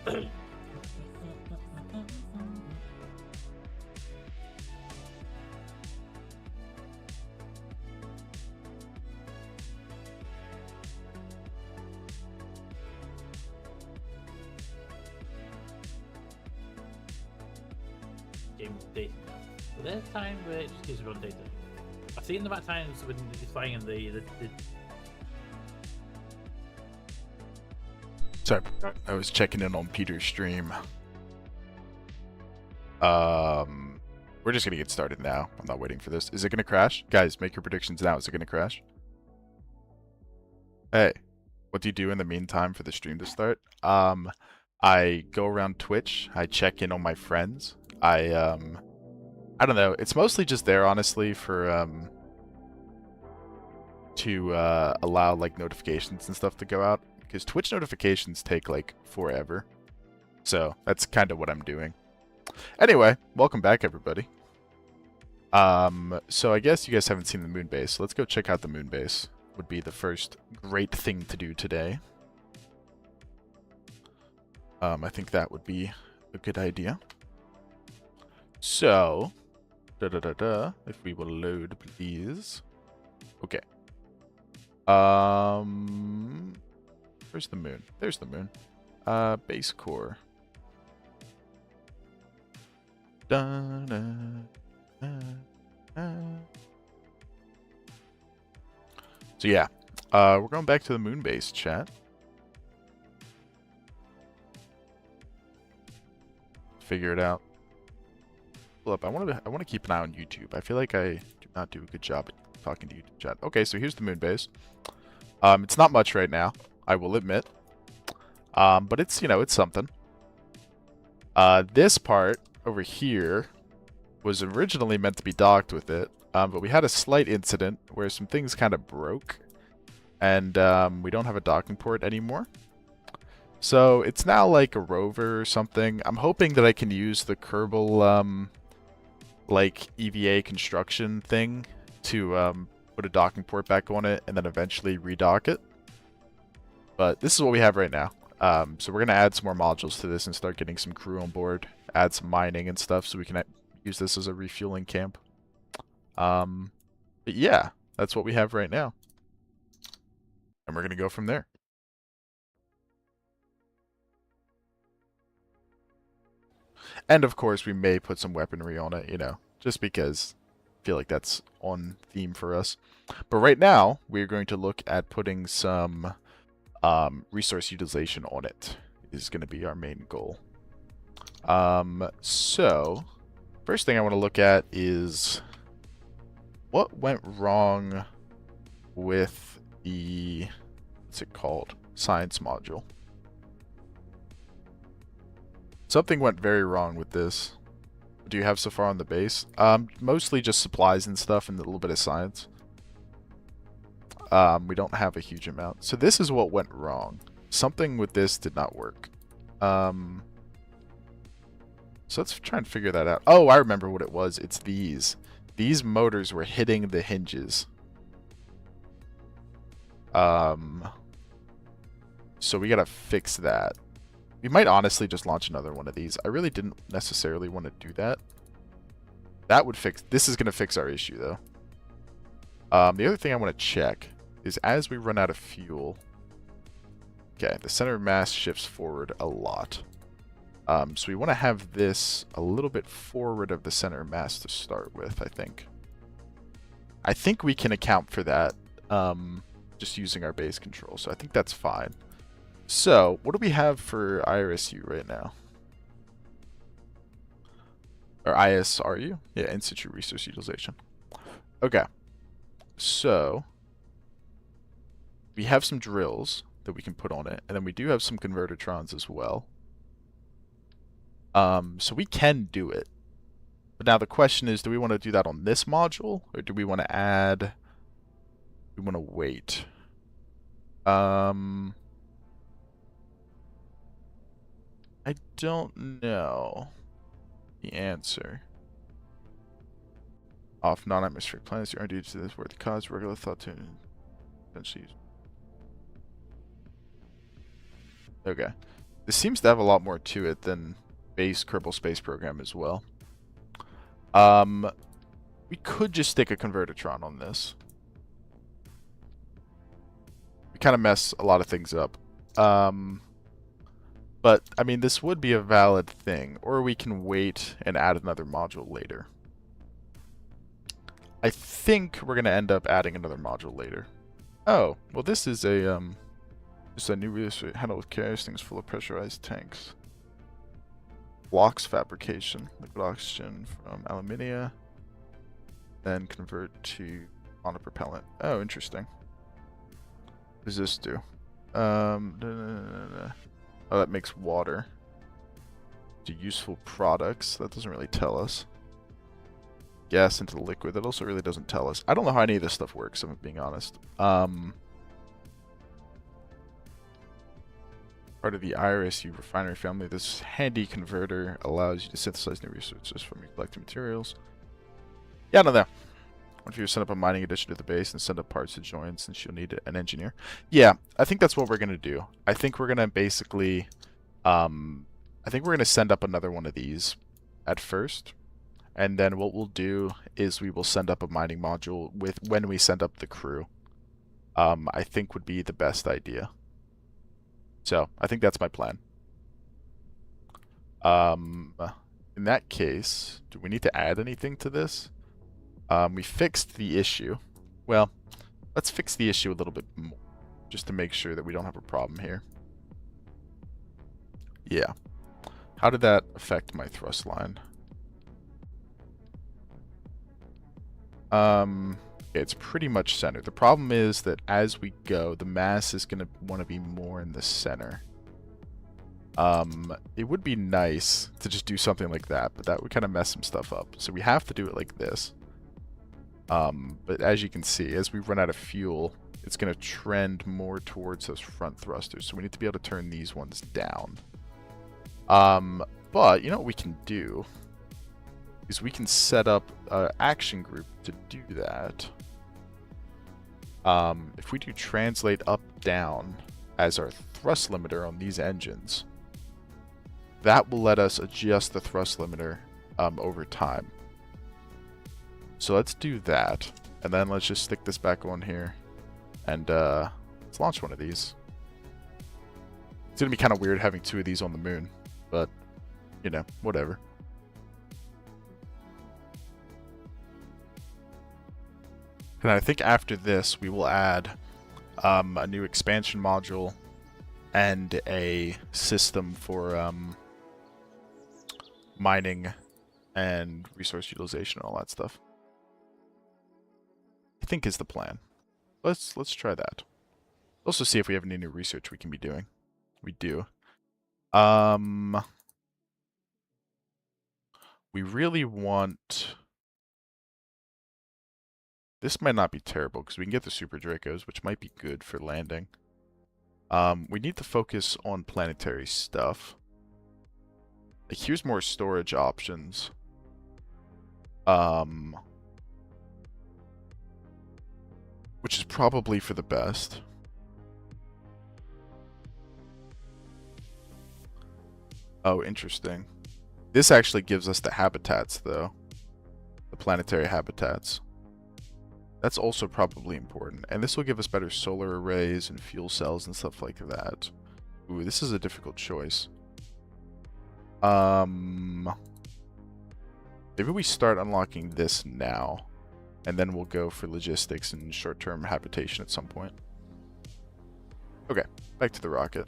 Game data. But there's time where it just gives you run data. I've seen them at times when it's flying in the Sorry, I was checking in on Peter's stream. We're just gonna get started now. I'm not waiting for this. Is it gonna crash? Guys, make your predictions now. Is it gonna crash? Hey, what do you do in the meantime for the stream to start? I go around Twitch. I check in on my friends. I don't know. It's mostly just there, honestly, for to allow like notifications and stuff to go out, because Twitch notifications take like forever. So that's kind of what I'm doing. Anyway, welcome back, everybody. So I guess you guys haven't seen the moon base. Let's go check out the moon base. Would be the first great thing to do today. I think that would be a good idea. So, if we will load, please. Okay. Where's the moon? There's the moon. Base core. So yeah, we're going back to the moon base, chat. Figure it out. Pull up. I want to keep an eye on YouTube. I feel like I do not do a good job at talking to YouTube chat. Okay, so here's the moon base. It's not much right now, I will admit. But it's, you know, it's something. This part over here was originally meant to be docked with it, but we had a slight incident where some things kind of broke, and we don't have a docking port anymore. So it's now like a rover or something. I'm hoping that I can use the Kerbal like EVA construction thing to put a docking port back on it and then eventually redock it. But this is what we have right now. So we're going to add some more modules to this and start getting some crew on board, add some mining and stuff so we can use this as a refueling camp. But yeah, that's what we have right now. And we're going to go from there. And of course, we may put some weaponry on it, you know, just because I feel like that's on theme for us. But right now, we're going to look at putting some resource utilization on it. Is going to be our main goal. So, first thing I want to look at is what went wrong with the, what's it called? Science module. Something went very wrong with this. What do you have so far on the base? Mostly just supplies and stuff and a little bit of science. We don't have a huge amount. So this is what went wrong. Something with this did not work. So let's try and figure that out. Oh, I remember what it was. It's these. These motors were hitting the hinges. So we gotta fix that. We might honestly just launch another one of these. I really didn't necessarily want to do that. That would fix... This is going to fix our issue, though. The other thing I want to check is as we run out of fuel... Okay, the center of mass shifts forward a lot. So we want to have this a little bit forward of the center of mass to start with, I think. I think we can account for that just using our base control, so I think that's fine. So, what do we have for IRSU right now? Or ISRU? Yeah, in-situ resource utilization. Okay. So, we have some drills that we can put on it, and then we do have some convertertrons as well. So we can do it. But now the question is, do we want to do that on this module, or do we want to add... We want to wait. I don't know the answer. Off non-atmospheric planets, the R&D to this where the cause regular thought to eventually use. Okay. This seems to have a lot more to it than base Kerbal Space Program as well. We could just stick a Convertitron on this. We kind of mess a lot of things up. But, I mean, this would be a valid thing. Or we can wait and add another module later. I think we're going to end up adding another module later. Oh, well this is a, just a new research handle with castings full of pressurized tanks. Blocks fabrication, liquid oxygen from alumina. Then convert to monopropellant. Oh, interesting. What does this do? Oh, that makes water. To useful products. That doesn't really tell us. Gas into the liquid. That also really doesn't tell us. I don't know how any of this stuff works, if I'm being honest. Part of the IRSU refinery family, this handy converter allows you to synthesize new resources from your collected materials. Yeah, I don't know. What if you send up a mining addition to the base and send up parts to join, since you'll need an engineer? Yeah, I think that's what we're going to do. I think we're going to basically... I think we're going to send up another one of these at first. And then what we'll do is we will send up a mining module with when we send up the crew. I think would be the best idea. So, I think that's my plan. In that case, do we need to add anything to this? We fixed the issue. Well, let's fix the issue a little bit more, just to make sure that we don't have a problem here. Yeah. How did that affect my thrust line? It's pretty much centered. The problem is that as we go, the mass is going to want to be more in the center. It would be nice to just do something like that, but that would kind of mess some stuff up. So we have to do it like this. But as you can see, as we run out of fuel, it's going to trend more towards those front thrusters. So we need to be able to turn these ones down. But you know what we can do is we can set up an action group to do that. If we do translate up down as our thrust limiter on these engines, that will let us adjust the thrust limiter over time. So let's do that, and then let's just stick this back on here, and let's launch one of these. It's gonna be kind of weird having two of these on the moon, but you know, whatever. And I think after this, we will add a new expansion module and a system for mining and resource utilization and all that stuff. I think is the plan. Let's try that. Also see if we have any new research we can be doing. We do. We really want... This might not be terrible, because we can get the Super Dracos, which might be good for landing. We need to focus on planetary stuff. Like, here's more storage options. Which is probably for the best. Oh, interesting. This actually gives us the habitats, though. The planetary habitats. That's also probably important. And this will give us better solar arrays and fuel cells and stuff like that. Ooh, this is a difficult choice. Maybe we start unlocking this now. And then we'll go for logistics and short-term habitation at some point. Okay, back to the rocket.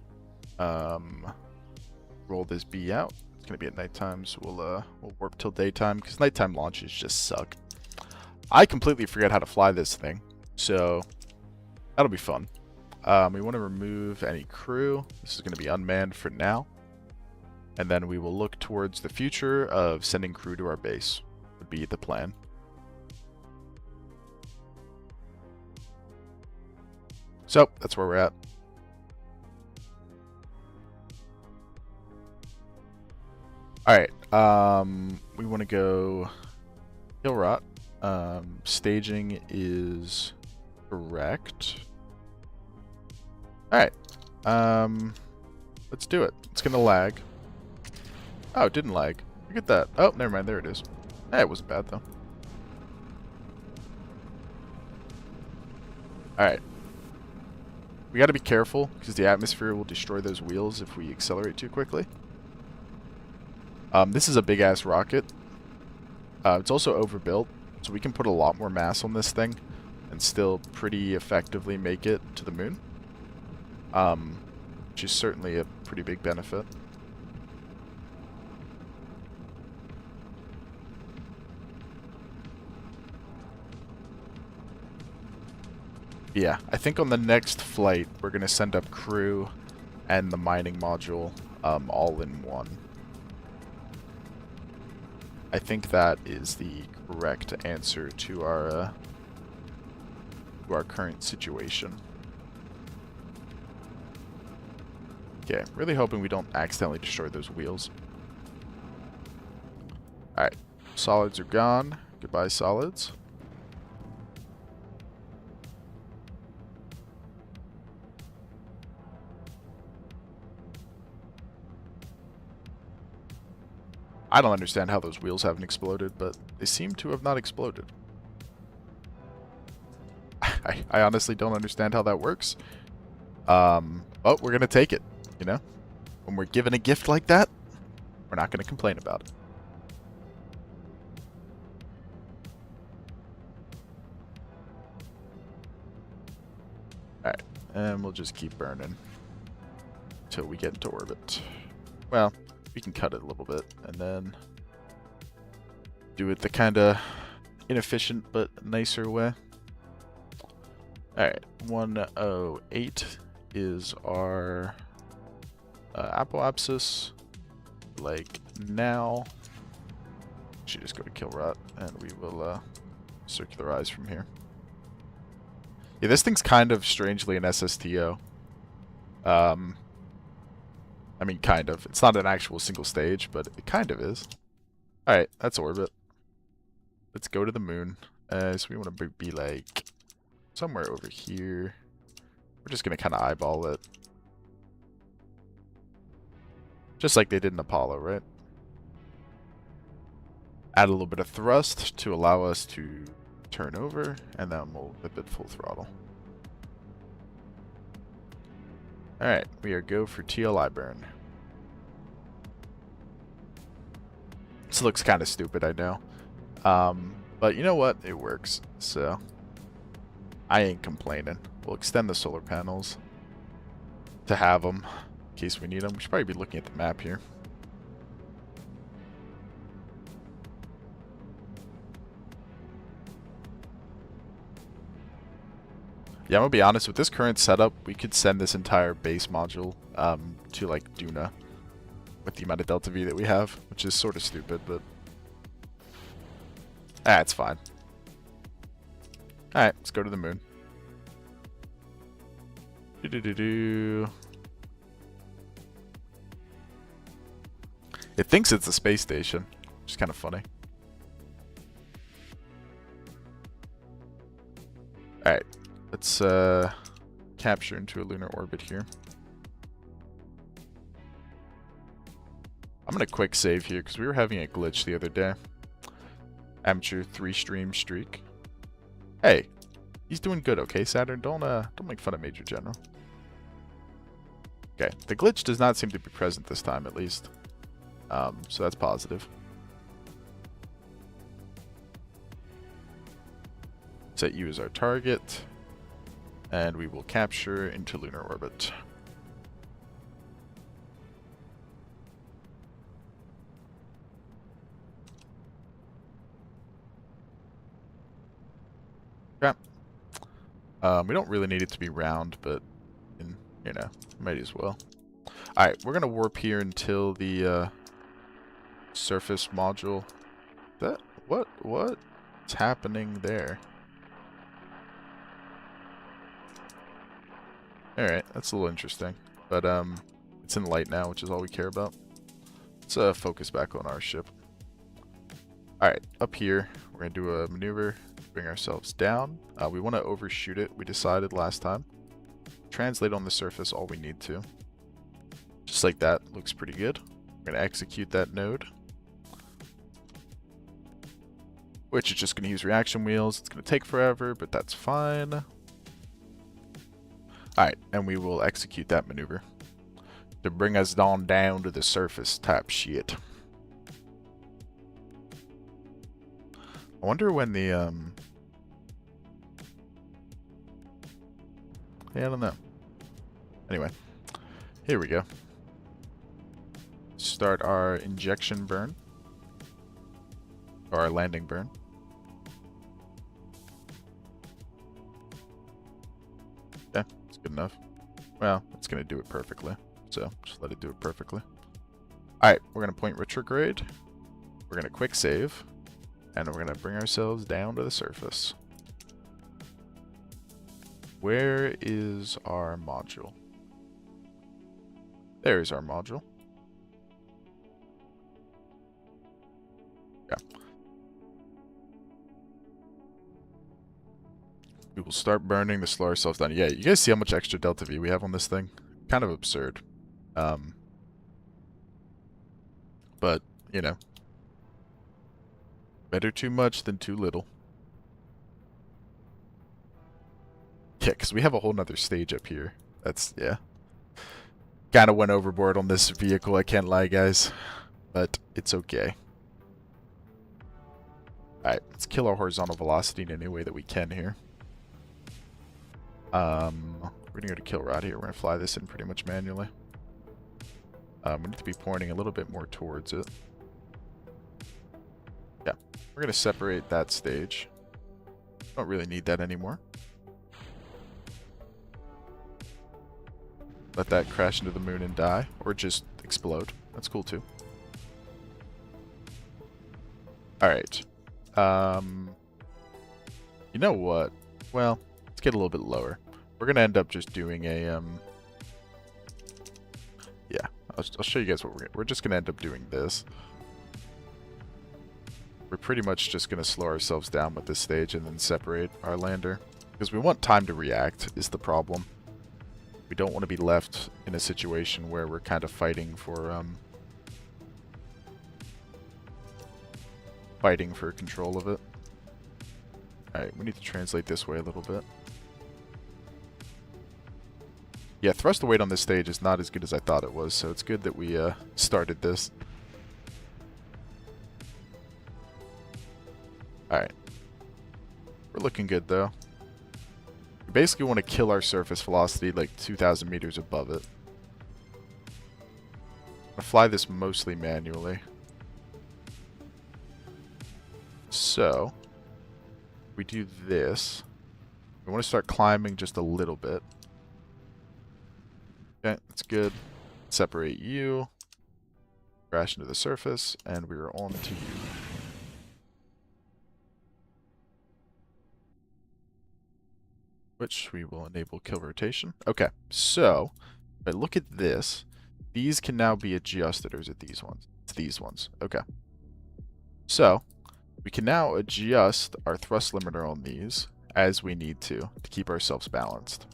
Roll this B out. It's going to be at nighttime, so we'll warp till daytime, because nighttime launches just suck. I completely forget how to fly this thing, so that'll be fun. We want to remove any crew. This is going to be unmanned for now. And then we will look towards the future of sending crew to our base, would be the plan. So, that's where we're at. Alright, we want to go hill rot. Staging is correct. Alright, let's let's do it. It's gonna lag. Oh, it didn't lag. Look at that. Oh, never mind. There it is. Eh, it wasn't bad though. Alright. We gotta be careful, because the atmosphere will destroy those wheels if we accelerate too quickly. This is a big-ass rocket. It's also overbuilt, so we can put a lot more mass on this thing and still pretty effectively make it to the moon. Which is certainly a pretty big benefit. Yeah, I think on the next flight, we're going to send up crew and the mining module all in one. I think that is the correct answer to our current situation. Okay, really hoping we don't accidentally destroy those wheels. Alright, solids are gone. Goodbye, solids. I don't understand how those wheels haven't exploded, but they seem to have not exploded. I honestly don't understand how that works. But we're going to take it, you know? When we're given a gift like that, we're not going to complain about it. Alright, and we'll just keep burning until we get into orbit. Well, we can cut it a little bit and then do it the kind of inefficient but nicer way. Alright, 108 is our apoapsis. Like now, should just go to kill rot and we will circularize from here. Yeah, this thing's kind of strangely an SSTO. I mean, kind of. It's not an actual single stage, but it kind of is. Alright, that's orbit. Let's go to the moon. So we want to be like somewhere over here. We're just going to kind of eyeball it. Just like they did in Apollo, right? Add a little bit of thrust to allow us to turn over, and then we'll whip it full throttle. Alright, we are go for TLI burn. This looks kind of stupid, I know. But you know what? It works, so I ain't complaining. We'll extend the solar panels to have them in case we need them. We should probably be looking at the map here. Yeah, I'm gonna be honest, with this current setup, we could send this entire base module to like Duna with the amount of Delta V that we have, which is sort of stupid, but it's fine. Alright, let's go to the moon. It thinks it's a space station, which is kind of funny. Alright, let's capture into a lunar orbit here. I'm going to quick save here because we were having a glitch the other day. Amateur 3-stream streak. Hey, he's doing good, okay, Saturn? Don't make fun of Major General. Okay, the glitch does not seem to be present this time, at least. So that's positive. Set you as our target, and we will capture into lunar orbit. Okay. We don't really need it to be round, but you know, might as well. Alright, we're gonna warp here until the surface module. What's happening there? Alright, that's a little interesting. But it's in light now, which is all we care about. Let's focus back on our ship. Alright, up here, we're going to do a maneuver, bring ourselves down. We want to overshoot it, we decided last time. Translate on the surface all we need to. Just like that. Looks pretty good. We're going to execute that node. Which is just going to use reaction wheels. It's going to take forever, but that's fine. Alright, and we will execute that maneuver to bring us down to the surface type shit. I wonder when the, yeah, I don't know. Anyway, here we go. Start our injection burn. Or our landing burn. Yeah, it's good enough. Well, it's going to do it perfectly. So, just let it do it perfectly. Alright, we're going to point retrograde. We're going to quick save. And we're going to bring ourselves down to the surface. Where is our module? There's our module. Yeah. We will start burning to slow ourselves down. Yeah, you guys see how much extra delta V we have on this thing? Kind of absurd. But, you know. Better too much than too little. Yeah, because we have a whole nother stage up here. That's, yeah. Kind of went overboard on this vehicle, I can't lie, guys. But it's okay. Alright, let's kill our horizontal velocity in any way that we can here. We're going to go to kill rod here. We're going to fly this in pretty much manually. We need to be pointing a little bit more towards it. Yeah, we're going to separate that stage. Don't really need that anymore. Let that crash into the moon and die, or just explode. That's cool too. Alright. You know what? Well, let's get a little bit lower. We're going to end up just doing a, yeah, I'll show you guys what we're just going to end up doing this. We're pretty much just going to slow ourselves down with this stage and then separate our lander. Because we want time to react is the problem. We don't want to be left in a situation where we're kind of fighting for control of it. Alright, we need to translate this way a little bit. Yeah, thrust weight on this stage is not as good as I thought it was, so it's good that we started this. Alright. We're looking good, though. We basically want to kill our surface velocity like 2,000 meters above it. I'm going to fly this mostly manually. So, we do this. We want to start climbing just a little bit. Okay, that's good. Separate you. Crash into the surface, and we are on to you. Which we will enable kill rotation. Okay, so, but look at this. These can now be adjusted, or is it these ones? It's these ones. Okay. So, we can now adjust our thrust limiter on these as we need to keep ourselves balanced.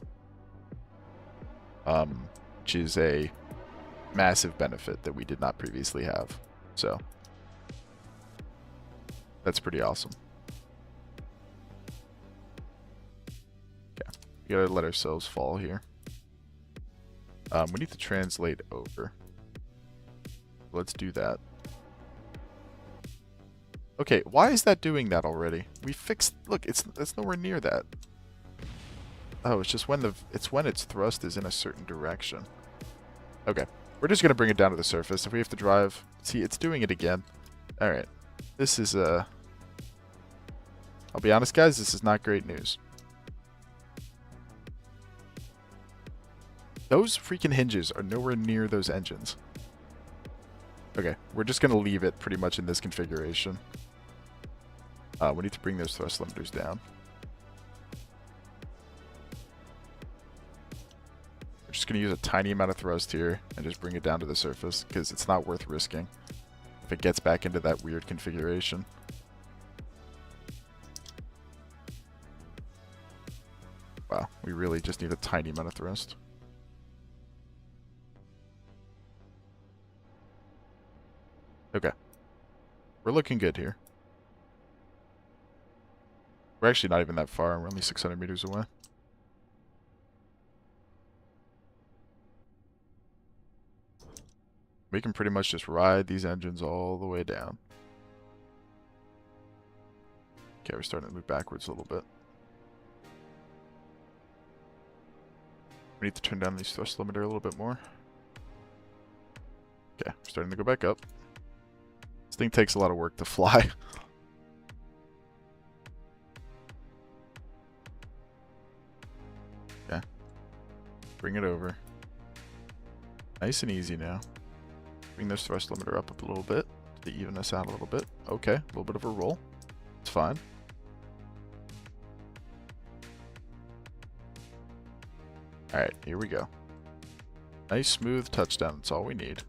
Which is a massive benefit that we did not previously have. So, that's pretty awesome. Okay, we gotta let ourselves fall here. We need to translate over. Let's do that. Okay, why is that doing that already? We fixed. Look, it's nowhere near that. Oh, it's just when its thrust is in a certain direction. Okay, we're just gonna bring it down to the surface. If we have to drive, see, it's doing it again. All right, this is I'll be honest, guys, this is not great news. Those freaking hinges are nowhere near those engines. Okay, we're just gonna leave it pretty much in this configuration. We need to bring those thrust limiters down. We're just going to use a tiny amount of thrust here and just bring it down to the surface because it's not worth risking if it gets back into that weird configuration. Wow, we really just need a tiny amount of thrust. Okay. We're looking good here. We're actually not even that far. We're only 600 meters away. We can pretty much just ride these engines all the way down. Okay, we're starting to move backwards a little bit. We need to turn down these thrust limiter a little bit more. Okay, we're starting to go back up. This thing takes a lot of work to fly. Okay. Bring it over. Nice and easy now. Bring this thrust limiter up a little bit to even us out a little bit. Okay, a little bit of a roll. It's fine. Alright, here we go. Nice smooth touchdown, that's all we need.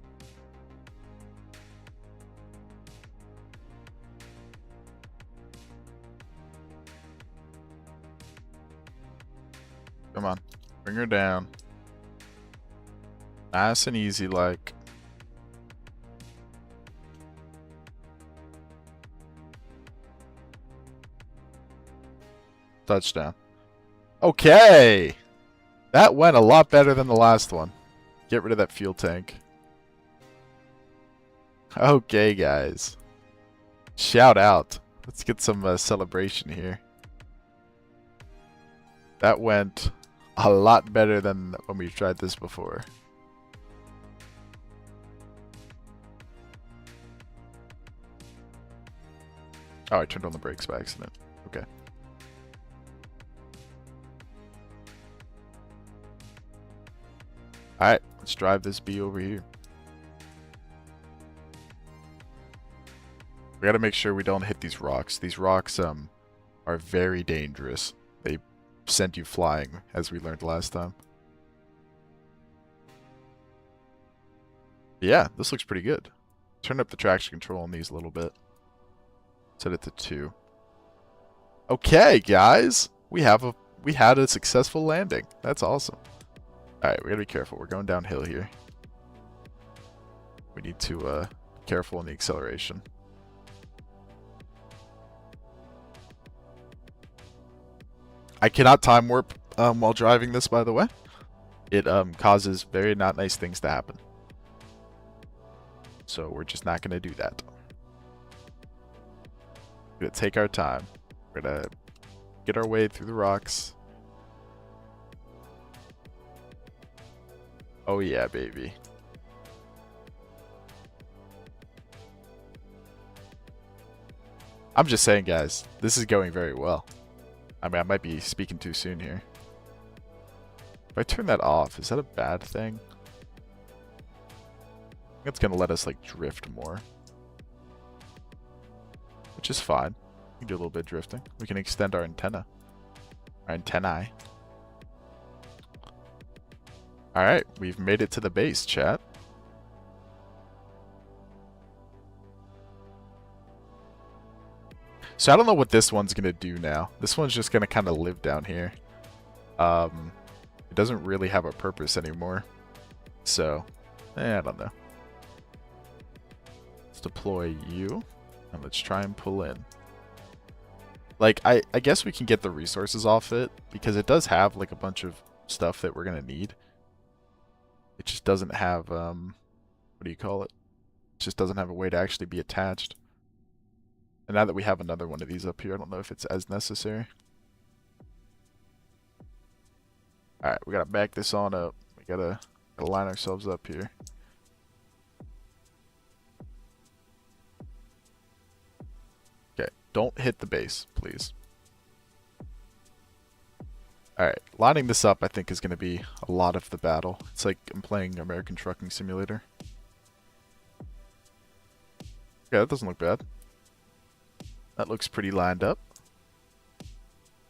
Come on, bring her down. Nice and easy like. Touchdown. Okay! That went a lot better than the last one. Get rid of that fuel tank. Okay, guys. Shout out. Let's get some celebration here. That went a lot better than when we tried this before. Oh, I turned on the brakes by accident. Okay. Alright, let's drive this bee over here. We gotta make sure we don't hit these rocks. These rocks are very dangerous. They send you flying, as we learned last time. Yeah, this looks pretty good. Turn up the traction control on these a little bit. Set it to 2. Okay, guys. We had a successful landing. That's awesome. Alright, we gotta be careful. We're going downhill here. We need to be careful in the acceleration. I cannot time warp while driving this, by the way. It causes very not nice things to happen. So we're just not going to do that. We're going to take our time. We're going to get our way through the rocks. Oh yeah, baby. I'm just saying, guys, this is going very well. I mean, I might be speaking too soon here. If I turn that off, is that a bad thing? I think it's going to let us, like, drift more. Which is fine. We can do a little bit of drifting. We can extend our antenna. Our antennae. Alright, we've made it to the base, chat. So I don't know what this one's going to do now. This one's just going to kind of live down here. It doesn't really have a purpose anymore. So, I don't know. Let's deploy you. And let's try and pull in. Like, I guess we can get the resources off it. Because it does have, like, a bunch of stuff that we're going to need. It just doesn't have, what do you call it? It just doesn't have a way to actually be attached. And now that we have another one of these up here, I don't know if it's as necessary. Alright, we gotta back this on up. We gotta line ourselves up here. Okay, don't hit the base, please. Alright, lining this up I think is gonna be a lot of the battle. It's like I'm playing American Trucking Simulator. Yeah, that doesn't look bad. That looks pretty lined up.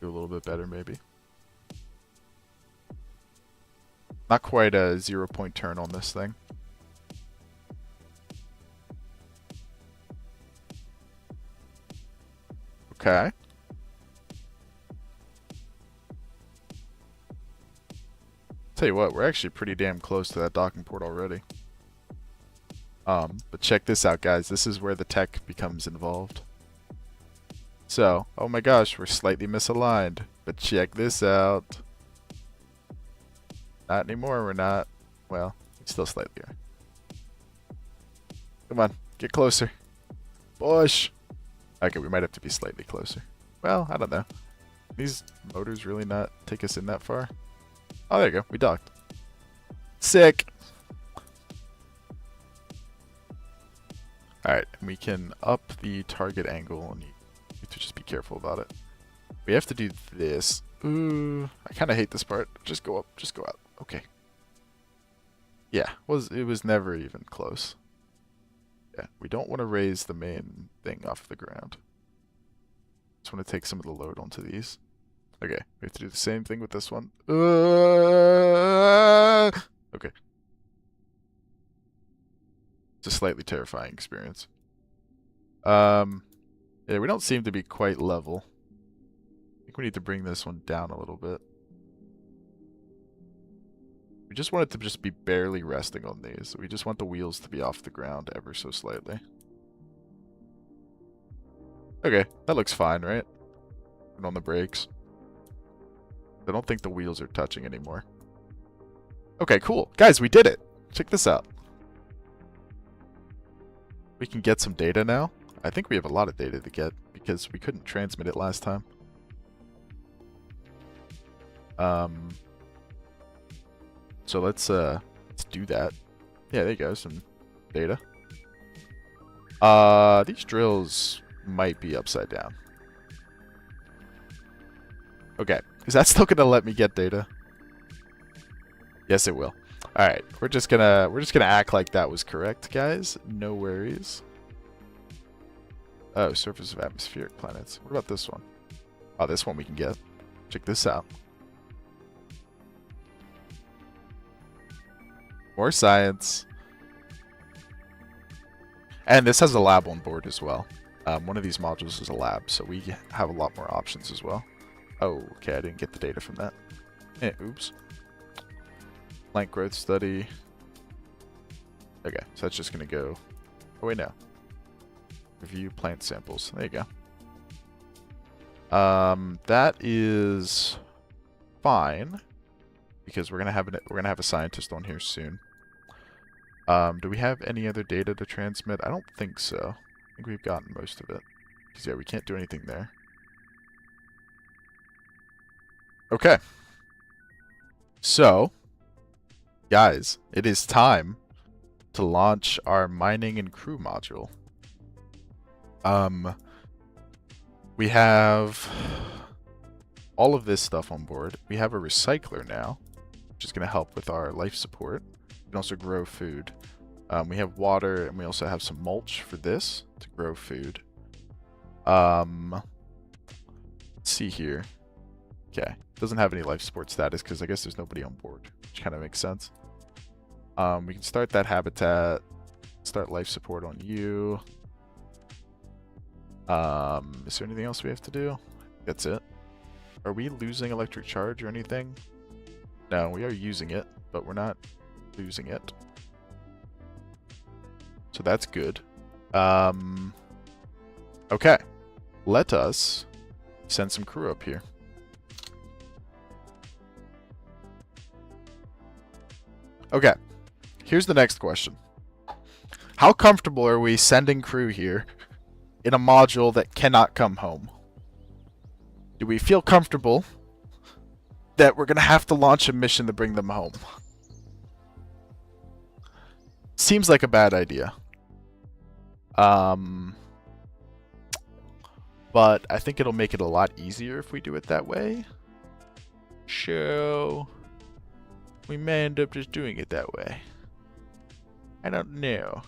Do a little bit better, maybe. Not quite a 0-point turn on this thing. Okay. Tell you what, we're actually pretty damn close to that docking port already. But check this out, guys. This is where the tech becomes involved. So, oh my gosh, we're slightly misaligned. But check this out. Not anymore, we're not. Well, still slightly are. Come on, get closer. Push! Okay, we might have to be slightly closer. Well, I don't know. These motors really not take us in that far? Oh, there you go. We docked. Sick! Alright, we can up the target angle, and you have to just be careful about it. We have to do this. Ooh, I kind of hate this part. Just go up, just go out. Okay. Yeah, it was never even close. Yeah, we don't want to raise the main thing off the ground. Just want to take some of the load onto these. Okay, we have to do the same thing with this one. Okay. It's a slightly terrifying experience. Yeah, we don't seem to be quite level. I think we need to bring this one down a little bit. We just want it to just be barely resting on these. We just want the wheels to be off the ground ever so slightly. Okay, that looks fine, right? Put on the brakes. I don't think the wheels are touching anymore. Okay, cool. Guys, we did it. Check this out. We can get some data now. I think we have a lot of data to get because we couldn't transmit it last time. So let's do that. Yeah, there you go, some data. These drills might be upside down. Okay, is that still gonna let me get data? Yes, it will. All right, we're just gonna act like that was correct, guys. No worries. Oh, surface of atmospheric planets. What about this one? Oh, this one we can get. Check this out. More science. And this has a lab on board as well. One of these modules is a lab, so we have a lot more options as well. Oh, okay, I didn't get the data from that. Oops. Plant growth study. Okay, so that's just going to go... Oh, wait, no. Review plant samples. There you go. That is fine because we're gonna have a scientist on here soon. Do we have any other data to transmit? I don't think so. I think we've gotten most of it. Because yeah, we can't do anything there. Okay. So, guys, it is time to launch our mining and crew module. We have all of this stuff on board. We have a recycler now, which is going to help with our life support. We can also grow food. We have water, and we also have some mulch for this to grow food. Let's see here. Okay, doesn't have any life support status because I guess there's nobody on board, which kind of makes sense. We can start that habitat, start life support on you. Is there anything else we have to do? That's it. Are we losing electric charge or anything? No, we are using it, but we're not losing it. So that's good. Okay. Let us send some crew up here. Okay. Here's the next question. How comfortable are we sending crew here in a module that cannot come home? Do we feel comfortable that we're going to have to launch a mission to bring them home? Seems like a bad idea. But I think it'll make it a lot easier if we do it that way. So we may end up just doing it that way. I don't know.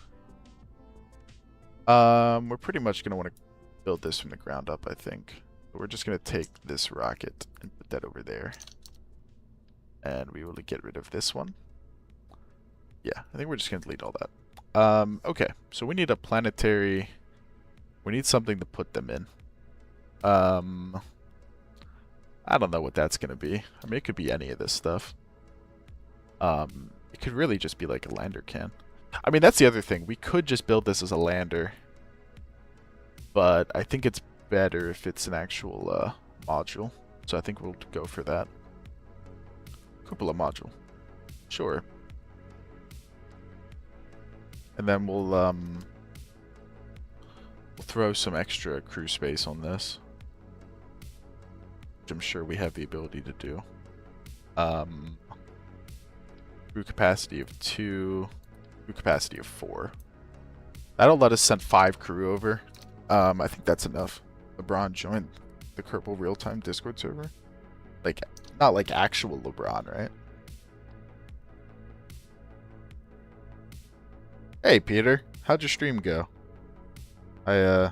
We're pretty much going to want to build this from the ground up, I think. But we're just going to take this rocket and put that over there. And we will get rid of this one. Yeah, I think we're just going to delete all that. Okay, so we need a planetary... We need something to put them in. I don't know what that's going to be. I mean, it could be any of this stuff. It could really just be like a lander can. I mean, that's the other thing. We could just build this as a lander, but I think it's better if it's an actual module. So I think we'll go for that. Cupola module. Sure. And then we'll throw some extra crew space on this, which I'm sure we have the ability to do. Crew capacity of 2, crew capacity of 4. That'll let us send 5 crew over. I think that's enough. LeBron joined the Kerbal real-time Discord server. Like, not like actual LeBron, right? Hey, Peter. How'd your stream go? I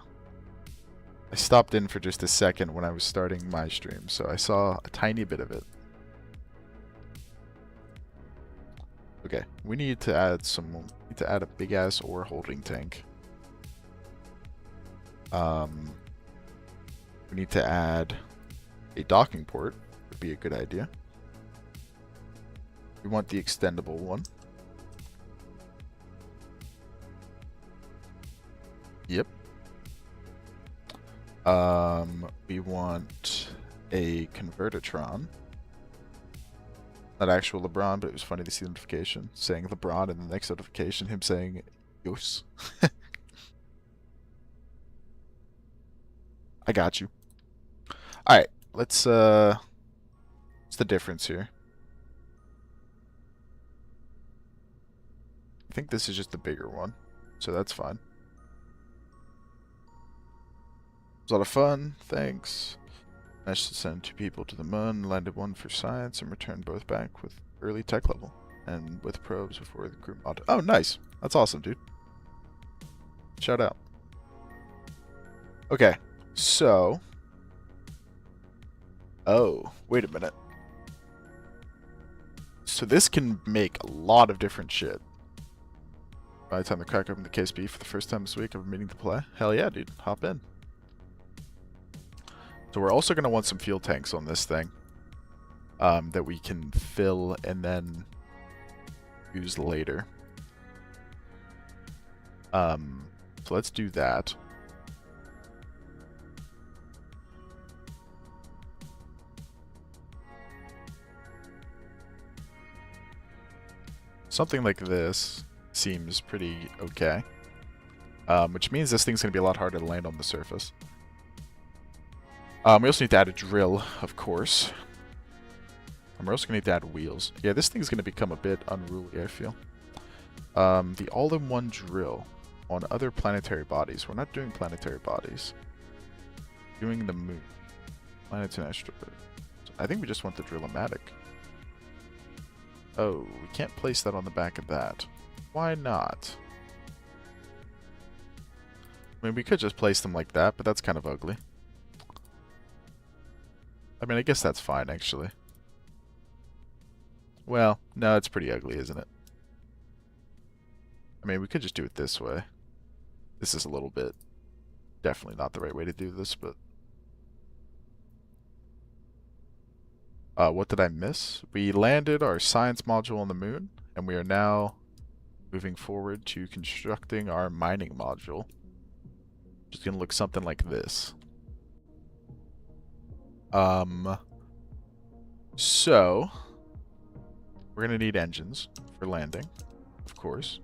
stopped in for just a second when I was starting my stream, so I saw a tiny bit of it. Okay, we need to add a big ass ore holding tank. We need to add a docking port. Would be a good idea. We want the extendable one. Yep. We want a convertitron. Not actual LeBron, but it was funny to see the notification saying LeBron, and the next notification him saying Yos. I got you. Alright, let's what's the difference here? I think this is just the bigger one, so that's fine. It was a lot of fun, thanks. Managed to send 2 people to the moon, landed 1 for science, and returned both back with early tech level. And with probes before the crew mod. Oh, nice. That's awesome, dude. Shout out. Okay, so... Oh, wait a minute. So this can make a lot of different shit. By the time I crack open the KSP for the first time this week, I've been meaning to play. Hell yeah, dude. Hop in. So we're also going to want some fuel tanks on this thing that we can fill and then use later. So let's do that. Something like this seems pretty okay. Which means this thing's going to be a lot harder to land on the surface. We also need to add a drill, of course. And we're also going to need to add wheels. Yeah, this thing's going to become a bit unruly, I feel. The all-in-one drill on other planetary bodies. We're not doing planetary bodies. Doing the moon. Planets and asteroids. I think we just want the drill-o-matic. Oh, we can't place that on the back of that. Why not? I mean, we could just place them like that, but that's kind of ugly. I mean, I guess that's fine, actually. Well, no, it's pretty ugly, isn't it? I mean, we could just do it this way. This is a little bit... Definitely not the right way to do this, but... what did I miss? We landed our science module on the moon, and we are now moving forward to constructing our mining module. Which is going to look something like this. So, we're going to need engines for landing, of course.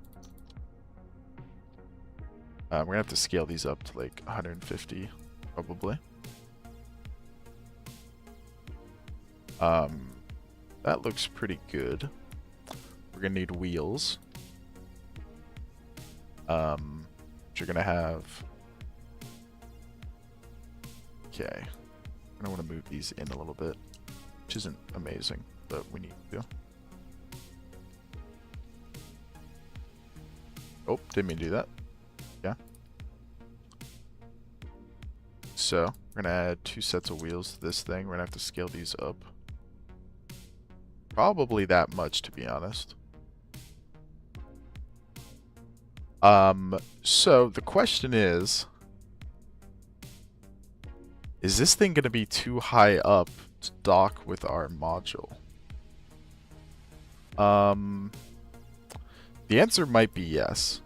We're going to have to scale these up to like 150, probably. That looks pretty good. We're going to need wheels. Which you're going to have... Okay. I want to move these in a little bit, which isn't amazing, but we need to. Oh, didn't mean to do that. Yeah. So, we're going to add 2 sets of wheels to this thing. We're going to have to scale these up. Probably that much, to be honest. So, the question is this thing going to be too high up to dock with our module? The answer might be yes.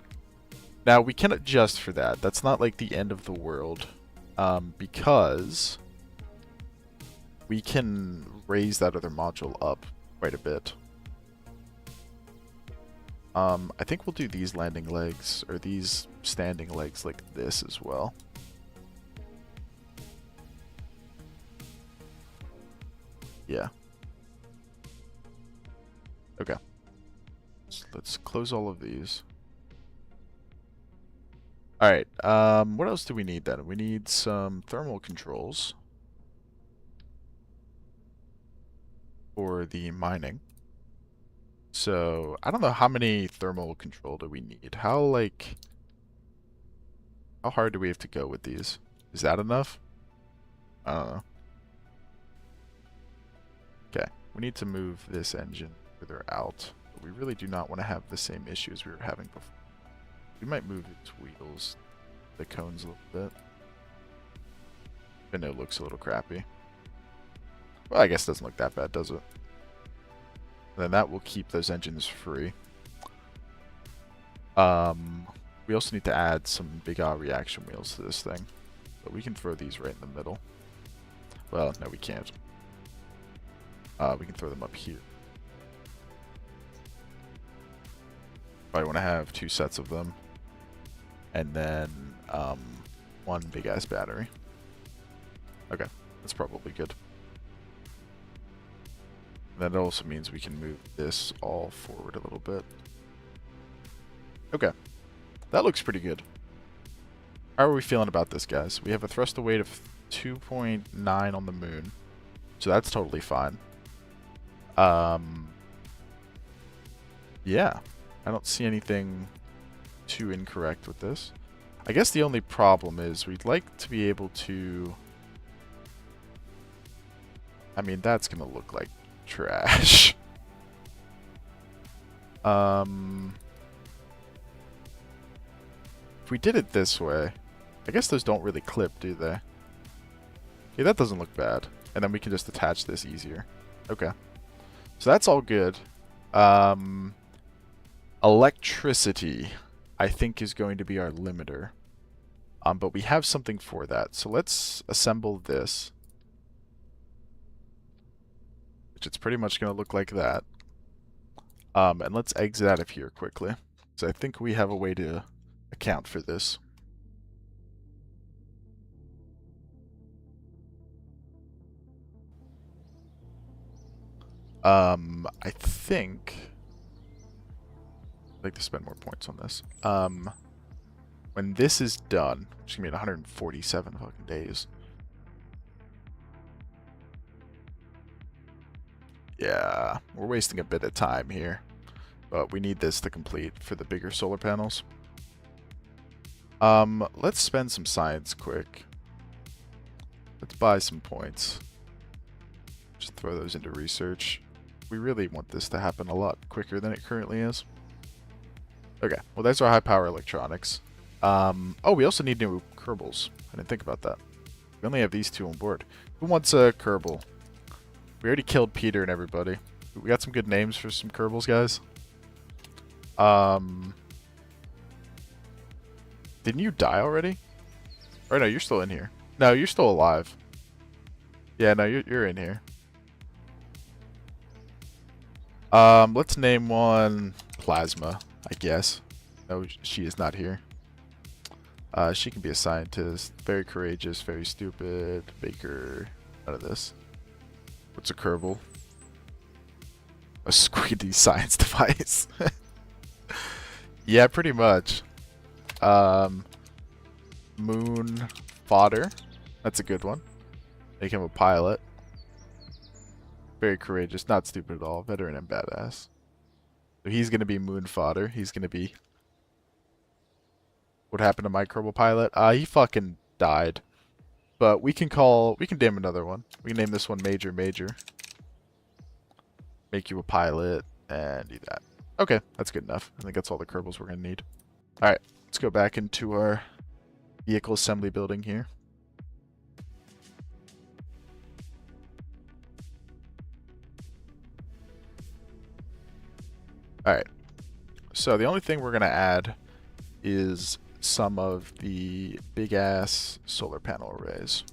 Now, we can adjust for that. That's not like the end of the world. Because we can raise that other module up quite a bit. I think we'll do these landing legs, or these standing legs like this as well. Yeah. Okay. So let's close all of these. Alright, what else do we need then? We need some thermal controls for the mining. So, I don't know how many thermal control do we need. How hard do we have to go with these? Is that enough? I don't know. Okay, we need to move this engine further out. But we really do not want to have the same issues we were having before. We might move its wheels, the cones a little bit. I know it looks a little crappy. Well, I guess it doesn't look that bad, does it? And then that will keep those engines free. We also need to add some big reaction wheels to this thing. But we can throw these right in the middle. Well, no, we can't. We can throw them up here. Probably want to have 2 sets of them. And then 1 big ass battery. Okay, that's probably good. And that also means we can move this all forward a little bit. Okay, that looks pretty good. How are we feeling about this, guys? We have a thrust to weight of 2.9 on the moon, so that's totally fine. Yeah, I don't see anything too incorrect with this. I guess the only problem is we'd like to be able to... I mean, that's gonna look like trash. If we did it this way, I guess those don't really clip, do they? Okay, that doesn't look bad. And then we can just attach this easier. Okay. So that's all good. Electricity, I think, is going to be our limiter. But we have something for that. So let's assemble this. Which it's pretty much going to look like that. And let's exit out of here quickly. So I think we have a way to account for this. I think I'd like to spend more points on this. When this is done, which is gonna be 147 fucking days. Yeah, we're wasting a bit of time here, but we need this to complete for the bigger solar panels. Let's spend some science quick. Let's buy some points. Just throw those into research. We really want this to happen a lot quicker than it currently is. Okay, well that's our high power electronics. Oh, we also need new Kerbals. I didn't think about that. We only have these 2 on board. Who wants a Kerbal? We already killed Peter and everybody. We got some good names for some Kerbals, guys. Didn't you die already? Or no, you're still in here. No, you're still alive. Yeah, no, you're in here. Let's name one Plasma, I guess. No, she is not here. She can be a scientist. Very courageous, very stupid. Baker. None of this. What's a Kerbal? A squiddy science device. Yeah, pretty much. Moon Fodder. That's a good one. Make him a pilot. Very courageous, not stupid at all. Veteran and badass. So he's gonna be Moon Fodder. He's gonna be... What happened to my Kerbal pilot? He fucking died. But we can name another one. We can name this one Major Major. Make you a pilot and do that. Okay, that's good enough. I think that's all the Kerbals we're gonna need. Alright, let's go back into our vehicle assembly building here. Alright. So the only thing we're going to add is some of the big-ass solar panel arrays.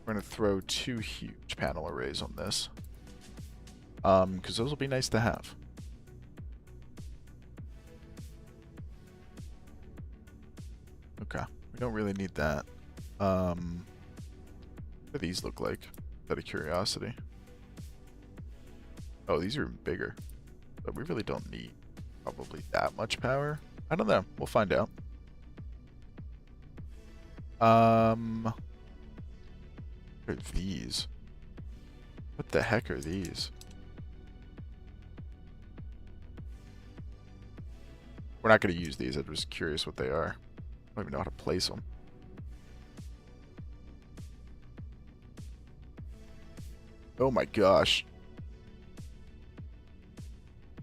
We're going to throw 2 huge panel arrays on this. Because those will be nice to have. Okay, we don't really need that. What do these look like? Out of curiosity. Oh, these are bigger. But we really don't need probably that much power. I don't know. We'll find out. What are these? What the heck are these? We're not going to use these. I was curious what they are. I don't even know how to place them. Oh my gosh.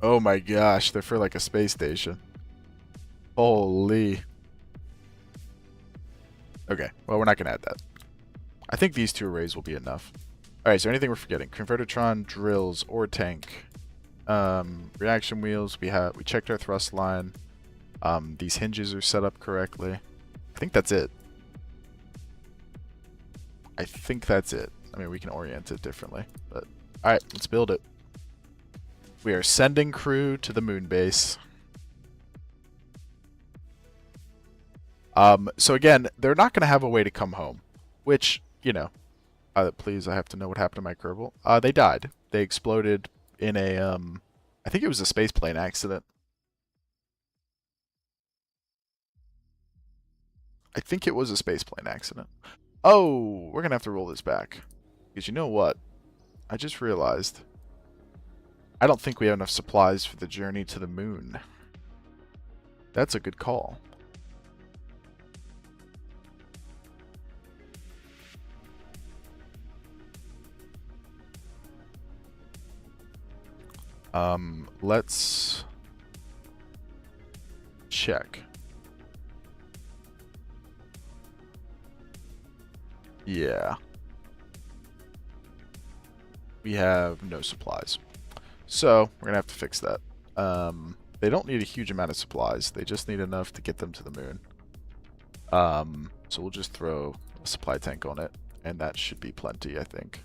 Oh my gosh, they're for like a space station. Holy. Okay, well, we're not going to add that. I think these 2 arrays will be enough. Alright, is there anything we're forgetting? Convertitron, drills, ore tank, reaction wheels. We checked our thrust line. These hinges are set up correctly. I think that's it. I think that's it. I mean, we can orient it differently, but alright, let's build it. We are sending crew to the moon base. So again, they're not going to have a way to come home, which, you know, please, I have to know what happened to my Kerbal. They died. They exploded in a, I think it was a spaceplane accident. I think it was a spaceplane accident. Oh, we're going to have to roll this back. Because you know what? I just realized I don't think we have enough supplies for the journey to the moon. That's a good call. Let's check. Yeah. We have no supplies. So, we're going to have to fix that. They don't need a huge amount of supplies. They just need enough to get them to the moon. So we'll just throw a supply tank on it, and that should be plenty, I think.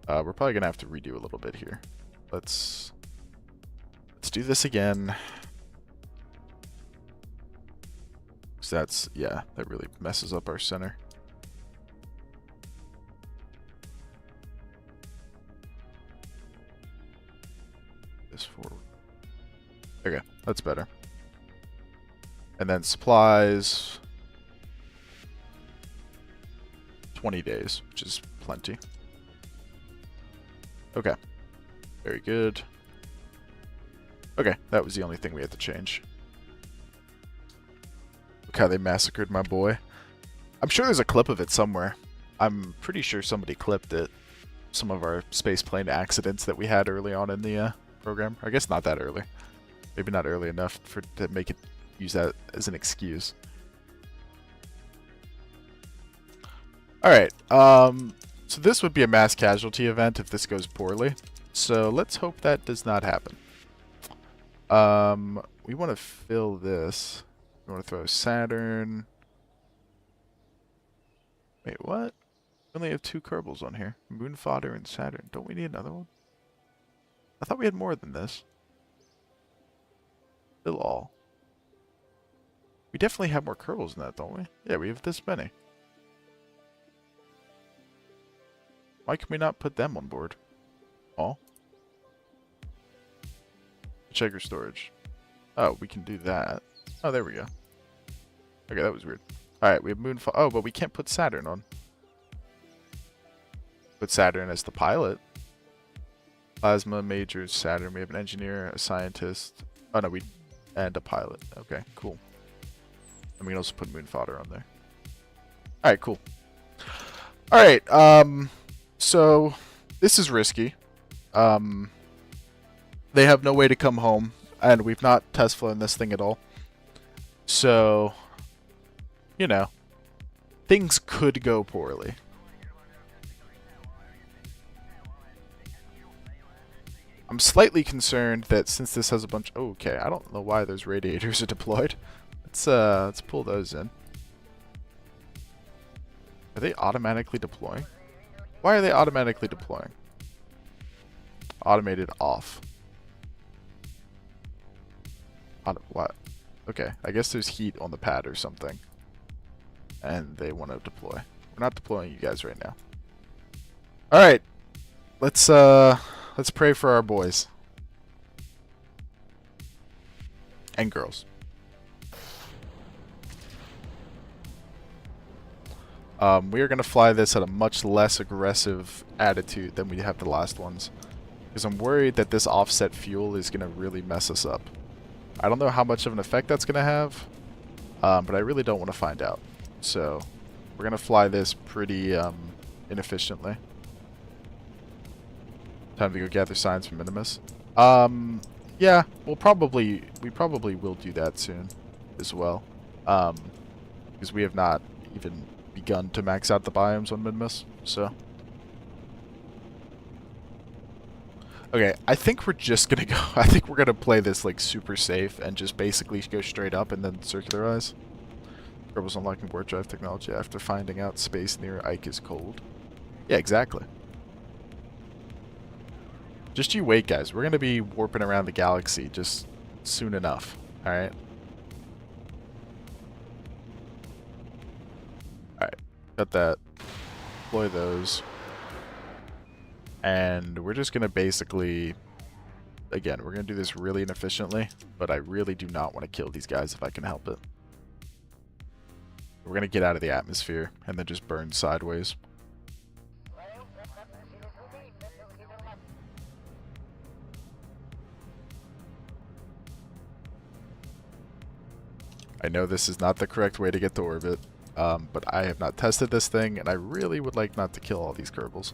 We're probably going to have to redo a little bit here. Let's do this again. So that's, yeah, that really messes up our center. This forward. Okay, that's better. And then supplies. 20 days, which is plenty. Okay. Very good. Okay, that was the only thing we had to change. Look how they massacred my boy. I'm sure there's a clip of it somewhere. I'm pretty sure somebody clipped it. Some of our spaceplane accidents that we had early on in the program. I guess not that early. Maybe not early enough to make it use that as an excuse. Alright, so this would be a mass casualty event if this goes poorly. So let's hope that does not happen. We want to fill this. We want to throw Saturn. Wait, what? We only have 2 Kerbals on here. Moon Fodder and Saturn. Don't we need another one? I thought we had more than this. Fill all. We definitely have more Kerbals than that, don't we? Yeah, we have this many. Why can we not put them on board? All? Check your storage. Oh, we can do that. Oh, there we go. Okay, that was weird. Alright, we have Moonfall. Oh, but we can't put Saturn on. Put Saturn as the pilot. Plasma, Majors, Saturn. We have an engineer, a scientist. Oh, no, and a pilot. Okay, cool. And we can also put Moon Fodder on there. Alright, cool. Alright, so this is risky. They have no way to come home, and we've not test flown this thing at all. So, you know, things could go poorly. I'm slightly concerned that since this has a bunch... Oh, okay, I don't know why those radiators are deployed. Let's pull those in. Are they automatically deploying? Why are they automatically deploying? Automated off. What? Okay, I guess there's heat on the pad or something. And they want to deploy. We're not deploying you guys right now. Alright. Let's pray for our boys. And girls. We are going to fly this at a much less aggressive attitude than we have the last ones. Because I'm worried that this offset fuel is going to really mess us up. I don't know how much of an effect that's going to have, but I really don't want to find out. So, we're going to fly this pretty inefficiently. Time to go gather signs from Minimus. Yeah, we probably will do that soon as well. Because we have not even begun to max out the biomes on Minimus, so... Okay, I think we're just gonna go... I think we're gonna play this, like, super safe and just basically go straight up and then circularize. Rebels unlocking warp drive technology after finding out space near Ike is cold. Yeah, exactly. Just you wait, guys. We're gonna be warping around the galaxy just soon enough, alright? Alright, got that. Deploy those. And we're just going to basically, again, we're going to do this really inefficiently, but I really do not want to kill these guys if I can help it. We're going to get out of the atmosphere and then just burn sideways. I know this is not the correct way to get to orbit, but I have not tested this thing, and I really would like not to kill all these Kerbals.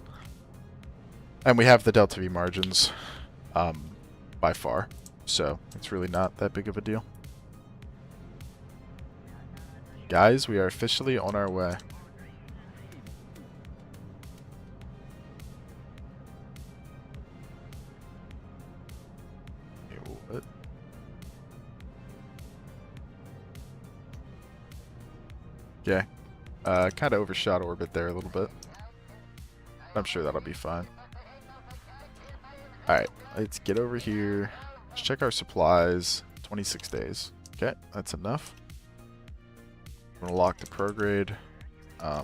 And we have the Delta V margins by far, so it's really not that big of a deal. Guys, we are officially on our way. What? Okay. Kind of overshot orbit there a little bit. I'm sure that'll be fine. Alright, let's get over here. Let's check our supplies. 26 days. Okay, that's enough. I'm going to lock the prograde.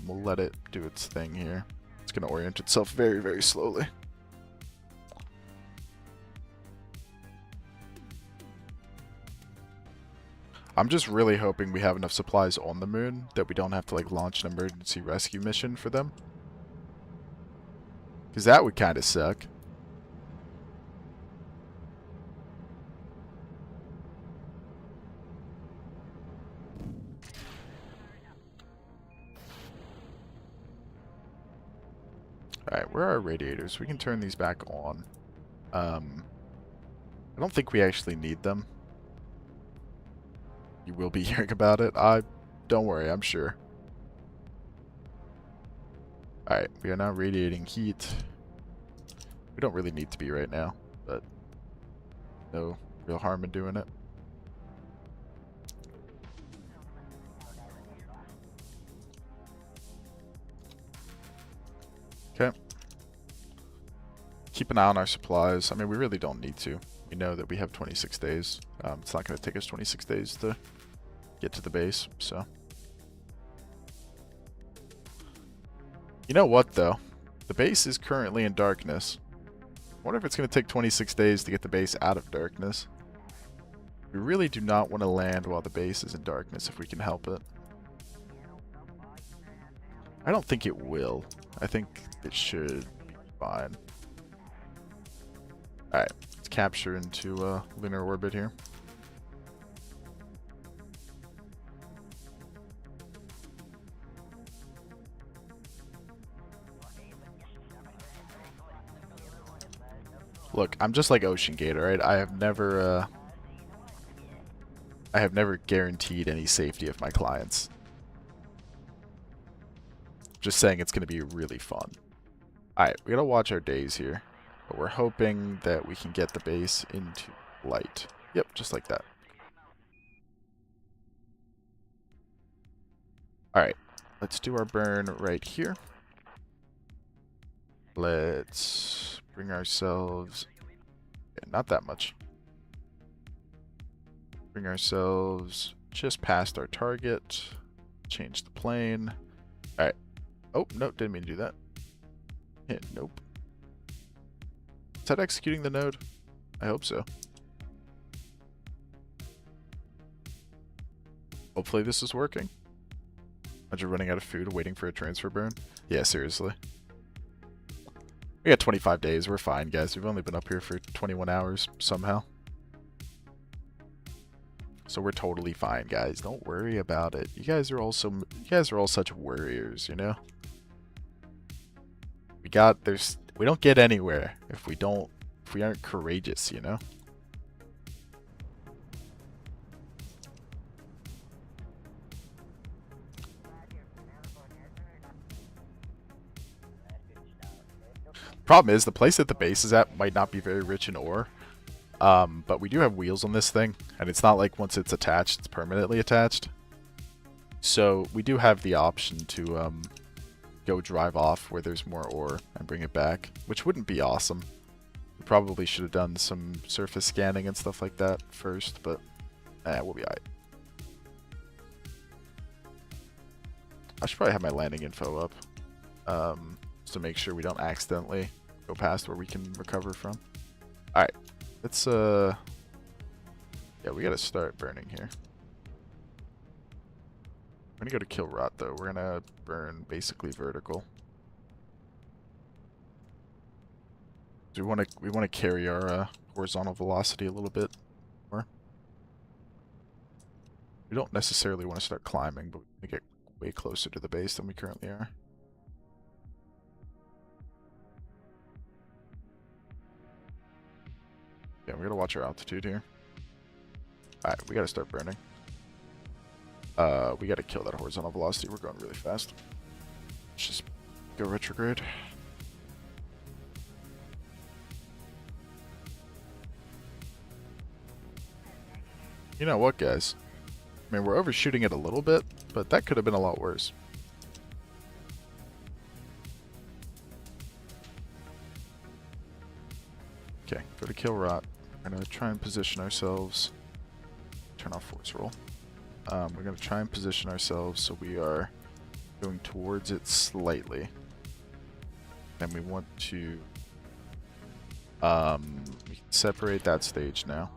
We'll let it do its thing here. It's going to orient itself very, very slowly. I'm just really hoping we have enough supplies on the moon that we don't have to like launch an emergency rescue mission for them. Because that would kind of suck. Alright, where are our radiators? We can turn these back on. I don't think we actually need them. You will be hearing about it. Don't worry, I'm sure. Alright, we are now radiating heat. We don't really need to be right now, but no real harm in doing it. Okay. Keep an eye on our supplies. I mean, we really don't need to. We know that we have 26 days. It's not going to take us 26 days to get to the base, so. You know what, though? The base is currently in darkness. I wonder if it's going to take 26 days to get the base out of darkness. We really do not want to land while the base is in darkness if we can help it. I don't think it will. I think it should be fine. Alright, let's capture into lunar orbit here. Look, I'm just like OceanGate, alright? I have never guaranteed any safety of my clients. Just saying it's going to be really fun. Alright, we gotta watch our days here. But we're hoping that we can get the base into light. Yep, just like that. Alright, let's do our burn right here. Let's bring ourselves... yeah, not that much. Bring ourselves just past our target. Change the plane. Alright. Oh, no, didn't mean to do that. Yeah, nope. Is that executing the node? I hope so. Hopefully this is working. Imagine running out of food waiting for a transfer burn. Yeah, seriously. We got 25 days. We're fine, guys. We've only been up here for 21 hours somehow. So we're totally fine, guys. Don't worry about it. You guys are all such warriors, you know? We don't get anywhere if we aren't courageous, you know? Problem is, the place that the base is at might not be very rich in ore. But we do have wheels on this thing, and it's not like once it's attached, it's permanently attached. So we do have the option to go drive off where there's more ore and bring it back, which wouldn't be awesome. We probably should have done some surface scanning and stuff like that first, but we'll be alright. I should probably have my landing info up, just to make sure we don't accidentally go past where we can recover from. Alright, let's, yeah, we gotta start burning here. We're gonna go to kill rot though. We're gonna burn basically vertical. We wanna carry our horizontal velocity a little bit more. We don't necessarily want to start climbing, but we get way closer to the base than we currently are. Yeah, we gotta watch our altitude here. Alright, we gotta start burning. We gotta kill that horizontal velocity. We're going really fast. Let's just go retrograde. You know what, guys? I mean, we're overshooting it a little bit, but that could have been a lot worse. Okay, go to kill rot. We're gonna try and position ourselves. Turn off force roll. We're gonna try and position ourselves so we are going towards it slightly. And we want to we can separate that stage now.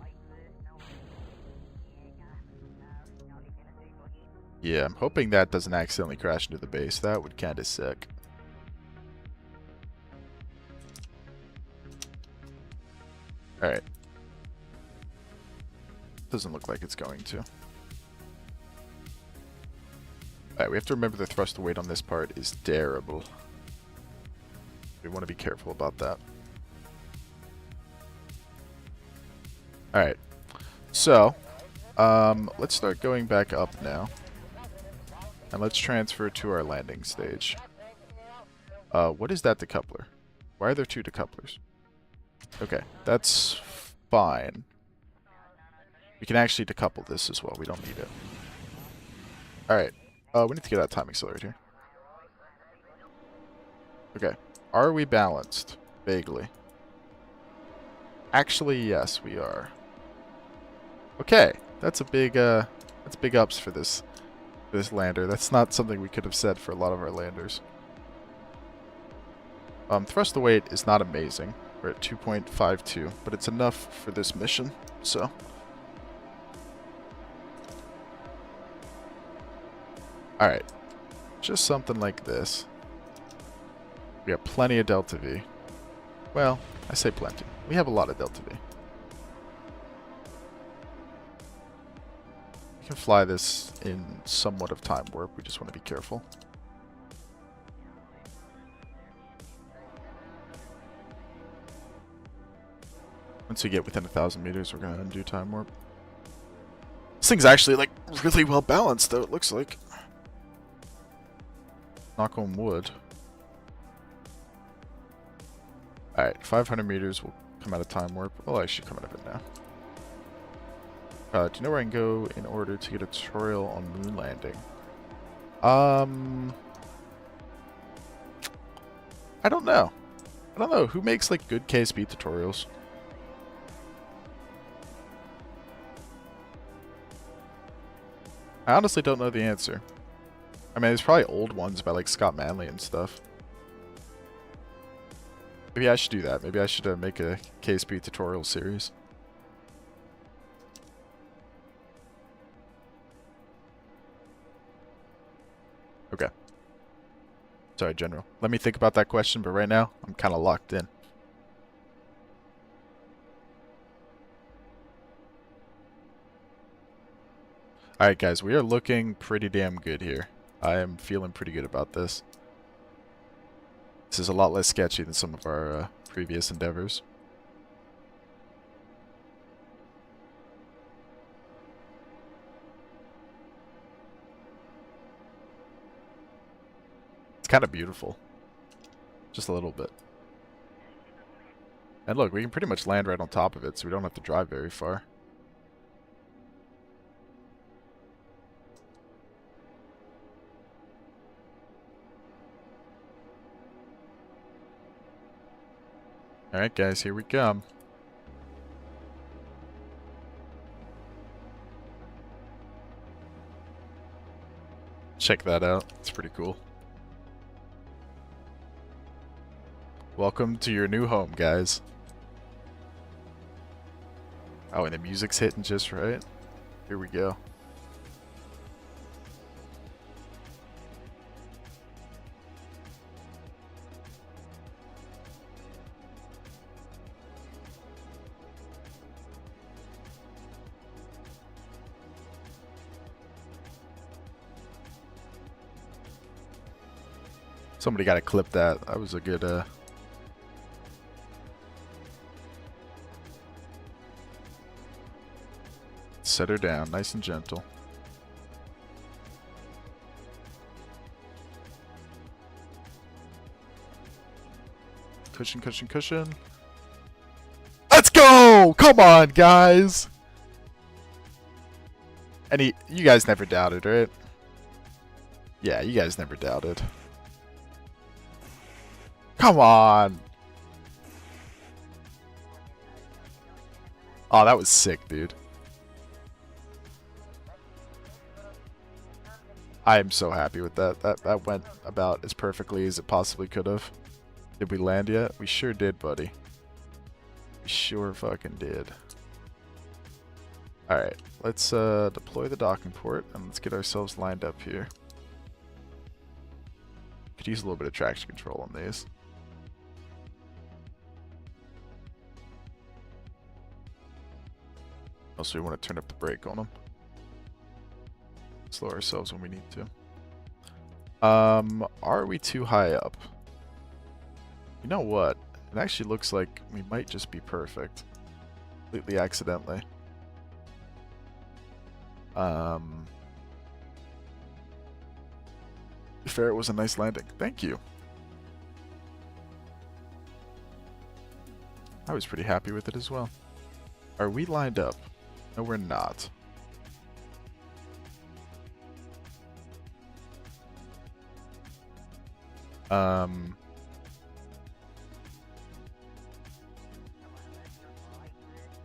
Yeah, I'm hoping that doesn't accidentally crash into the base. That would kinda suck. Alright. Doesn't look like it's going to. Alright, we have to remember the thrust weight on this part is terrible. We want to be careful about that. Alright. So, let's start going back up now. And let's transfer to our landing stage. What is that decoupler? Why are there two decouplers? Okay, that's fine. We can actually decouple this as well. We don't need it. Alright. We need to get that time accelerator here. Okay. Are we balanced? Vaguely. Actually, yes, we are. Okay. That's big ups for this lander. That's not something we could have said for a lot of our landers. Thrust to weight is not amazing. We're at 2.52, but it's enough for this mission, so. Alright. Just something like this. We have plenty of Delta V. Well, I say plenty. We have a lot of Delta V. We can fly this in somewhat of time warp. We just want to be careful. Once we get within 1,000 meters, we're going to undo time warp. This thing's actually, like, really well balanced, though, it looks like. Knock on wood. Alright, 500 meters will come out of time warp. Well, I should come out of it now. Do you know where I can go in order to get a tutorial on moon landing? I don't know. I don't know. Who makes, like, good KSP tutorials? I honestly don't know the answer. I mean, there's probably old ones by, like, Scott Manley and stuff. Maybe I should do that. Maybe I should make a KSP tutorial series. Okay. Sorry, General. Let me think about that question, but right now, I'm kind of locked in. Alright, guys. We are looking pretty damn good here. I am feeling pretty good about this. This is a lot less sketchy than some of our previous endeavors. It's kind of beautiful. Just a little bit. And look, we can pretty much land right on top of it, so we don't have to drive very far. Alright guys, here we come. Check that out. It's pretty cool. Welcome to your new home, guys. Oh, and the music's hitting just right. Here we go. Somebody got to clip that. That was a good, set her down, nice and gentle. Cushion, cushion, cushion. Let's go! Come on, guys! And you guys never doubted, right? Yeah, you guys never doubted. Come on! Oh, that was sick, dude. I am so happy with that. That went about as perfectly as it possibly could have. Did we land yet? We sure did, buddy. We sure fucking did. Alright, let's deploy the docking port and let's get ourselves lined up here. Could use a little bit of traction control on these. Also, we want to turn up the brake on them. Slow ourselves when we need to. Are we too high up? You know what? It actually looks like we might just be perfect. Completely accidentally. Fair, it was a nice landing. Thank you. I was pretty happy with it as well. Are we lined up? No, we're not.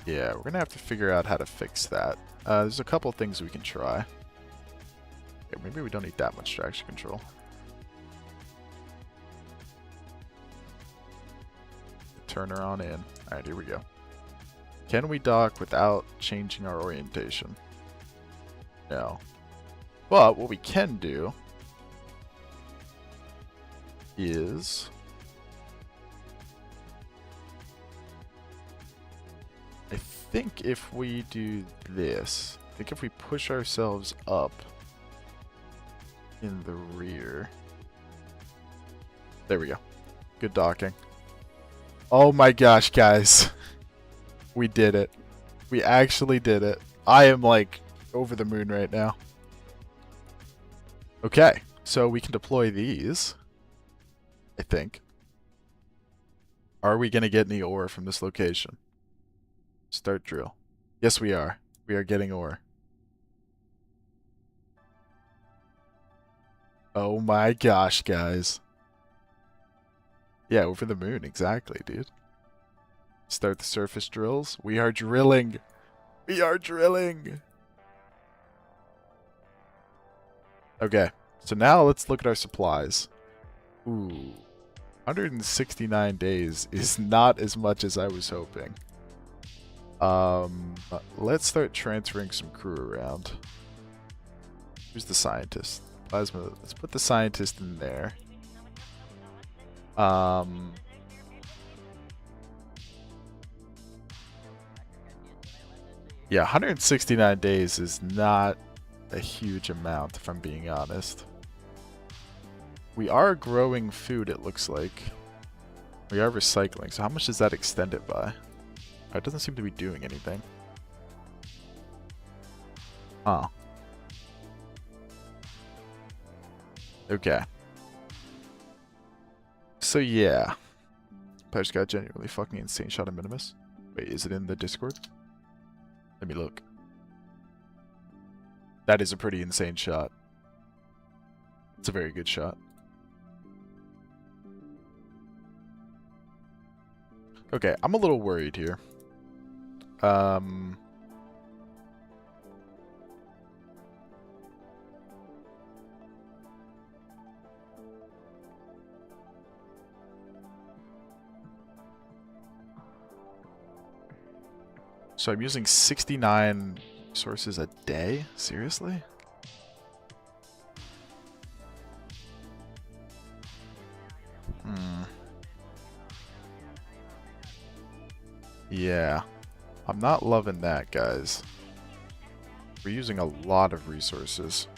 Yeah, we're gonna have to figure out how to fix that. There's a couple things we can try. Okay, maybe we don't need that much traction control. Turn her on in. Alright, here we go. Can we dock without changing our orientation? No. But what we can do is I think if we do this, I think if we push ourselves up in the rear. There we go. Good docking. Oh my gosh, guys. We did it. We actually did it. I am like over the moon right now. Okay, so we can deploy these, I think. Are we going to get any ore from this location? Start drill. Yes, we are. We are getting ore. Oh my gosh, guys. Yeah, over the moon. Exactly, dude. Start the surface drills. We are drilling. We are drilling. Okay. So now let's look at our supplies. Ooh. 169 days is not as much as I was hoping. Let's start transferring some crew around. Who's the scientist? Plasma. Let's put the scientist in there. Yeah, 169 days is not a huge amount, if I'm being honest. We are growing food, it looks like. We are recycling, so how much does that extend it by? Oh, it doesn't seem to be doing anything. Huh. Okay. So yeah. Players got genuinely fucking insane shot at Minimus. Wait, is it in the Discord? Let me look. That is a pretty insane shot. It's a very good shot. Okay, I'm a little worried here. So I'm using 69 sources a day? Seriously? Yeah. I'm not loving that, guys. We're using a lot of resources.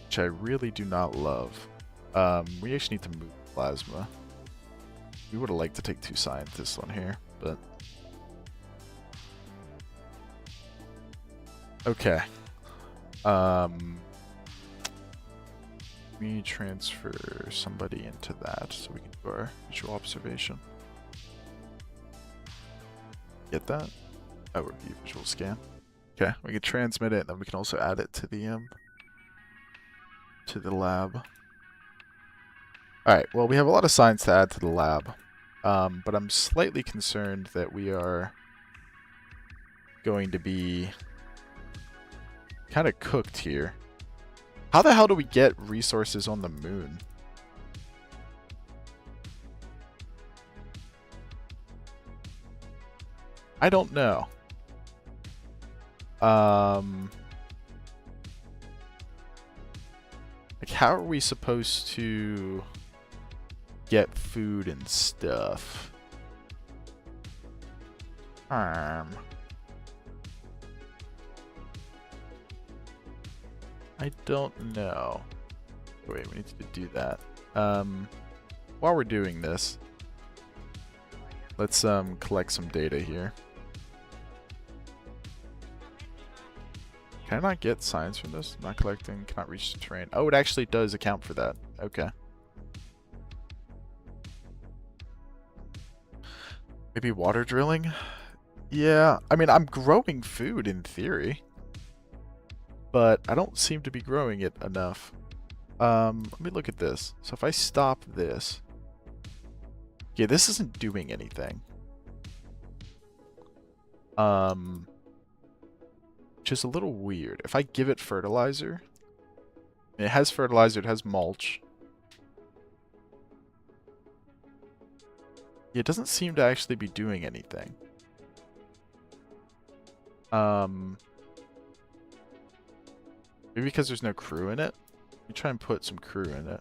Which I really do not love. We actually need to move plasma. We would have liked to take 2 scientists on here, but... Okay. Let me transfer somebody into that so we can do our visual observation. Get that? That would be visual scan. Okay, we can transmit it, and then we can also add it to the lab. Alright, well, we have a lot of science to add to the lab. But I'm slightly concerned that we are going to be kind of cooked here. How the hell do we get resources on the moon? I don't know. Like, how are we supposed to get food and stuff? I don't know. Wait, we need to do that. While we're doing this, let's collect some data here. Can I not get science from this? Not collecting, cannot reach the terrain. Oh, it actually does account for that. Okay. Maybe water drilling? Yeah, I mean, I'm growing food in theory. But I don't seem to be growing it enough. Let me look at this. So if I stop this... Yeah, this isn't doing anything. Which is a little weird. If I give it fertilizer... It has fertilizer, it has mulch. Yeah, it doesn't seem to actually be doing anything. Maybe because there's no crew in it? Let me try and put some crew in it.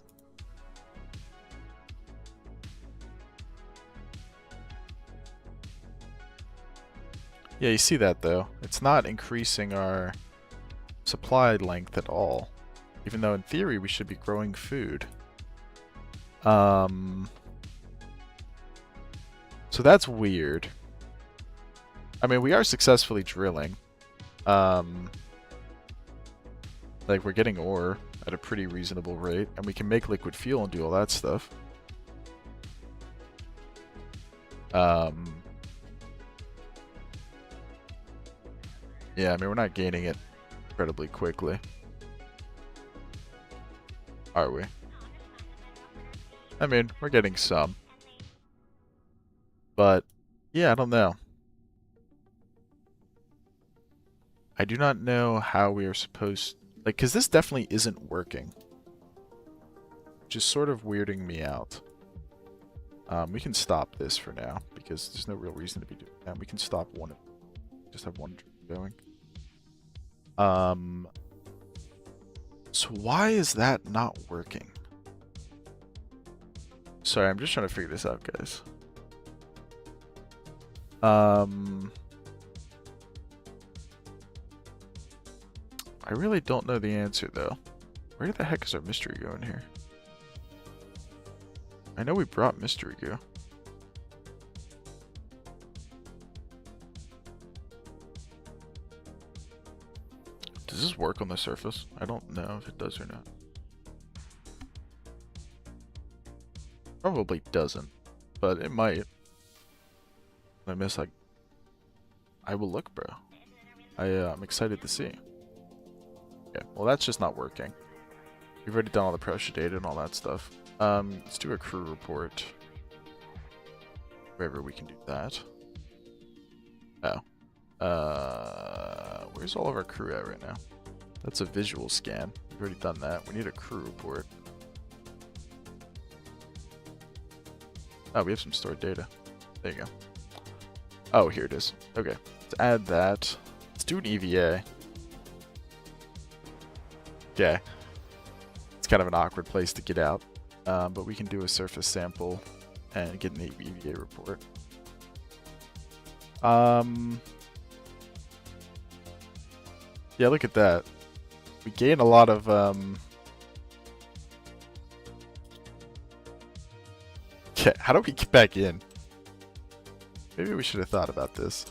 Yeah, you see that though. It's not increasing our supply length at all. Even though in theory we should be growing food. So that's weird. I mean, we are successfully drilling. Like, we're getting ore at a pretty reasonable rate, and we can make liquid fuel and do all that stuff. Yeah, I mean, we're not gaining it incredibly quickly. Are we? I mean, we're getting some. But, yeah, I don't know. I do not know how we are supposed... Like, because this definitely isn't working. Which is sort of weirding me out. We can stop this for now, because there's no real reason to be doing that. We can stop one of... Just have one going. So why is that not working? Sorry, I'm just trying to figure this out, guys. I really don't know the answer, though. Where the heck is our mystery going here? I know we brought mystery goo. Does this work on the surface? I don't know if it does or not. Probably doesn't, but it might. I miss, like... I will look, bro. I'm excited to see. Okay, well that's just not working. We've already done all the pressure data and all that stuff. Let's do a crew report. Wherever we can do that. Oh. Where's all of our crew at right now? That's a visual scan. We've already done that. We need a crew report. Oh, we have some stored data. There you go. Oh, here it is. Okay, let's add that. Let's do an EVA. Okay. It's kind of an awkward place to get out. But we can do a surface sample and get an EVA report. Yeah, look at that. We gain a lot of, Yeah, how do we get back in? Maybe we should have thought about this.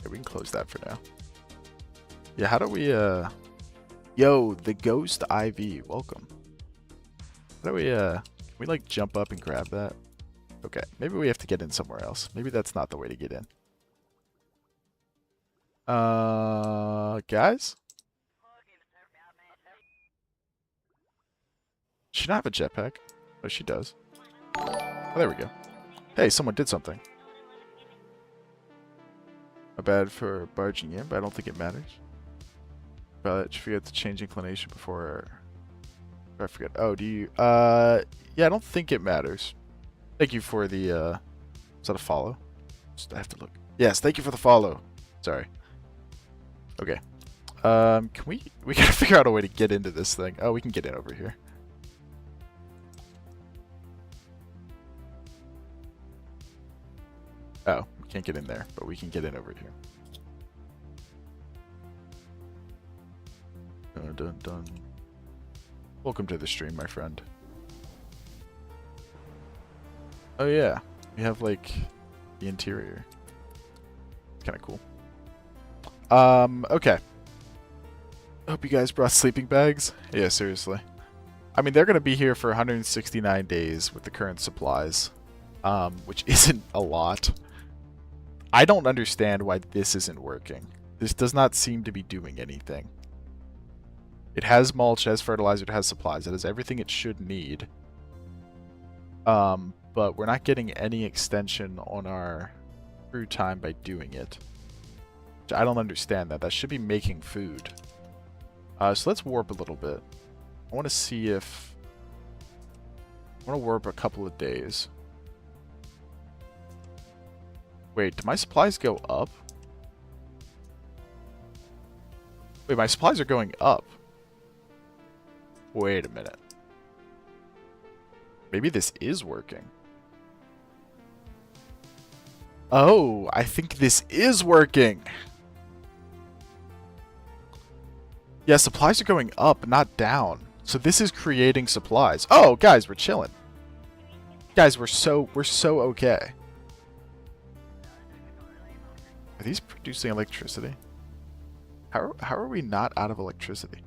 Yeah, we can close that for now. Yeah, how do we, Yo, the Ghost IV, welcome. How do we, can we, like, jump up and grab that? Okay, maybe we have to get in somewhere else. Maybe that's not the way to get in. Guys? She not have a jetpack? Oh, she does. Oh, there we go. Hey, someone did something. Not bad for barging in, but I don't think it matters. But you forget to change inclination before... I forget. Oh, do you... Yeah, I don't think it matters. Thank you for the, Is that a follow? Just, I have to look. Yes, thank you for the follow. Sorry. Okay. Can we... We gotta figure out a way to get into this thing. Oh, we can get in over here. Oh, we can't get in there, but we can get in over here. Dun, dun, dun. Welcome to the stream, my friend. Oh yeah, we have like the interior. Kind of cool. Okay. Hope you guys brought sleeping bags. Yeah, seriously. I mean, they're gonna be here for 169 days with the current supplies, which isn't a lot. I don't understand why this isn't working. This does not seem to be doing anything. It has mulch, it has fertilizer, it has supplies. It has everything it should need. But we're not getting any extension on our crew time by doing it. I don't understand that. That should be making food. So let's warp a little bit. I want to see if... I want to warp a couple of days. Wait, do my supplies go up? Wait, my supplies are going up. Wait a minute. Maybe this is working. Oh, I think this is working. Yeah, supplies are going up, not down. So this is creating supplies. Oh, guys, we're chilling. Guys, we're so okay. Are these producing electricity? How are we not out of electricity?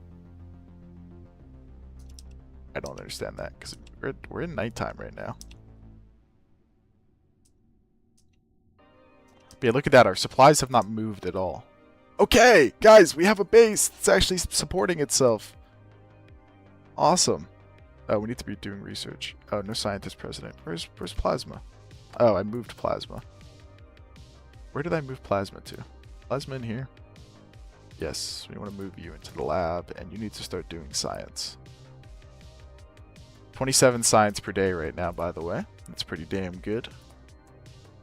I don't understand that because we're in nighttime right now. But yeah, look at that. Our supplies have not moved at all. Okay, guys, we have a base. It's actually supporting itself. Awesome. Oh, we need to be doing research. Oh, no scientist president. Where's Plasma? Oh, I moved Plasma. Where did I move Plasma to? Plasma in here? Yes, we want to move you into the lab, and you need to start doing science. 27 science per day right now, by the way. That's pretty damn good.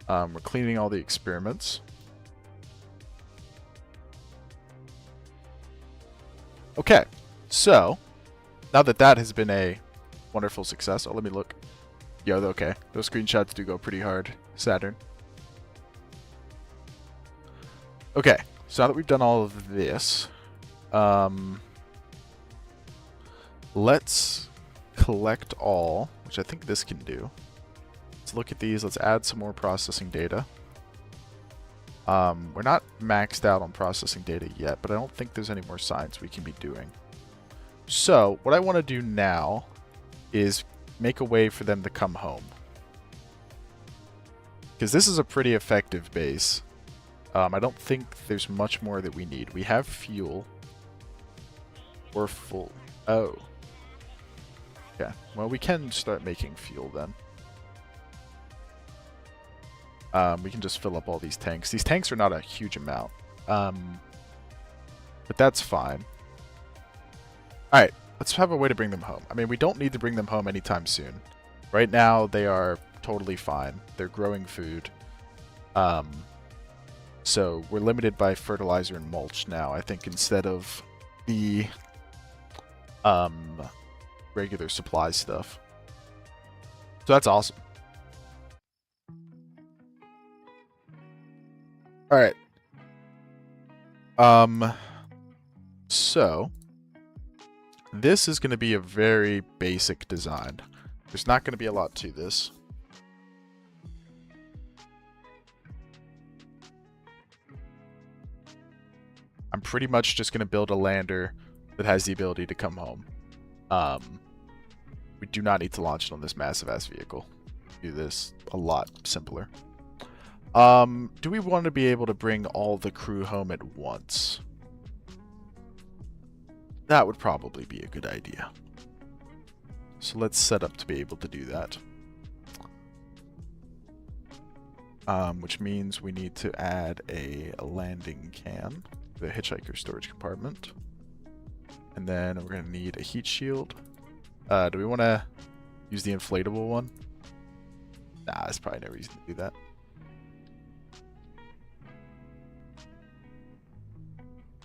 We're cleaning all the experiments. Okay, so now that that has been a wonderful success, oh, let me look. Yeah, okay. Those screenshots do go pretty hard, Saturn. Okay, so now that we've done all of this, let's collect all, which I think this can do. Let's look at these. Let's add some more processing data. We're not maxed out on processing data yet, but I don't think there's any more science we can be doing. So what I want to do now is make a way for them to come home. Because this is a pretty effective base. I don't think there's much more that we need. We have fuel. We're full. Oh. Okay. Well, we can start making fuel then. We can just fill up all these tanks. These tanks are not a huge amount. But that's fine. Alright, let's have a way to bring them home. I mean, we don't need to bring them home anytime soon. Right now, they are totally fine. They're growing food. So we're limited by fertilizer and mulch now, I think, instead of the regular supply stuff. So that's awesome. Alright. So this is going to be a very basic design. There's not going to be a lot to this. I'm pretty much just going to build a lander that has the ability to come home. We do not need to launch it on this massive ass vehicle. Do this a lot simpler. Do we want to be able to bring all the crew home at once? That would probably be a good idea. So let's set up to be able to do that. Which means we need to add a landing can, the hitchhiker storage compartment. And then we're going to need a heat shield. Do we want to use the inflatable one? Nah, there's probably no reason to do that.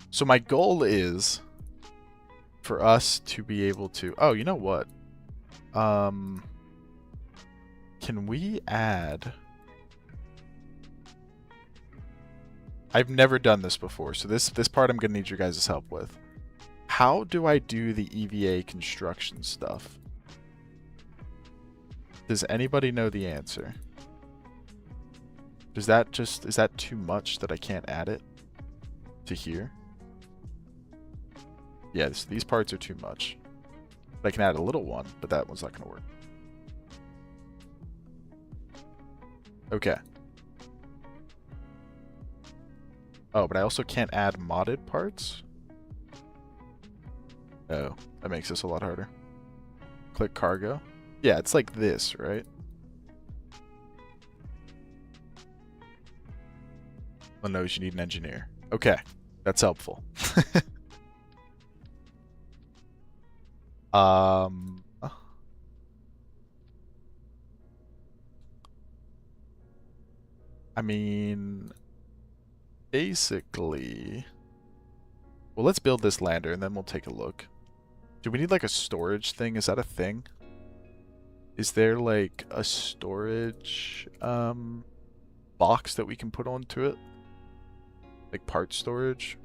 So my goal is for us to be able to... Oh, you know what? Can we add... I've never done this before, so this part I'm going to need your guys' help with. How do I do the EVA construction stuff? Does anybody know the answer? Is that too much that I can't add it to here? Yes, these parts are too much. But I can add a little one, but that one's not going to work. Okay. Oh, but I also can't add modded parts? Oh, that makes this a lot harder. Click cargo. Yeah, it's like this, right? Well, no, you need an engineer. Okay, that's helpful. I mean, basically... Well, let's build this lander and then we'll take a look. Do we need like a storage thing? Is that a thing? Is there like a storage box that we can put onto it? Like part storage?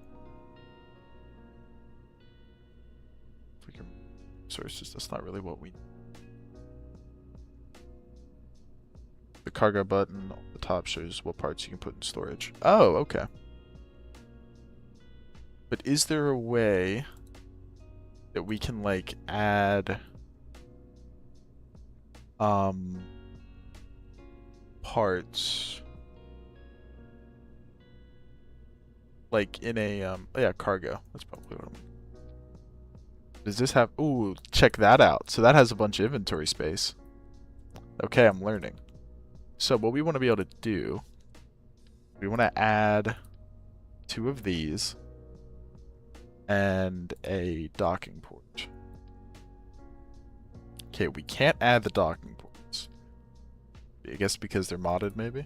Sources, that's not really what we... The cargo button on the top shows what parts you can put in storage. Oh, okay. But is there a way that we can like add parts like in a oh yeah, cargo. That's probably what I'm. Does this have? Ooh, check that out. So that has a bunch of inventory space. Okay, I'm learning. So what we want to be able to do, we want to add 2 of these and a docking port. Okay, we can't add the docking ports. I guess because they're modded, maybe?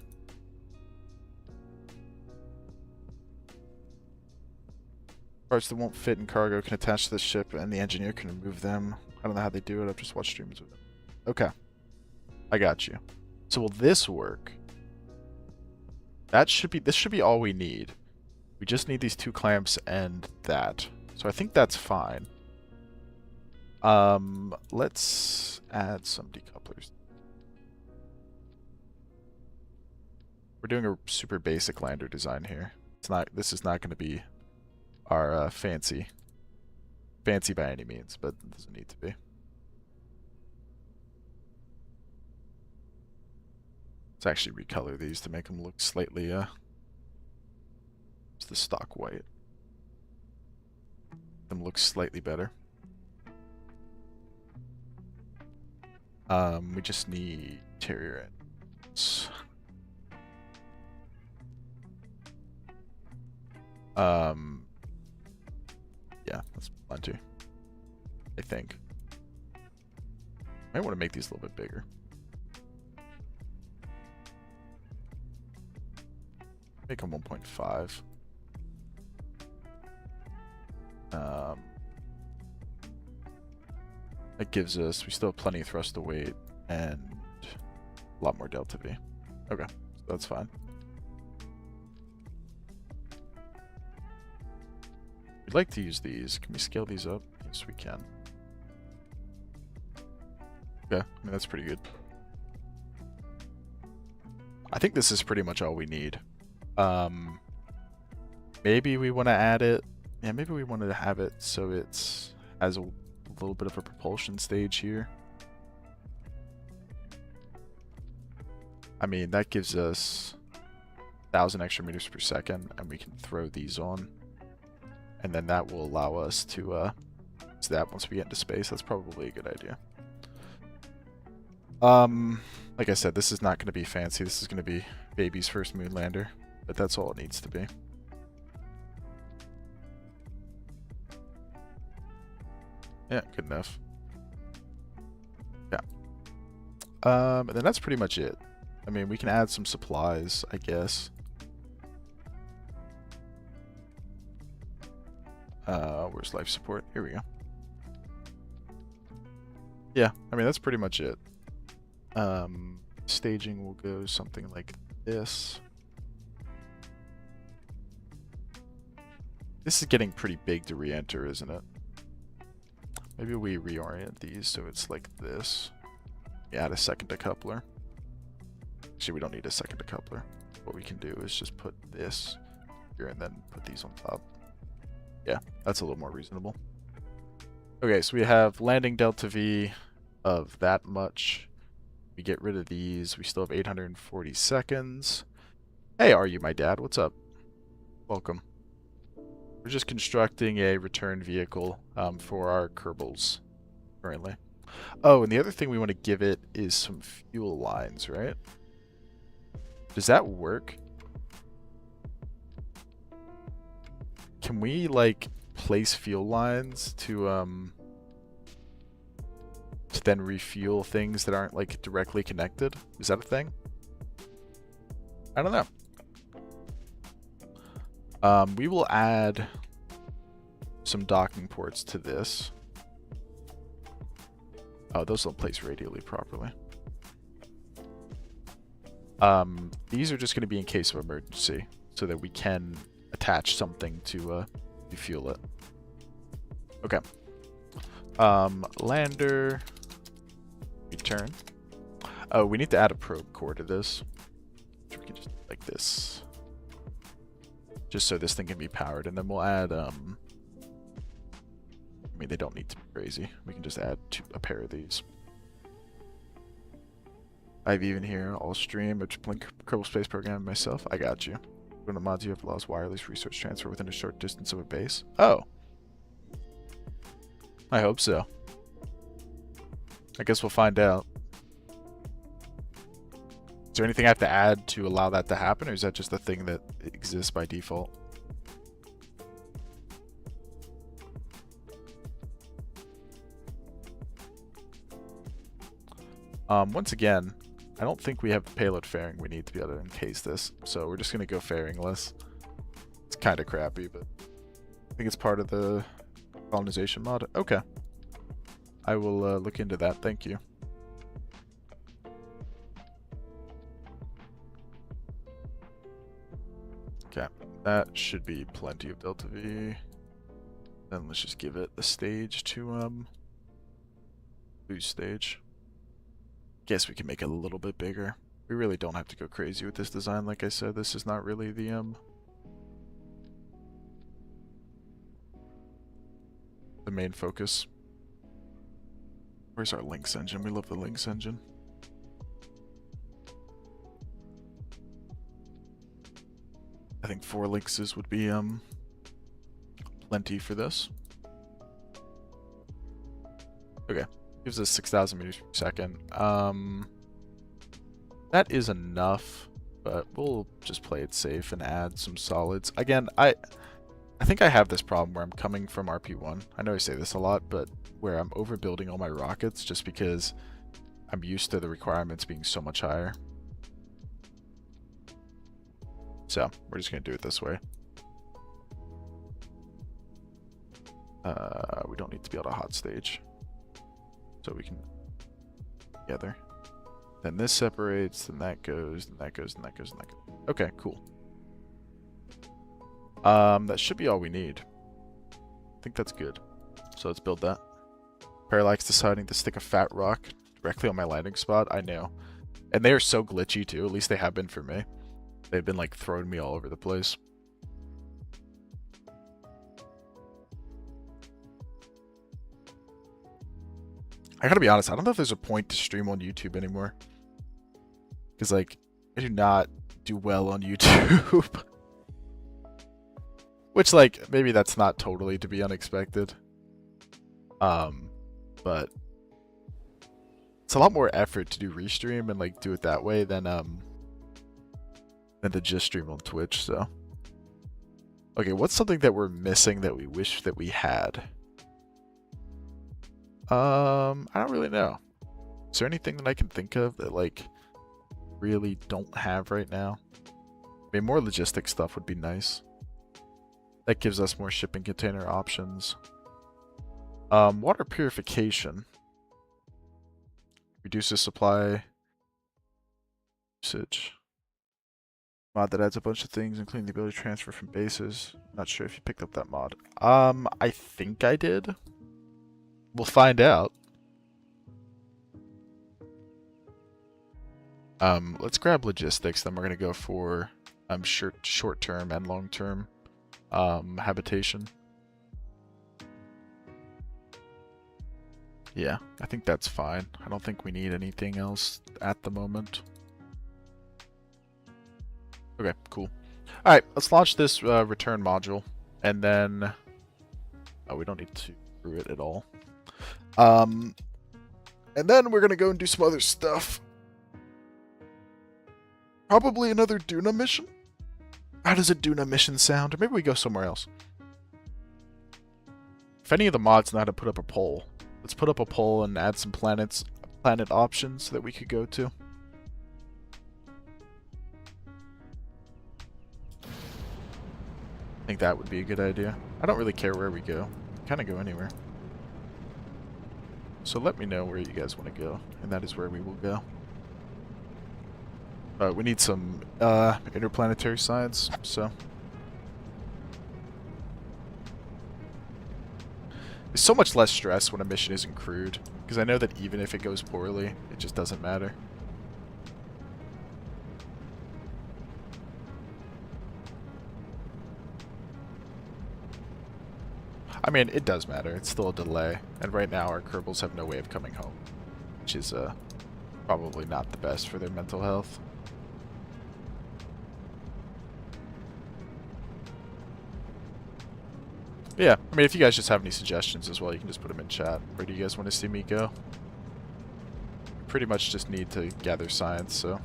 Parts that won't fit in cargo can attach to the ship and the engineer can remove them. I don't know how they do it, I've just watched streams with it. Okay. I got you. So will this work? This should be all we need. We just need these 2 clamps and that. So I think that's fine. Let's add some decouplers. We're doing a super basic lander design here. This is not going to be our fancy by any means, but it doesn't need to be. Let's actually recolor these to make them look slightly it's the stock white. Them look slightly better. We just need interior ends. Yeah, that's plenty. I think. I want to make these a little bit bigger. Make them 1.5. That gives us, we still have plenty of thrust to weight and a lot more delta V. Okay, so that's fine. We'd like to use these. Can we scale these up? Yes, we can. Okay, I mean, that's pretty good. I think this is pretty much all we need. Maybe we want to add it. Yeah, maybe we want to have it so it's has a little bit of a propulsion stage here. I mean, that gives us 1,000 extra meters per second, and we can throw these on. And then that will allow us to do that once we get into space. That's probably a good idea. Like I said, this is not going to be fancy. This is going to be baby's first moon lander, but that's all it needs to be. Yeah, good enough. Yeah. And then that's pretty much it. I mean, we can add some supplies, I guess. Where's life support? Here we go. Yeah, I mean, that's pretty much it. Staging will go something like this. This is getting pretty big to re-enter, isn't it? Maybe we reorient these so it's like this. Add a second decoupler. Actually, we don't need a second decoupler. What we can do is just put this here and then put these on top. Yeah, that's a little more reasonable. Okay, so we have landing delta V of that much. We get rid of these. We still have 840 seconds. Hey, are you my dad? What's up? Welcome. We're just constructing a return vehicle for our Kerbals currently. Oh, and the other thing we want to give it is some fuel lines, right? Does that work? Can we, like, place fuel lines to then refuel things that aren't, like, directly connected? Is that a thing? I don't know. We will add some docking ports to this. Oh, those don't place radially properly. These are just going to be in case of emergency, so that we can attach something to fuel it. Okay. Lander. Return. Oh, we need to add a probe core to this. So we can just like this. Just so this thing can be powered, and then we'll add I mean, they don't need to be crazy. We can just add a pair of these. I've even here, I'll stream a Kerbal Space Program myself. I got you. When the mods you have allows wireless resource transfer within a short distance of a base. Oh. I hope so. I guess we'll find out. Is there anything I have to add to allow that to happen, or is that just a thing that exists by default? Once again, I don't think we have the payload fairing we need to be able to encase this, so we're just going to go fairingless. It's kind of crappy, but I think it's part of the colonization mod. Okay. I will look into that, thank you. Okay, that should be plenty of Delta V. Then let's just give it a stage to boost stage. Guess we can make it a little bit bigger. We really don't have to go crazy with this design. Like I said, this is not really the main focus. Where's our Lynx engine? We love the Lynx engine. I think 4 Lynxes would be plenty for this. Okay. Gives us 6,000 meters per second. That is enough, but we'll just play it safe and add some solids. Again, I think I have this problem where I'm coming from RP1. I know I say this a lot, but where I'm overbuilding all my rockets just because I'm used to the requirements being so much higher. So, we're just going to do it this way. We don't need to be able to hot stage. So we can together. Then this separates, then that goes, then that goes, and that goes, and that goes. Okay, cool. That should be all we need. I think that's good. So let's build that. Parallax deciding to stick a fat rock directly on my landing spot. I know. And they are so glitchy too. At least they have been for me. They've been like throwing me all over the place. I gotta be honest, I don't know if there's a point to stream on YouTube anymore. Because, like, I do not do well on YouTube. Which, like, maybe that's not totally to be unexpected. But it's a lot more effort to do restream and, like, do it that way than to just stream on Twitch, so. Okay, what's something that we're missing that we wish that we had? I don't really know. Is there anything that I can think of that, like, really don't have right now? I mean, more logistic stuff would be nice. That gives us more shipping container options. Water purification. Reduces supply usage. Mod that adds a bunch of things, including the ability to transfer from bases. Not sure if you picked up that mod. I think I did. We'll find out. Let's grab logistics, then we're gonna go for short-term and long-term habitation. Yeah, I think that's fine. I don't think we need anything else at the moment. Okay, cool. Alright, let's launch this return module, and then... Oh, we don't need to screw it at all. And then we're gonna go and do some other stuff. Probably another Duna mission? How does a Duna mission sound? Or maybe we go somewhere else. If any of the mods know how to put up a poll, let's put up a poll and add some planet options that we could go to. I think that would be a good idea. I don't really care where we go. Kind of go anywhere. So let me know where you guys want to go, and that is where we will go. We need some interplanetary science, so... There's so much less stress when a mission isn't crewed, because I know that even if it goes poorly, it just doesn't matter. I mean, it does matter. It's still a delay, and right now our Kerbals have no way of coming home, which is probably not the best for their mental health. Yeah, I mean, if you guys just have any suggestions as well, you can just put them in chat. Where do you guys want to see me go? Pretty much just need to gather science, so...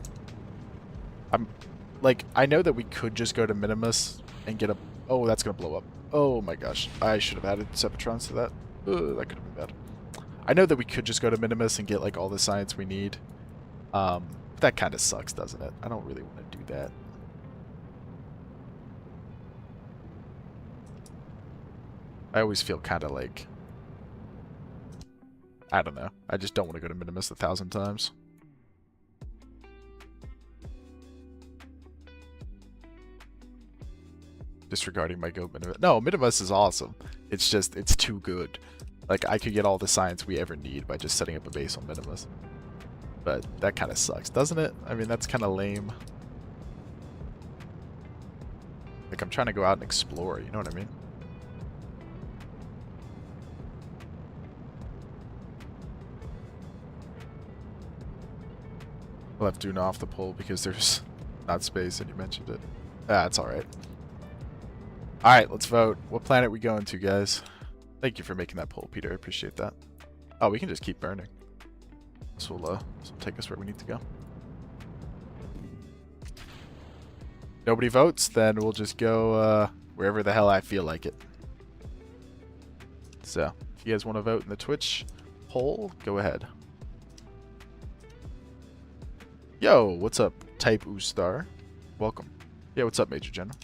I know that we could just go to Minimus and get a... Oh, that's going to blow up. Oh my gosh. I should have added Sephitrons to that. That could have been bad. I know that we could just go to Minimus and get, like, all the science we need. That kind of sucks, doesn't it? I don't really want to do that. I always feel kind of like... I don't know. I just don't want to go to Minimus 1,000 times. Disregarding my go Minimus. No, Minimus is awesome. It's just, it's too good. Like, I could get all the science we ever need by just setting up a base on Minimus. But that kind of sucks, doesn't it? I mean, that's kind of lame. Like, I'm trying to go out and explore, you know what I mean? We'll have Duna off the pole because there's not space and you mentioned it. Ah, it's alright. Alright, let's vote. What planet we going to, guys? Thank you for making that poll, Peter. I appreciate that. Oh, we can just keep burning. This will take us where we need to go. Nobody votes, then we'll just go wherever the hell I feel like it. So, if you guys want to vote in the Twitch poll, go ahead. Yo, what's up, Type Ustar? Welcome. Yeah, what's up, Major General?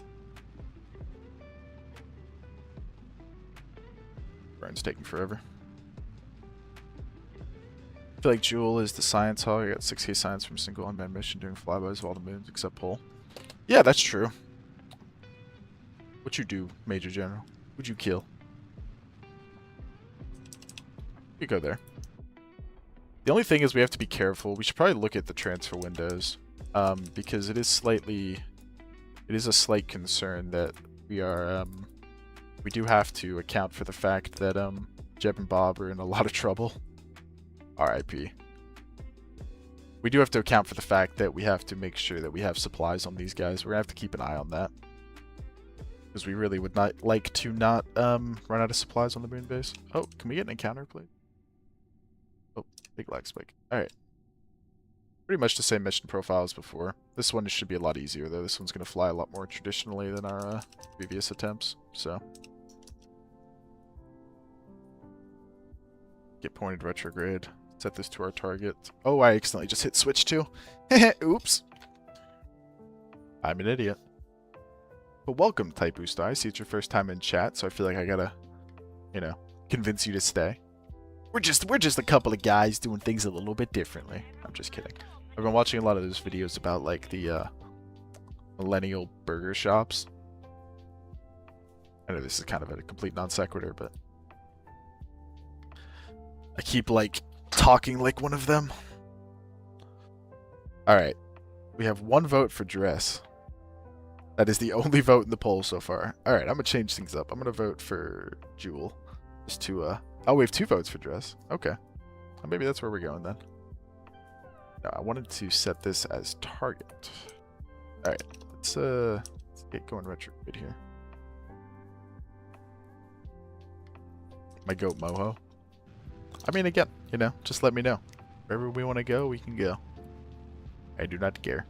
Burns taking forever. I feel like Jewel is the science hog. I got 6k science from a single unmanned mission doing flybys of all the moons except Pole. Yeah, that's true. What you do, Major General? Who'd you kill? You go there. The only thing is we have to be careful. We should probably look at the transfer windows. Because it is a slight concern that we are, we do have to account for the fact that, Jeb and Bob are in a lot of trouble. RIP. We do have to account for the fact that we have to make sure that we have supplies on these guys. We're gonna have to keep an eye on that. Because we really would not like to not, run out of supplies on the moon base. Oh, can we get an encounter, please? Oh, big lag spike. Alright. Pretty much the same mission profile as before. This one should be a lot easier, though. This one's going to fly a lot more traditionally than our previous attempts, so. Get pointed retrograde. Set this to our target. Oh, I accidentally just hit switch too. Oops. I'm an idiot. But welcome, Type Boost. I see it's your first time in chat, so I feel like I gotta, you know, convince you to stay. We're just a couple of guys doing things a little bit differently. I'm just kidding. I've been watching a lot of those videos about, like, the, millennial burger shops. I know this is kind of a complete non sequitur, but I keep, like, talking like one of them. Alright. We have one vote for dress. That is the only vote in the poll so far. Alright, I'm gonna change things up. I'm gonna vote for Jewel. Just to, oh, we have 2 votes for dress. Okay. Well, maybe that's where we're going then. No, I wanted to set this as target. Alright, let's get going retrograde here. My goat moho. I mean, again, you know, just let me know. Wherever we want to go, we can go. I do not care.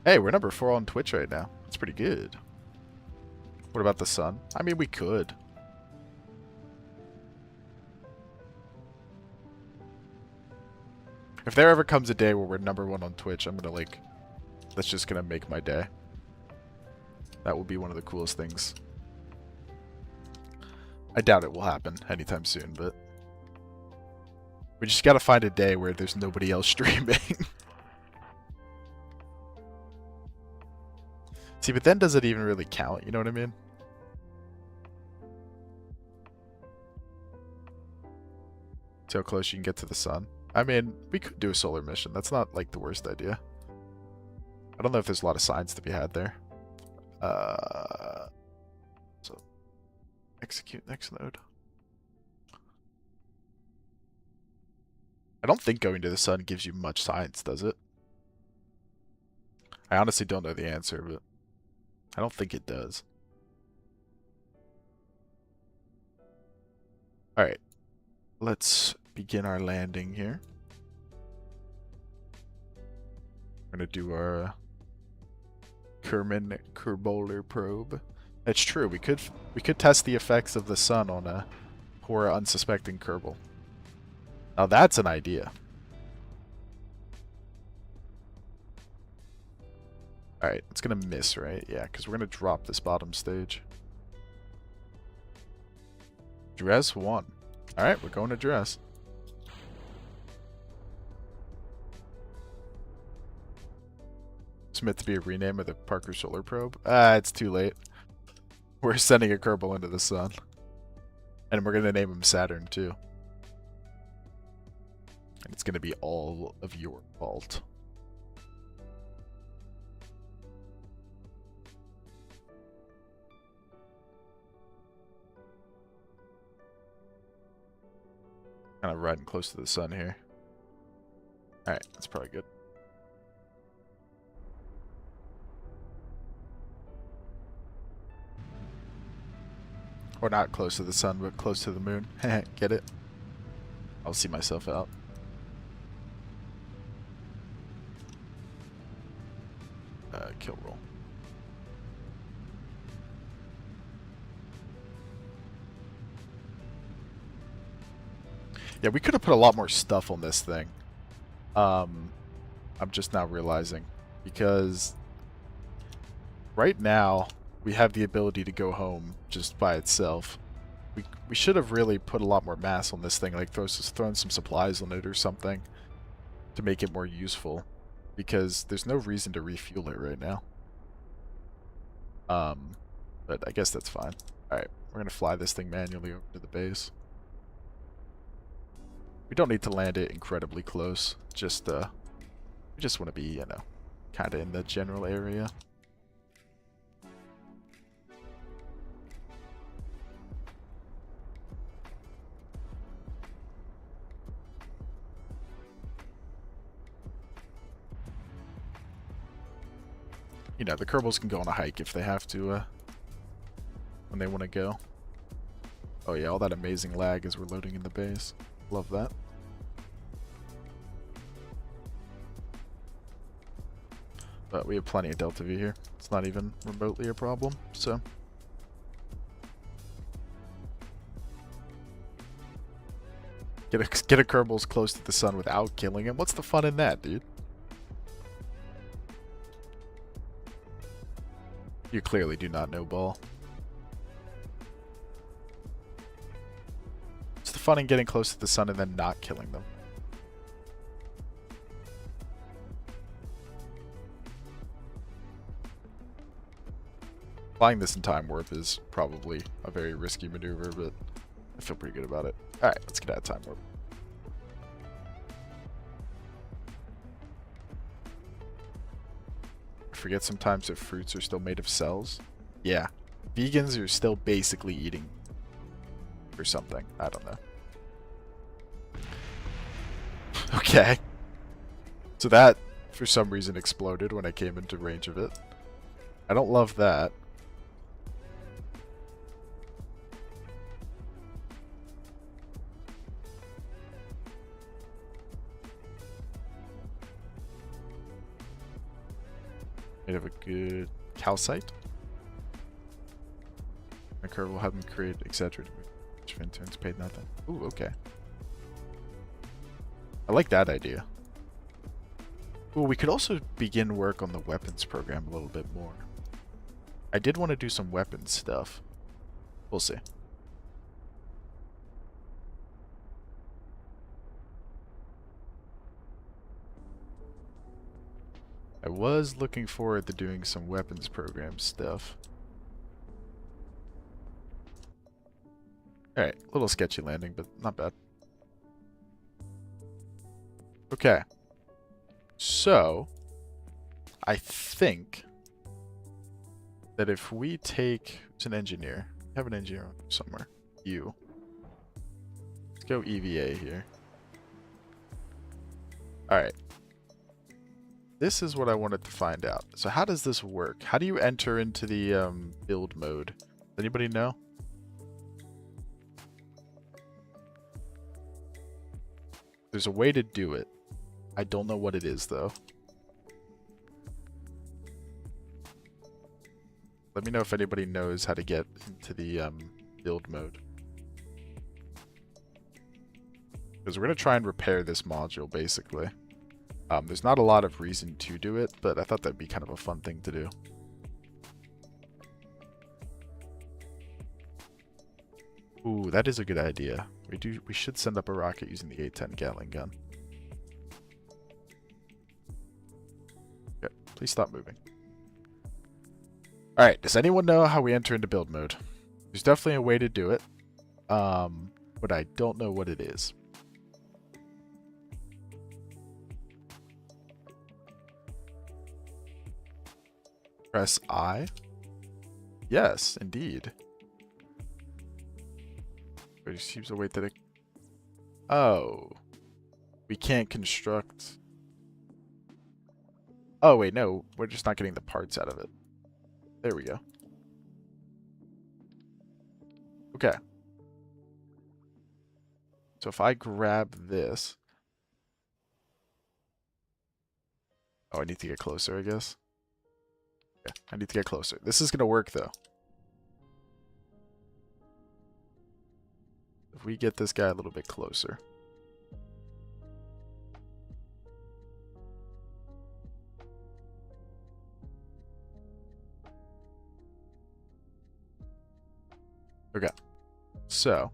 Hey, we're number 4 on Twitch right now. That's pretty good. What about the sun? I mean, we could. If there ever comes a day where we're number 1 on Twitch, I'm gonna, like, that's just gonna make my day. That will be one of the coolest things. I doubt it will happen anytime soon, but we just gotta find a day where there's nobody else streaming. See, but then does it even really count? You know what I mean? See how close you can get to the sun? I mean, we could do a solar mission. That's not, like, the worst idea. I don't know if there's a lot of science to be had there. So, execute next node. I don't think going to the sun gives you much science, does it? I honestly don't know the answer, but I don't think it does. Alright. Let's begin our landing here. We're going to do our Kerman Kerboler probe. That's true. We could test the effects of the sun on a poor unsuspecting Kerbal. Now that's an idea. Alright, it's going to miss, right? Yeah, because we're going to drop this bottom stage. Dress 1. Alright, we're going to Dress. It's meant to be a rename of the Parker Solar Probe. It's too late. We're sending a Kerbal into the sun. And we're going to name him Saturn, too. And it's going to be all of your fault. Kind of riding close to the sun here. Alright, that's probably good. Or not close to the sun, but close to the moon. Get it? I'll see myself out. Kill roll. Yeah, we could have put a lot more stuff on this thing. I'm just now realizing. Because right now, we have the ability to go home just by itself. We should have really put a lot more mass on this thing, like thrown some supplies on it or something to make it more useful. Because there's no reason to refuel it right now. But I guess that's fine. Alright, we're going to fly this thing manually over to the base. We don't need to land it incredibly close. Just, we just want to be, you know, kind of in the general area. You know, the Kerbals can go on a hike if they have to, when they want to go. Oh yeah, all that amazing lag as we're loading in the base. Love that. But we have plenty of Delta V here. It's not even remotely a problem, so. Get a Kerbals close to the sun without killing him. What's the fun in that, dude? You clearly do not know ball. What's the fun in getting close to the sun and then not killing them? Flying this in time warp is probably a very risky maneuver, but I feel pretty good about it. Alright, let's get out of time warp. I forget sometimes if fruits are still made of cells. Yeah. Vegans are still basically eating or something. I don't know. Okay. So that, for some reason, exploded when I came into range of it. I don't love that. Made of a good calcite. The curve will have them create, etc. Which in turns paid nothing. Ooh, okay. I like that idea. Ooh, we could also begin work on the weapons program a little bit more. I did want to do some weapons stuff. We'll see. I was looking forward to doing some weapons program stuff. Alright, a little sketchy landing, but not bad. Okay. So, I think that if we take... It's an engineer. I have an engineer somewhere. You. Let's go EVA here. Alright. This is what I wanted to find out. So how does this work? How do you enter into the build mode? Does anybody know? There's a way to do it. I don't know what it is, though. Let me know if anybody knows how to get into the build mode. Because we're going to try and repair this module, basically. There's not a lot of reason to do it, but I thought that'd be kind of a fun thing to do. Ooh, that is a good idea. We should send up a rocket using the A-10 Gatling gun. Okay, please stop moving. Alright, does anyone know how we enter into build mode? There's definitely a way to do it, but I don't know what it is. Press I? Yes, indeed. There just seems a way that it... Oh. We can't construct... Oh, wait, no. We're just not getting the parts out of it. There we go. Okay. So if I grab this... Oh, I need to get closer, I guess. Yeah, I need to get closer. This is going to work, though. If we get this guy a little bit closer. Okay. So,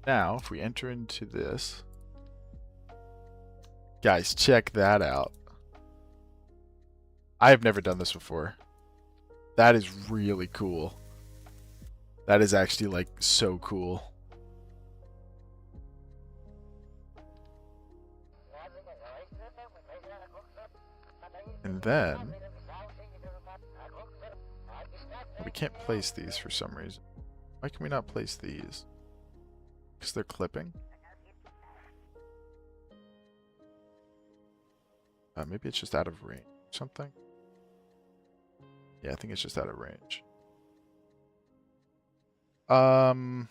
now, if we enter into this... Guys, check that out. I have never done this before. That is really cool. That is actually, like, so cool. And then... We can't place these for some reason. Why can we not place these? Because they're clipping? Maybe it's just out of range or something? Yeah, I think it's just out of range. Oh,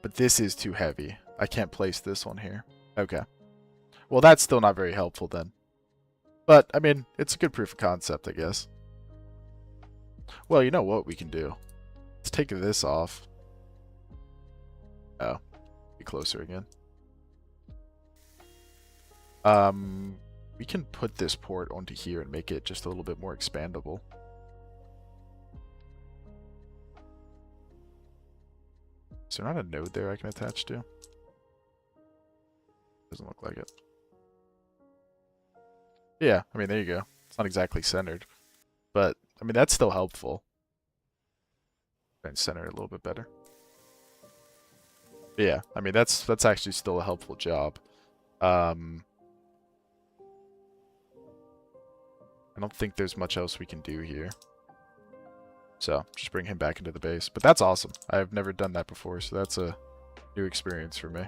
but this is too heavy. I can't place this one here. Okay. Well, that's still not very helpful then. But, I mean, it's a good proof of concept, I guess. Well, you know what we can do? Let's take this off. Oh. Be closer again. We can put this port onto here and make it just a little bit more expandable. Is there not a node there I can attach to? Doesn't look like it. Yeah, I mean, there you go. It's not exactly centered. But, I mean, that's still helpful. Try and center it a little bit better. But yeah, I mean, that's actually still a helpful job. I don't think there's much else we can do here. So, just bring him back into the base. But that's awesome. I've never done that before, so that's a new experience for me.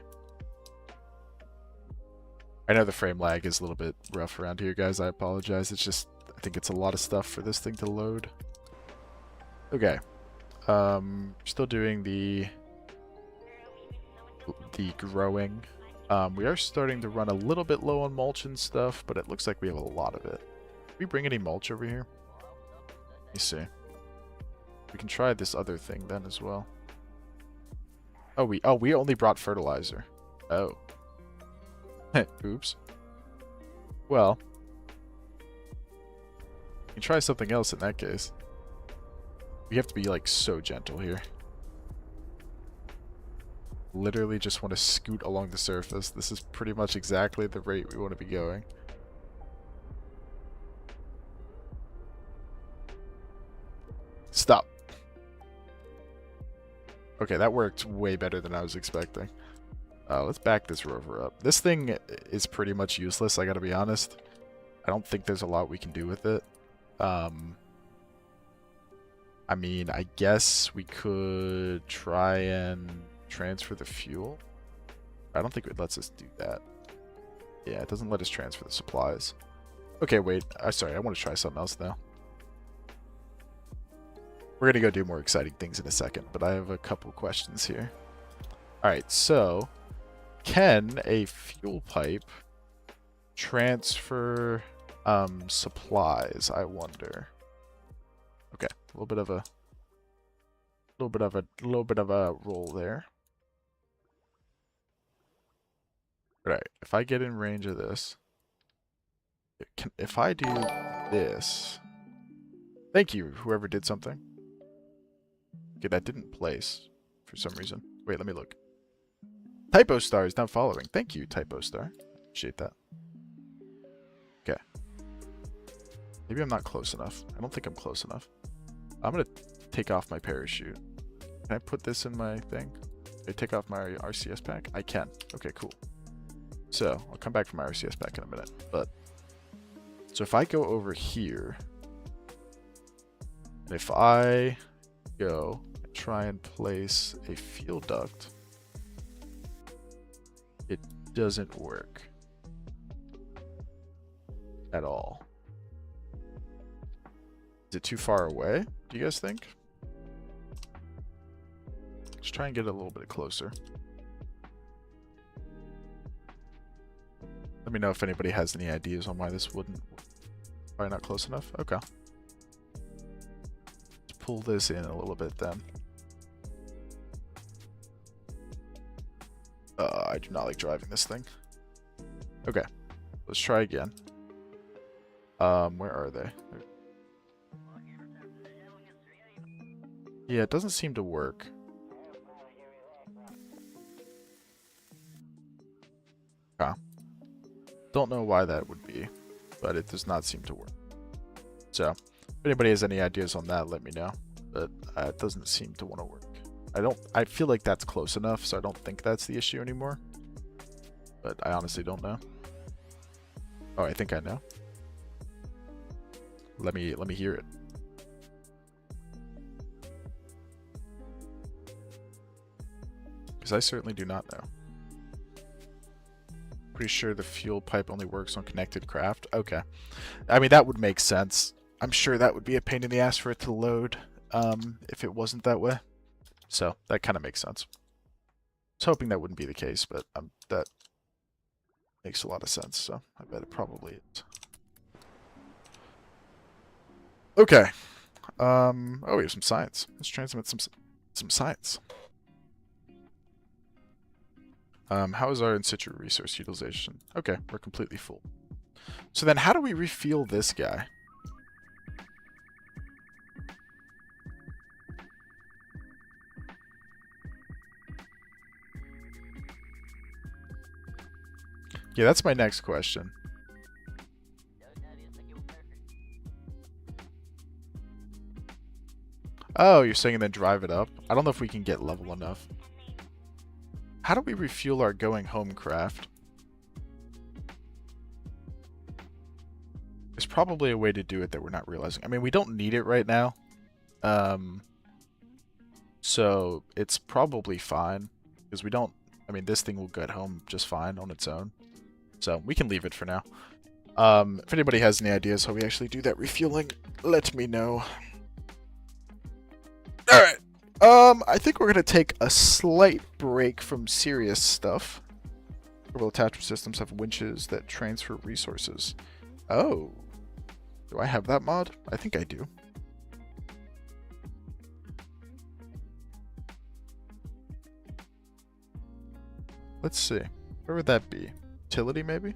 I know the frame lag is a little bit rough around here, guys. I apologize. It's just, I think it's a lot of stuff for this thing to load. Okay. Still doing the growing. We are starting to run a little bit low on mulch and stuff, but it looks like we have a lot of it. Did we bring any mulch over here? Let me see. We can try this other thing then as well. Oh, we only brought fertilizer. Oh. Oops. Well, we can try something else in that case. We have to be like so gentle here. Literally just want to scoot along the surface. This is pretty much exactly the rate we want to be going. Stop. Okay, that worked way better than I was expecting. Let's back this rover up. This thing is pretty much useless, I gotta be honest. I don't think there's a lot we can do with it. I mean, I guess we could try and transfer the fuel. I don't think it lets us do that. Yeah, it doesn't let us transfer the supplies. Okay, wait. Sorry, I want to try something else now. We're gonna go do more exciting things in a second, but I have a couple questions here. Alright, so can a fuel pipe transfer supplies, I wonder. Okay, a little bit of a roll there. Alright, if I get in range of this, if I do this, thank you, whoever did something. Okay, that didn't place for some reason. Wait, let me look. Typo Star is not following. Thank you, Typo Star. Appreciate that. Okay. Maybe I'm not close enough. I don't think I'm close enough. I'm going to take off my parachute. Can I put this in my thing? Can I take off my RCS pack? I can. Okay, cool. So, I'll come back from my RCS pack in a minute. But so if I go over here, and if I go and try and place a fuel duct, it doesn't work at all. Is it too far away, do you guys think? Let's try and get it a little bit closer. Let me know if anybody has any ideas on why this wouldn't, probably not close enough. Okay. Let's pull this in a little bit then. I do not like driving this thing. Okay. Let's try again. Where are they? Yeah, it doesn't seem to work. Okay. Don't know why that would be, but it does not seem to work. So, if anybody has any ideas on that, let me know. But it doesn't seem to want to work. I feel like that's close enough, so I don't think that's the issue anymore. But I honestly don't know. Oh, I think I know. Let me hear it. Because I certainly do not know. Pretty sure the fuel pipe only works on connected craft. Okay. I mean, that would make sense. I'm sure that would be a pain in the ass for it to load if it wasn't that way. So that kind of makes sense. I was hoping that wouldn't be the case, but that makes a lot of sense. So I bet it probably is. Okay. Oh, we have some science. Let's transmit some science. How is our in situ resource utilization? Okay, we're completely full. So then how do we refuel this guy? Yeah, that's my next question. Oh, you're saying then drive it up? I don't know if we can get level enough. How do we refuel our going home craft? There's probably a way to do it that we're not realizing. I mean, we don't need it right now. So it's probably fine. Because we don't... I mean, this thing will get home just fine on its own. So we can leave it for now. If anybody has any ideas how we actually do that refueling, let me know. Alright. I think we're going to take a slight break from serious stuff. Orbital attachment systems have winches that transfer resources. Oh. Do I have that mod? I think I do. Let's see. Where would that be? Utility, maybe?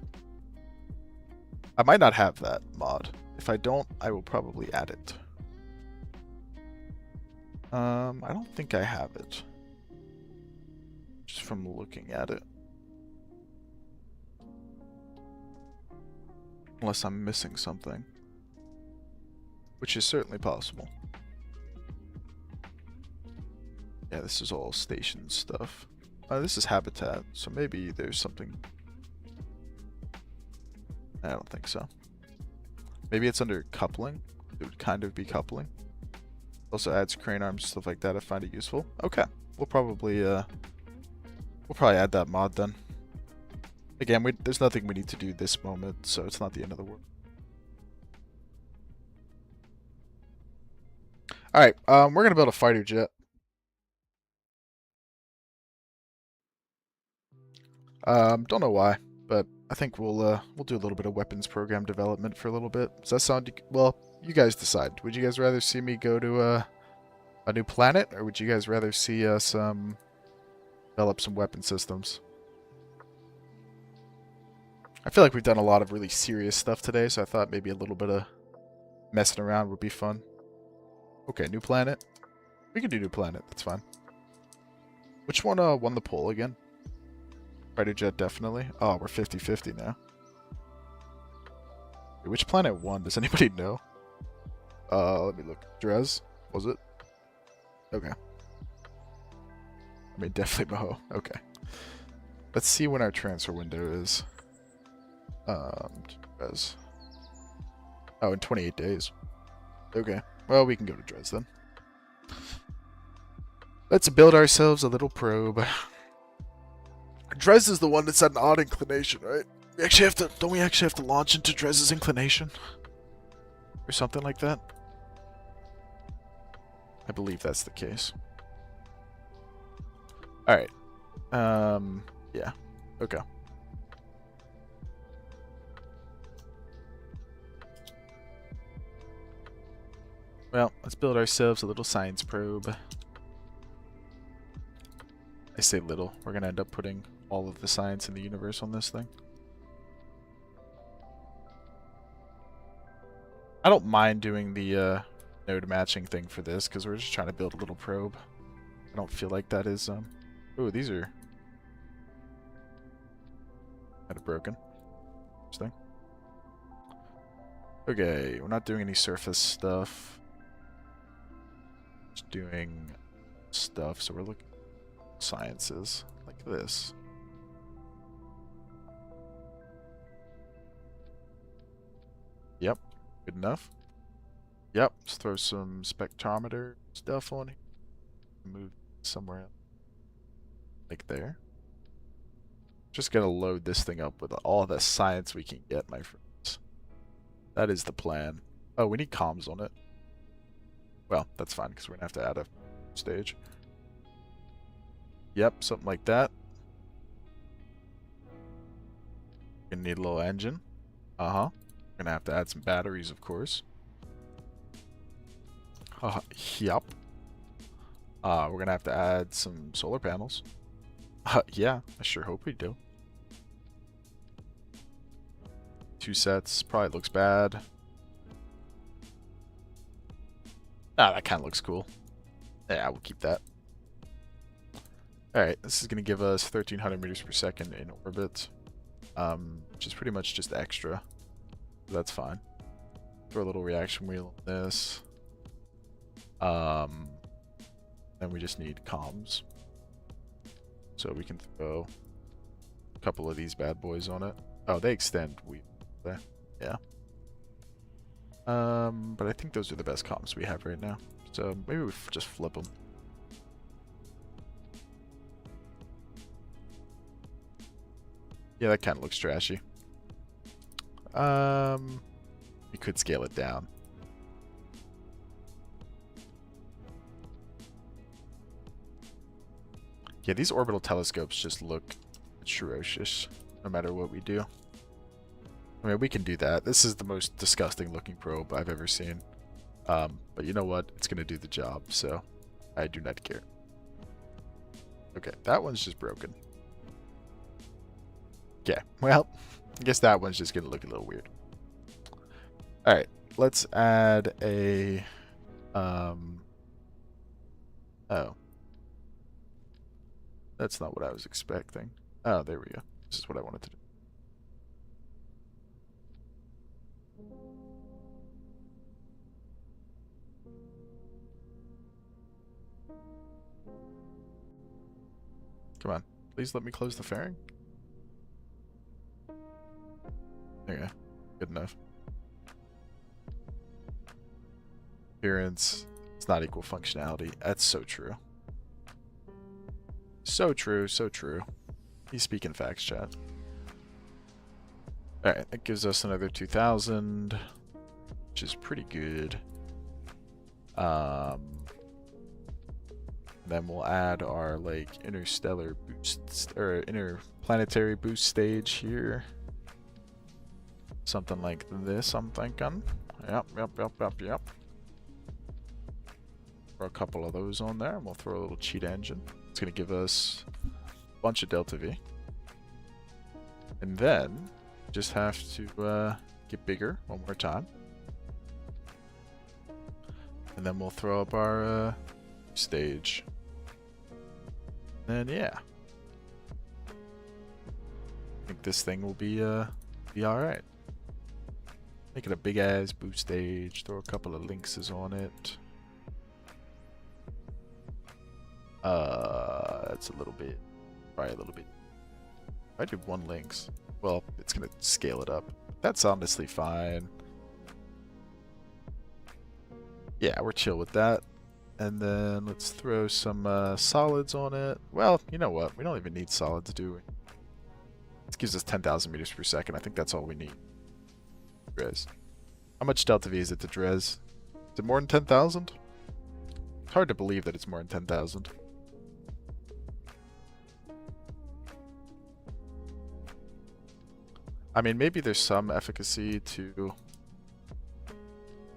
I might not have that mod. If I don't, I will probably add it. I don't think I have it. Just from looking at it. Unless I'm missing something. Which is certainly possible. Yeah, this is all station stuff. This is habitat, so maybe there's something... I don't think so. Maybe it's under coupling. It would kind of be coupling. Also adds crane arms and stuff like that. I find it useful. Okay, we'll probably add that mod then. Again, there's nothing we need to do this moment, so it's not the end of the world. All right, we're gonna build a fighter jet. Don't know why, but I think we'll do a little bit of weapons program development for a little bit. Does that sound... Well, you guys decide. Would you guys rather see me go to a new planet, or would you guys rather see us develop some weapon systems? I feel like we've done a lot of really serious stuff today, so I thought maybe a little bit of messing around would be fun. Okay, new planet. We can do new planet. That's fine. Which one won the poll again? Fighter jet, definitely. Oh, we're 50-50 now. Wait, which planet won? Does anybody know? Let me look. Drez, was it? Okay. I mean, definitely Moho. Okay. Let's see when our transfer window is. Drez. Oh, in 28 days. Okay. Well, we can go to Drez then. Let's build ourselves a little probe. Drez is the one that's at an odd inclination, right? We actually have to... Don't we actually have to launch into Drez's inclination? Or something like that? I believe that's the case. Alright. Yeah. Okay. Well, let's build ourselves a little science probe. I say little. We're going to end up putting all of the science in the universe on this thing. I don't mind doing the node matching thing for this, because we're just trying to build a little probe. I don't feel like that is... Ooh, these are... kind of broken. Interesting. Okay, we're not doing any surface stuff. Just doing stuff, so we're looking at sciences, like this. Yep, good enough. Yep, let's throw some spectrometer stuff on here. Move somewhere else. Like there. Just gonna load this thing up with all the science we can get, my friends. That is the plan. Oh, we need comms on it. Well, that's fine, because we're gonna have to add a stage. Yep, something like that. Gonna need a little engine. Uh-huh. Gonna have to add some batteries, of course. Yep. We're gonna have to add some solar panels. Yeah, I sure hope we do. 2 sets. Probably looks bad. Ah, that kind of looks cool. Yeah, we'll keep that. Alright, this is going to give us 1,300 meters per second in orbit. Which is pretty much just extra. That's fine. Throw a little reaction wheel on this. Then we just need comms. So we can throw a couple of these bad boys on it. Oh, they extend. Yeah. But I think those are the best comms we have right now. So maybe we just flip them. Yeah, that kind of looks trashy. We could scale it down. Yeah, these orbital telescopes just look atrocious no matter what we do. I mean, we can do that. This is the most disgusting looking probe I've ever seen. But you know what? It's going to do the job, so I do not care. Okay, that one's just broken. Yeah, well, I guess that one's just going to look a little weird. Alright, let's add a... Oh. That's not what I was expecting. Oh, there we go. This is what I wanted to do. Come on. Please let me close the fairing. Okay. Good enough. Appearance. It's not equal functionality. That's so true. So true, so true. He's speaking facts, chat. Alright, that gives us another 2,000, which is pretty good. Then we'll add our like interstellar boost or interplanetary boost stage here. Something like this, I'm thinking. Yep. Throw a couple of those on there, and we'll throw a little cheat engine. It's gonna give us a bunch of delta V. And then just have to get bigger one more time. And then we'll throw up our stage. And yeah. I think this thing will be alright. Make it a big ass boost stage, throw a couple of Lynxes on it. That's a little bit, probably a little bit. If I did one Lynx, well, it's gonna scale it up. That's honestly fine. Yeah, we're chill with that. And then let's throw some solids on it. Well, you know what? We don't even need solids, do we? This gives us 10,000 meters per second. I think that's all we need. Dres. How much delta V is it to Dres? Is it more than 10,000? It's hard to believe that it's more than 10,000. I mean, maybe there's some efficacy to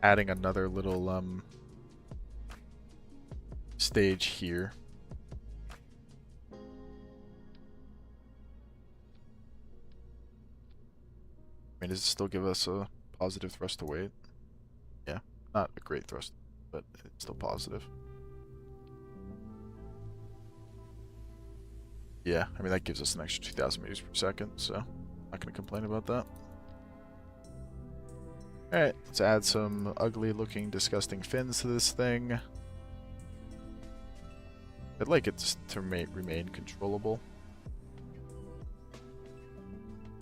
adding another little stage here. I mean, does it still give us a positive thrust to weight? Yeah, not a great thrust, but it's still positive. Yeah, I mean, that gives us an extra 2,000 meters per second, so not going to complain about that. Alright, let's add some ugly looking, disgusting fins to this thing. I'd like it to remain controllable.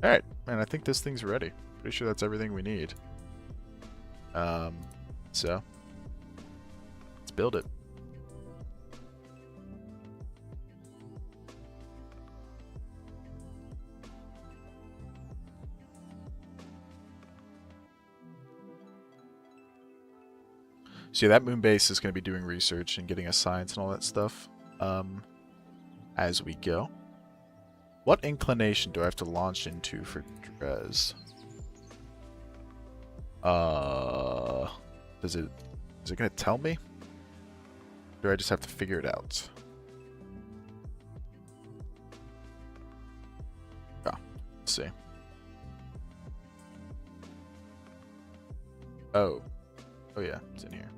Alright, man, I think this thing's ready. Pretty sure that's everything we need. So, let's build it. So yeah, that moon base is going to be doing research and getting us science and all that stuff as we go. What inclination do I have to launch into for Dres? Is it going to tell me? Or do I just have to figure it out? Yeah, let's see. Oh yeah, it's in here.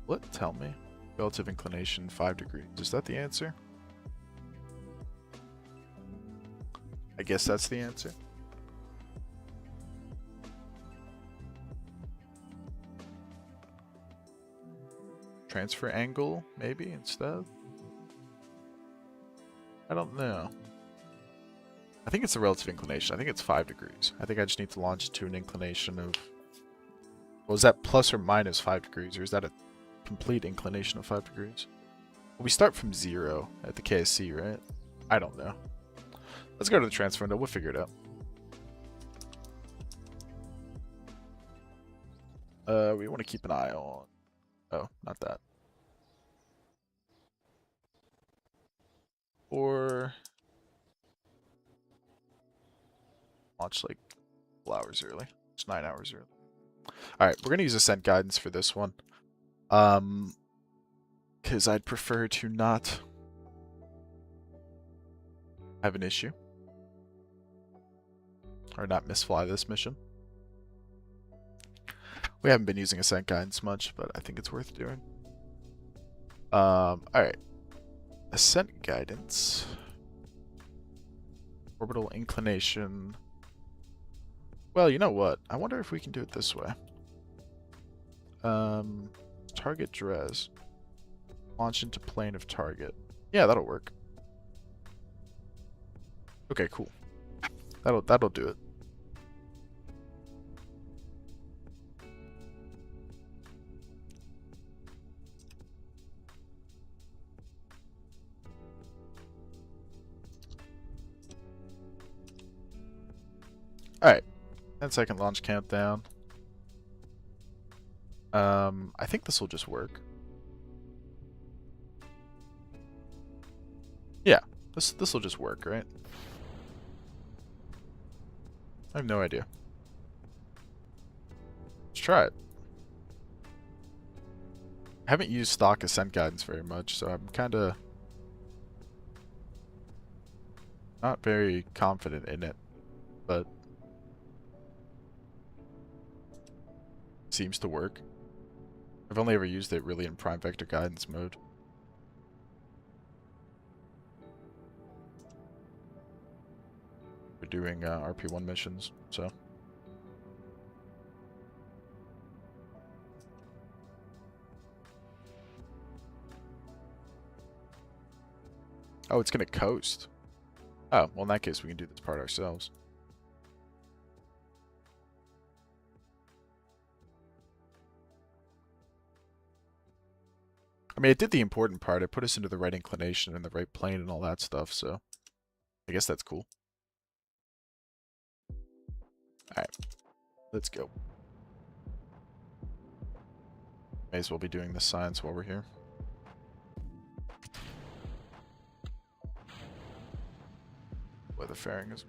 Will it tell me? Relative inclination 5 degrees. Is that the answer? I guess that's the answer. Transfer angle, maybe, instead? I don't know. I think it's the relative inclination. I think it's 5 degrees. I think I just need to launch to an inclination of... Well, is that plus or minus 5 degrees, or is that a complete inclination of 5 degrees? Well, we start from 0 at the KSC, right? I don't know. Let's go to the transfer window. We'll figure it out. We want to keep an eye on... Oh, not that. Or... launch like 12 hours early. It's 9 hours early. Alright, we're going to use Ascent Guidance for this one. Because I'd prefer to not have an issue. Or not misfly this mission. We haven't been using Ascent Guidance much, but I think it's worth doing. Alright. Ascent Guidance. Orbital inclination. Well, you know what? I wonder if we can do it this way. Target Dres. Launch into plane of target. Yeah, that'll work. Okay, cool. That'll do it. Alright. 10-second launch countdown. I think this will just work. Yeah, this will just work, right? I have no idea. Let's try it. I haven't used stock ascent guidance very much, so I'm kind of not very confident in it, but seems to work. I've only ever used it really in prime vector guidance mode. We're doing RP1 missions, so. Oh, it's gonna coast. Oh, well in that case we can do this part ourselves. I mean, it did the important part. It put us into the right inclination and the right plane and all that stuff, so I guess that's cool. Alright, let's go. May as well be doing the science while we're here. Weather fairing is...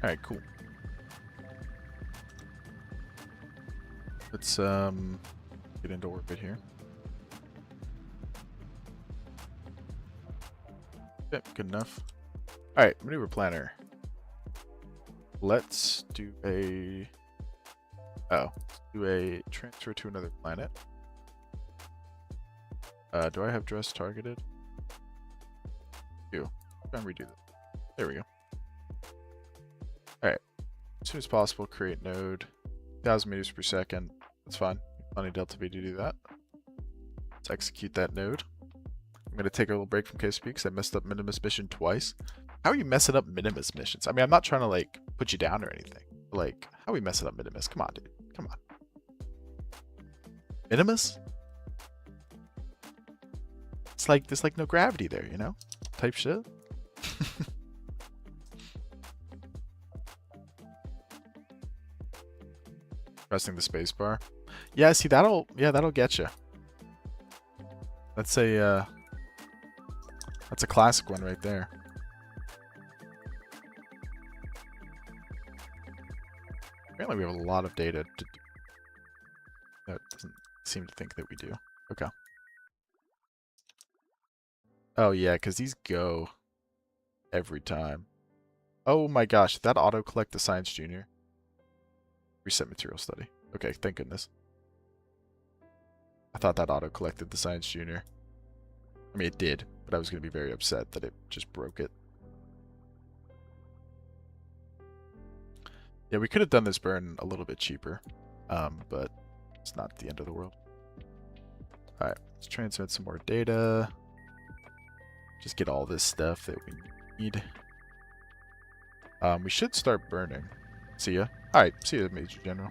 Alright, cool. Let's get into orbit here. Yep, good enough. Alright, maneuver planner. Let's do a... Oh, let's do a transfer to another planet. Do I have dress targeted? Do. Try and redo that. There we go. Alright. As soon as possible, create node. 1,000 meters per second. That's fine. Plenty delta V to do that. Let's execute that node. I'm going to take a little break from KSP because I messed up Minimus mission twice. How are you messing up Minimus missions? I mean, I'm not trying to, like, put you down or anything. But, like, how are we messing up Minimus? Come on, dude. Come on. Minimus? It's like, there's, like, no gravity there, you know? Type shit. Pressing the spacebar. Yeah, see, that'll get you. That's a classic one right there. Apparently we have a lot of data to do. That doesn't seem to think that we do. Okay. Oh yeah, because these go every time. Oh my gosh, did that auto-collect the Science Junior? Reset material study. Okay, thank goodness. I thought that auto-collected the Science Junior. I mean, it did, but I was going to be very upset that it just broke it. Yeah, we could have done this burn a little bit cheaper, but it's not the end of the world. Alright, let's transmit some more data. Just get all this stuff that we need. We should start burning. See ya. Alright, see ya, Major General.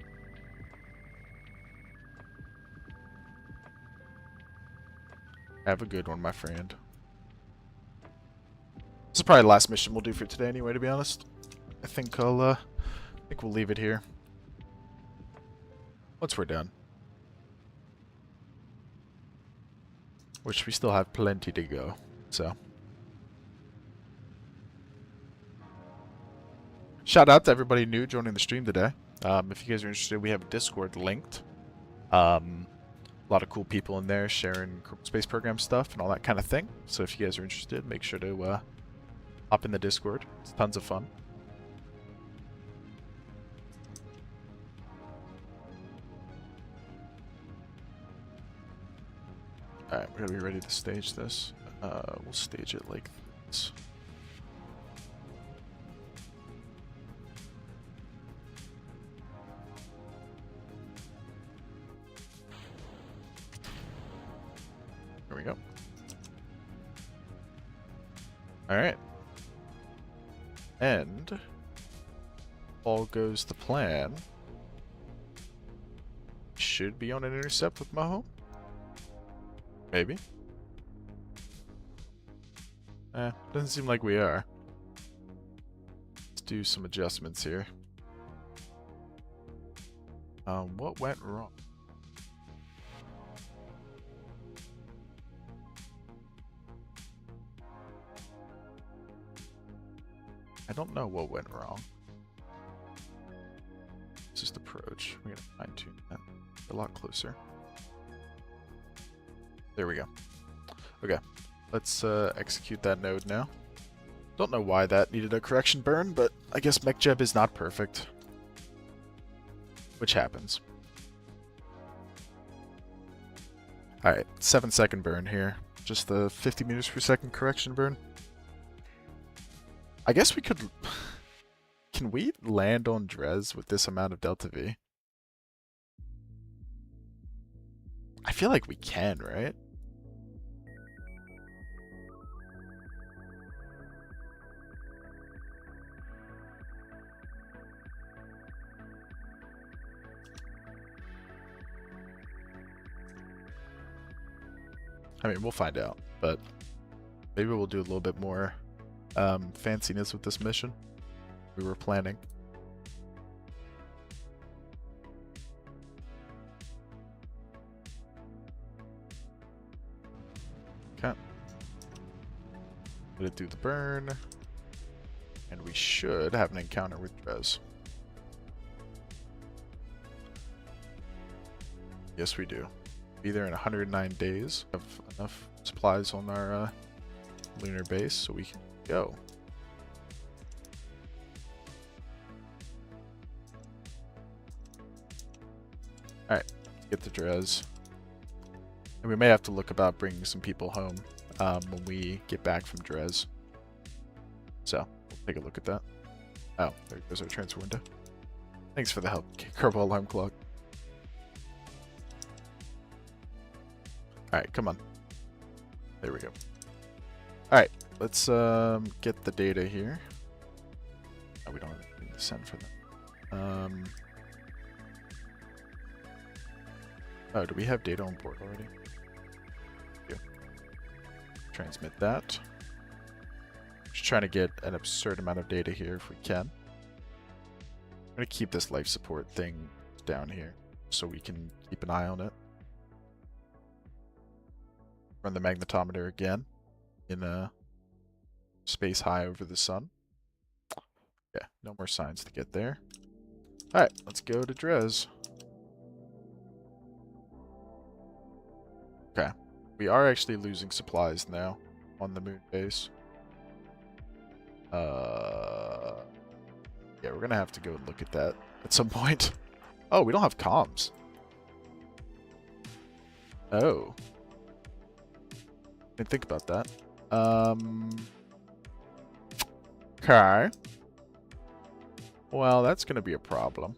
Have a good one, my friend. This is probably the last mission we'll do for today anyway, to be honest. I think we'll leave it here. Once we're done. Which we still have plenty to go, so. Shout out to everybody new joining the stream today. If you guys are interested, we have a Discord linked. A lot of cool people in there sharing space program stuff and all that kind of thing. So if you guys are interested, make sure to hop in the Discord. It's tons of fun. Alright, we're gonna be ready to stage this. We'll stage it like this. There we go. Alright. And all goes to plan, should be on an intercept with Moho. Maybe. Doesn't seem like we are. Let's do some adjustments here. What went wrong? I don't know what went wrong. Just approach. We're gonna fine tune that a lot closer. There we go. Okay, let's execute that node now. Don't know why that needed a correction burn, but I guess MechJeb is not perfect. Which happens. Alright, 7-second burn here. Just the 50 meters per second correction burn. I guess we could... Can we land on Drez with this amount of Delta V? I feel like we can, right? I mean, we'll find out, but maybe we'll do a little bit more fanciness with this mission we were planning. Okay. Gonna do the burn, and we should have an encounter with Drez. Yes, we do. Be there in 109 days. Have enough supplies on our lunar base so we can go. Alright, get the Drez. And we may have to look about bringing some people home when we get back from Drez. So, we'll take a look at that. Oh, there goes our transfer window. Thanks for the help, Kerbal Alarm Clock. Alright, come on. There we go. Alright, let's get the data here. Oh, we don't have anything to send for that. Oh, do we have data on board already? Yeah. Transmit that. Just trying to get an absurd amount of data here if we can. I'm going to keep this life support thing down here so we can keep an eye on it. Run the magnetometer again in a space high over the sun. Yeah, no more signs to get there. Alright, let's go to Drez. Okay, we are actually losing supplies now on the moon base. Yeah, we're gonna have to go and look at that at some point. Oh, we don't have comms. Oh. Didn't think about that. Okay. Well, that's gonna be a problem.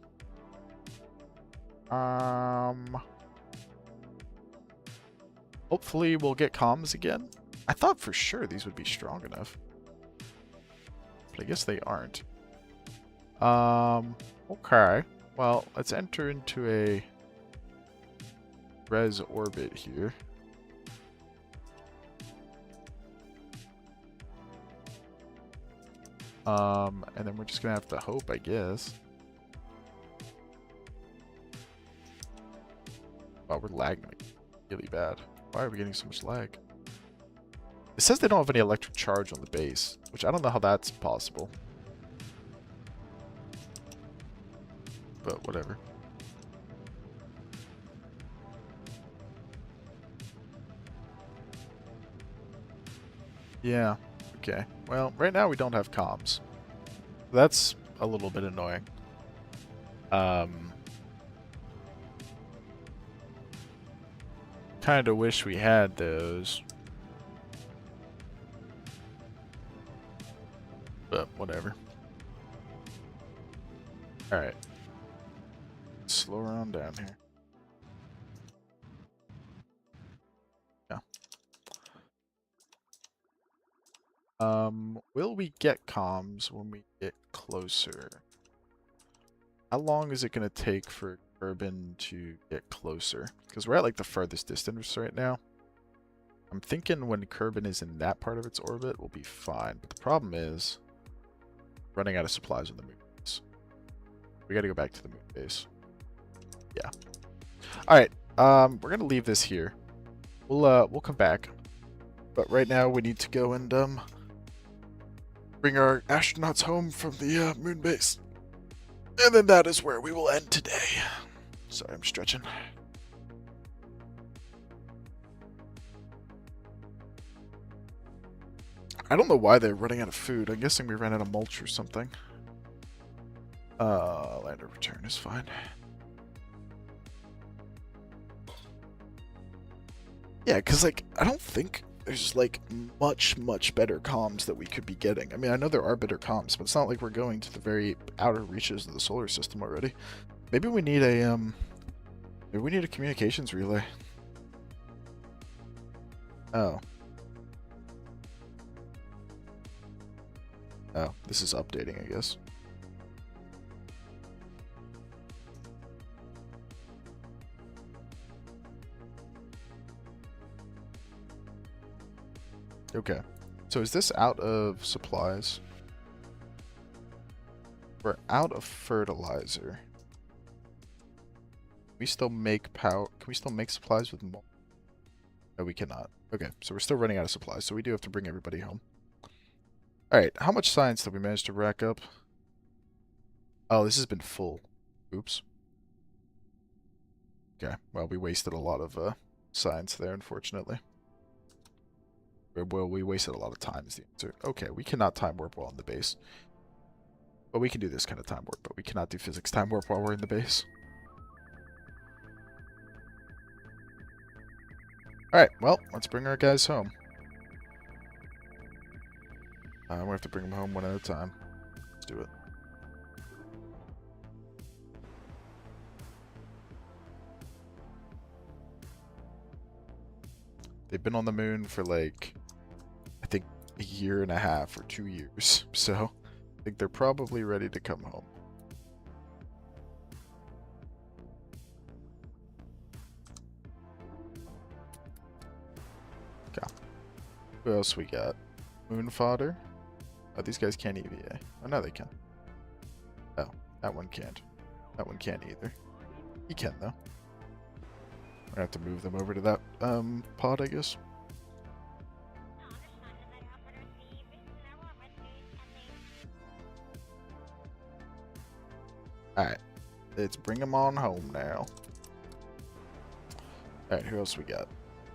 Hopefully we'll get comms again. I thought for sure these would be strong enough. But I guess they aren't. Okay. Well, let's enter into a res orbit here. And then we're just gonna have to hope, I guess. Wow, we're lagging really bad. Why are we getting so much lag? It says they don't have any electric charge on the base, which I don't know how that's possible. But whatever. Yeah, okay. Well, right now we don't have comms. That's a little bit annoying. Kinda wish we had those. But whatever. Alright. Slow her on down here. Yeah. Will we get comms when we get closer? How long is it going to take for Kerbin to get closer? Because we're at like the furthest distance right now. I'm thinking when Kerbin is in that part of its orbit, we'll be fine. But the problem is running out of supplies on the moon base. We got to go back to the moon base. Yeah. All right. We're gonna leave this here. We'll come back. But right now we need to go and bring our astronauts home from the moon base. And then that is where we will end today. Sorry, I'm stretching. I don't know why they're running out of food. I'm guessing we ran out of mulch or something. Lander return is fine. Yeah, because, like, I don't think there's, like, much better comms that we could be getting. I mean, I know there are better comms, but it's not like we're going to the very outer reaches of the solar system already. Maybe we need a, maybe we need a communications relay. Oh. Oh, this is updating, I guess. Okay. So is this out of supplies? We're out of fertilizer. We still make power. Can we still make supplies with more? No, we cannot. Okay, so we're still running out of supplies, so we do have to bring everybody home. Alright, how much science did we manage to rack up? Oh, this has been full. Oops. Okay, well, we wasted a lot of science there, unfortunately. Well, we wasted a lot of time is the answer. Okay, we cannot time warp while in the base. But we can do this kind of time warp, but we cannot do physics time warp while we're in the base. Alright, well, let's bring our guys home. We have to bring them home one at a time. Let's do it. They've been on the moon for like, I think, a year and a half or 2 years. So, I think they're probably ready to come home. Okay. Who else we got? Moon fodder. Oh, these guys can't EVA. Oh, no, they can. Oh, that one can't. That one can't either. He can, though. I have to move them over to that pod, I guess. Alright. Let's bring them on home now. Alright, who else we got?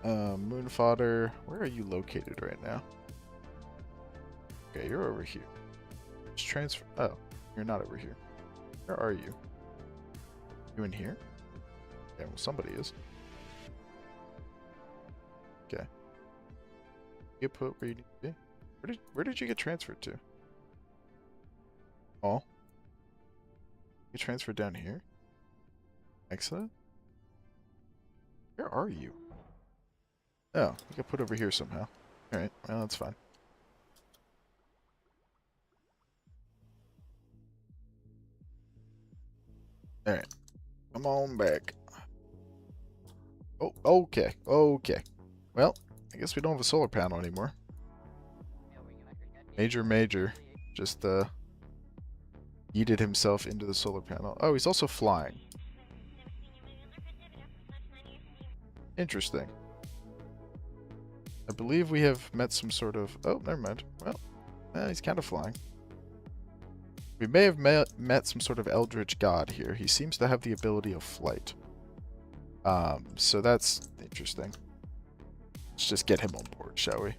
Moon fodder. Where are you located right now? Okay, you're over here. Just transfer. Oh, you're not over here. Where are you? You in here? Yeah, well, somebody is. Okay. You put where you need to be. Where did you get transferred to? Oh. You transferred down here? Excellent. Where are you? Oh, you got put over here somehow. Alright, well, that's fine. Alright. Come on back. Oh, okay. Okay. Well, I guess we don't have a solar panel anymore. Major just yeeted himself into the solar panel. Oh, he's also flying. Interesting. I believe we have met some sort of... Oh, never mind. Well, he's kind of flying. We may have met some sort of eldritch god here. He seems to have the ability of flight. So that's interesting. Let's just get him on board, shall we?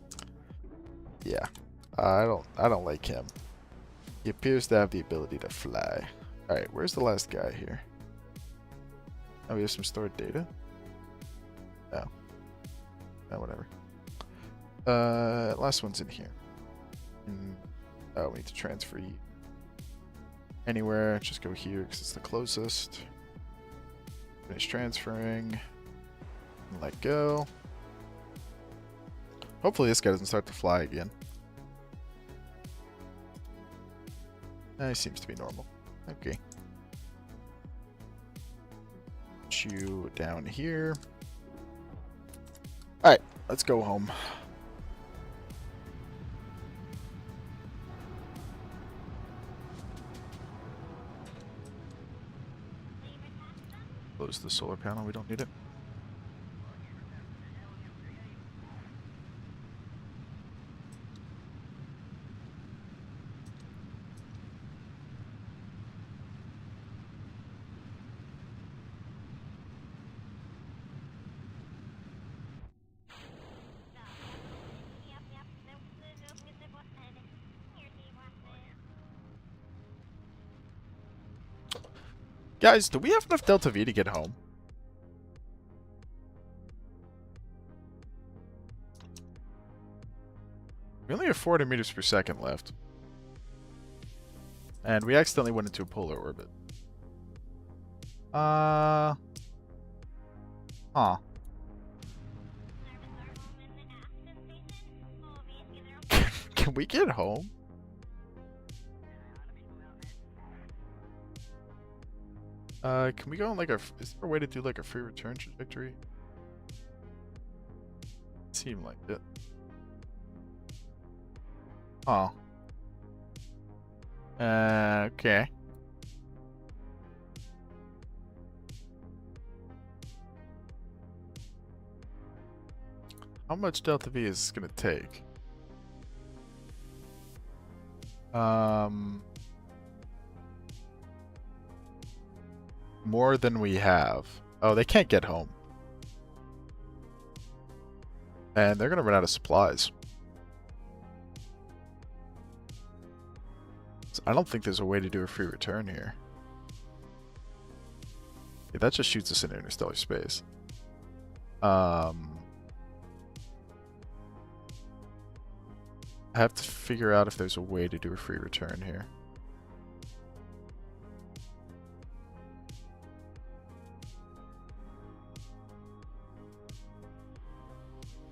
Yeah. I don't like him. He appears to have the ability to fly. Alright, where's the last guy here? Oh, we have some stored data? No. No, whatever. Last one's in here. Oh, we need to transfer you. Anywhere, just go here because it's the closest. Finish transferring. And let go. Hopefully this guy doesn't start to fly again. He seems to be normal. Okay. put you down here. Alright, let's go home. Close the solar panel, we don't need it. Guys, do we have enough Delta V to get home? We only have 400 meters per second left. And we accidentally went into a polar orbit. Huh. Can we get home? Can we go on like a... Is there a way to do like a free return trajectory? Seemed like it. Oh. Okay. How much Delta V is this gonna take? More than we have. Oh, they can't get home. And they're gonna run out of supplies. So I don't think there's a way to do a free return here. Yeah, that just shoots us into interstellar space. I have to figure out if there's a way to do a free return here.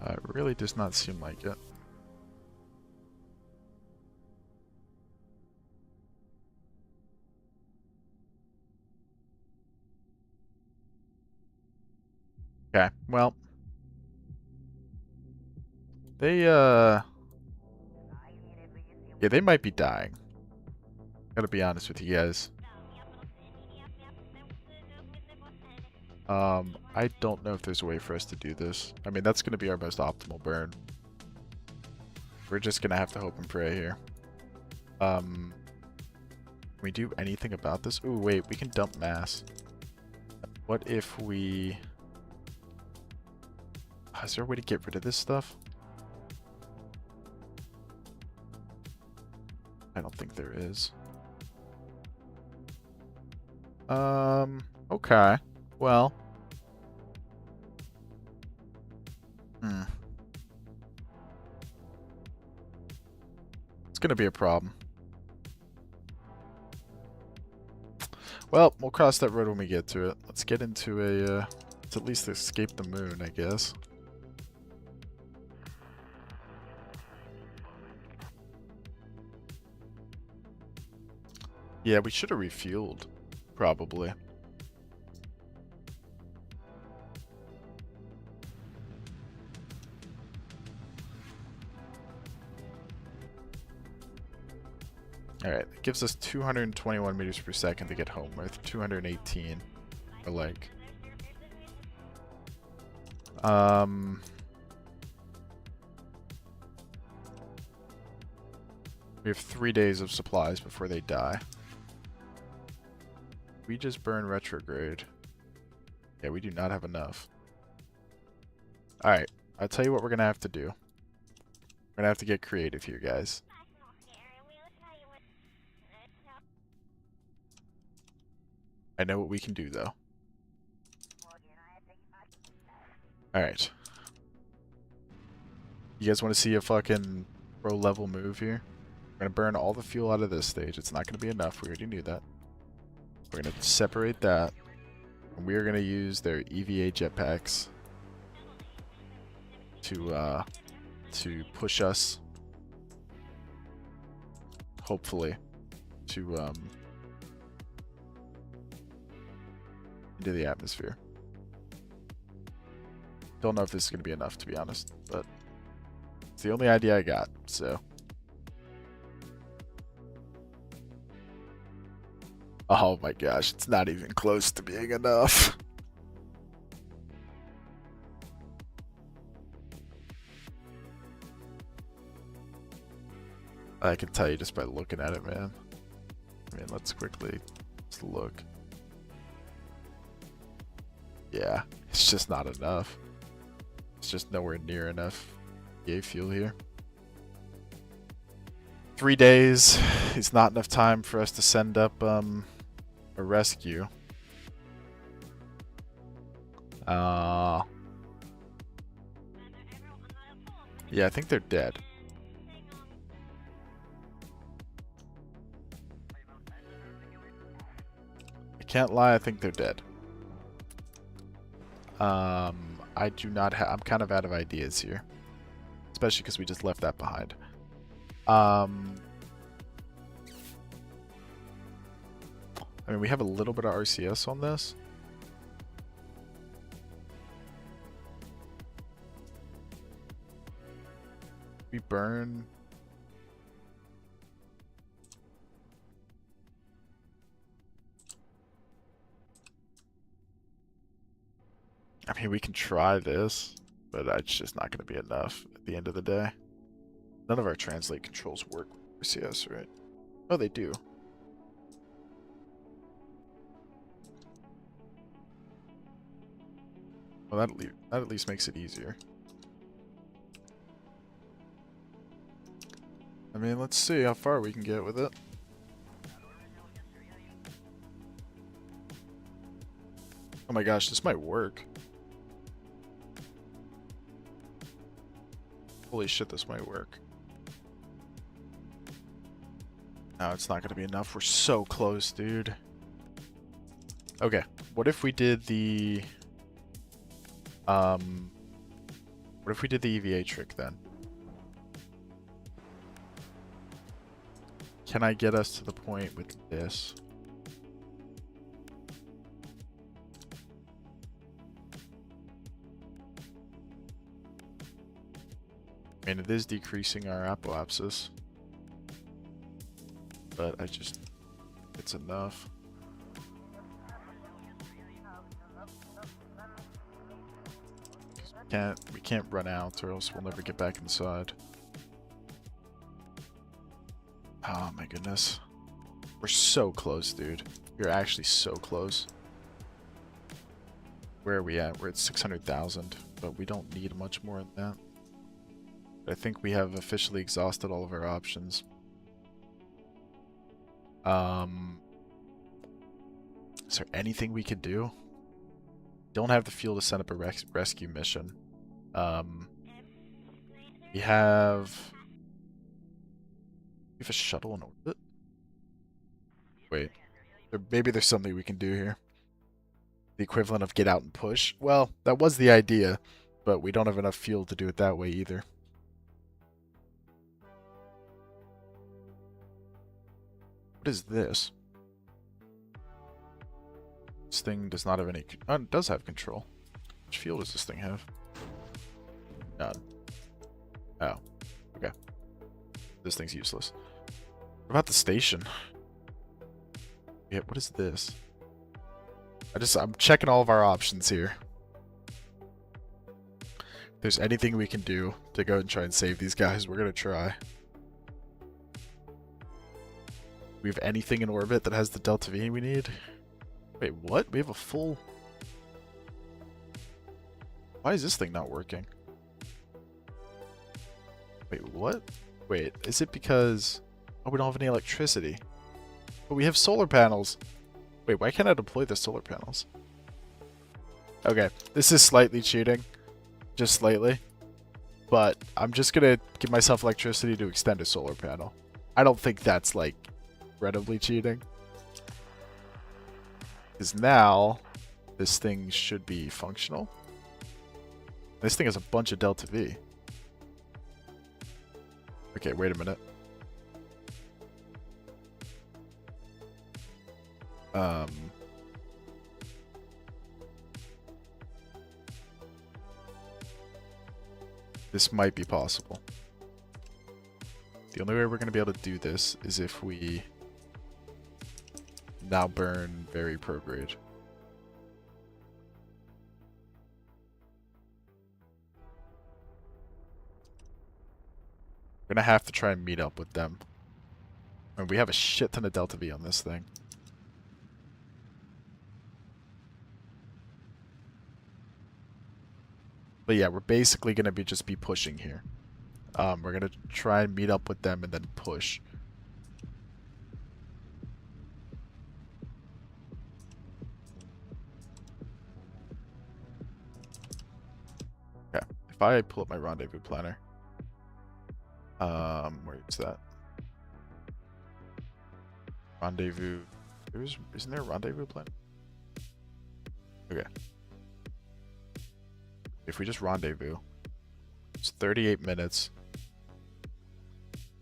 It really does not seem like it. Okay, well. They, yeah, they might be dying. Gotta be honest with you guys. I don't know if there's a way for us to do this. I mean, that's gonna be our most optimal burn. We're just gonna have to hope and pray here. Can we do anything about this? Ooh, wait, we can dump mass. What if we... Is there a way to get rid of this stuff? I don't think there is. Okay. Well. It's gonna be a problem. Well, we'll cross that road when we get to it. Let's get into a, let's at least escape the moon, I guess. Yeah, we should have refueled, probably. Alright, it gives us 221 meters per second to get home with, 218 or like. We have 3 days of supplies before they die. We just burn retrograde. Yeah, we do not have enough. Alright, I'll tell you what we're gonna have to do. We're gonna have to get creative here, guys. I know what we can do, though. Alright. You guys want to see a fucking pro level move here? We're gonna burn all the fuel out of this stage. It's not gonna be enough. We already knew that. We're gonna separate that. And we are gonna use their EVA jetpacks to push us, hopefully, to into the atmosphere. Don't know if this is going to be enough, to be honest, but it's the only idea I got, so. Oh my gosh, it's not even close to being enough. I can tell you just by looking at it, man. I mean, let's quickly just look. Yeah, it's just not enough. It's just nowhere near enough yay fuel here. 3 days is not enough time for us to send up a rescue. Yeah, I think they're dead. I can't lie, I think they're dead. I do not have... I'm kind of out of ideas here. Especially because we just left that behind. I mean, we have a little bit of RCS on this. We burn... I mean, we can try this, but it's just not going to be enough at the end of the day. None of our translate controls work with RCS, right? Oh, they do. Well, that at least makes it easier. I mean, let's see how far we can get with it. Oh my gosh, this might work. Holy shit, this might work. No, it's not going to be enough. We're so close, dude. Okay, what if we did the... What if we did the EVA trick then? Can I get us to the point with this? I mean, it is decreasing our apoapsis. But it's enough. We can't run out or else we'll never get back inside. Oh my goodness. We're so close, dude. We're actually so close. Where are we at? We're at 600,000, but we don't need much more than that. I think we have officially exhausted all of our options. Is there anything we could do? Don't have the fuel to set up a rescue mission. We have a shuttle in orbit? Wait. Maybe there's something we can do here. The equivalent of get out and push. Well, that was the idea, but we don't have enough fuel to do it that way either. What is this? This thing does not have any... Oh, it does have control. Which fuel does this thing have? None. Oh. Okay. This thing's useless. What about the station? Yeah, what is this? I'm checking all of our options here. If there's anything we can do to go and try and save these guys, we're gonna try. We have anything in orbit that has the Delta V we need? Wait, what? We have a full... Why is this thing not working? Wait, what? Wait, is it because... Oh, we don't have any electricity. But we have solar panels. Wait, why can't I deploy the solar panels? Okay, this is slightly cheating. Just slightly. But I'm just gonna give myself electricity to extend a solar panel. I don't think that's, like, incredibly cheating. Because now, this thing should be functional. This thing has a bunch of Delta V. Okay, wait a minute. this might be possible. The only way we're going to be able to do this is if we now burn very prograde. We're going to have to try and meet up with them. And we have a shit ton of Delta V on this thing. But yeah, we're basically going to just be pushing here. We're going to try and meet up with them and then push. Okay, if I pull up my rendezvous planner. Where is that? Rendezvous. Isn't there a rendezvous plan? Okay. If we just rendezvous, it's 38 minutes.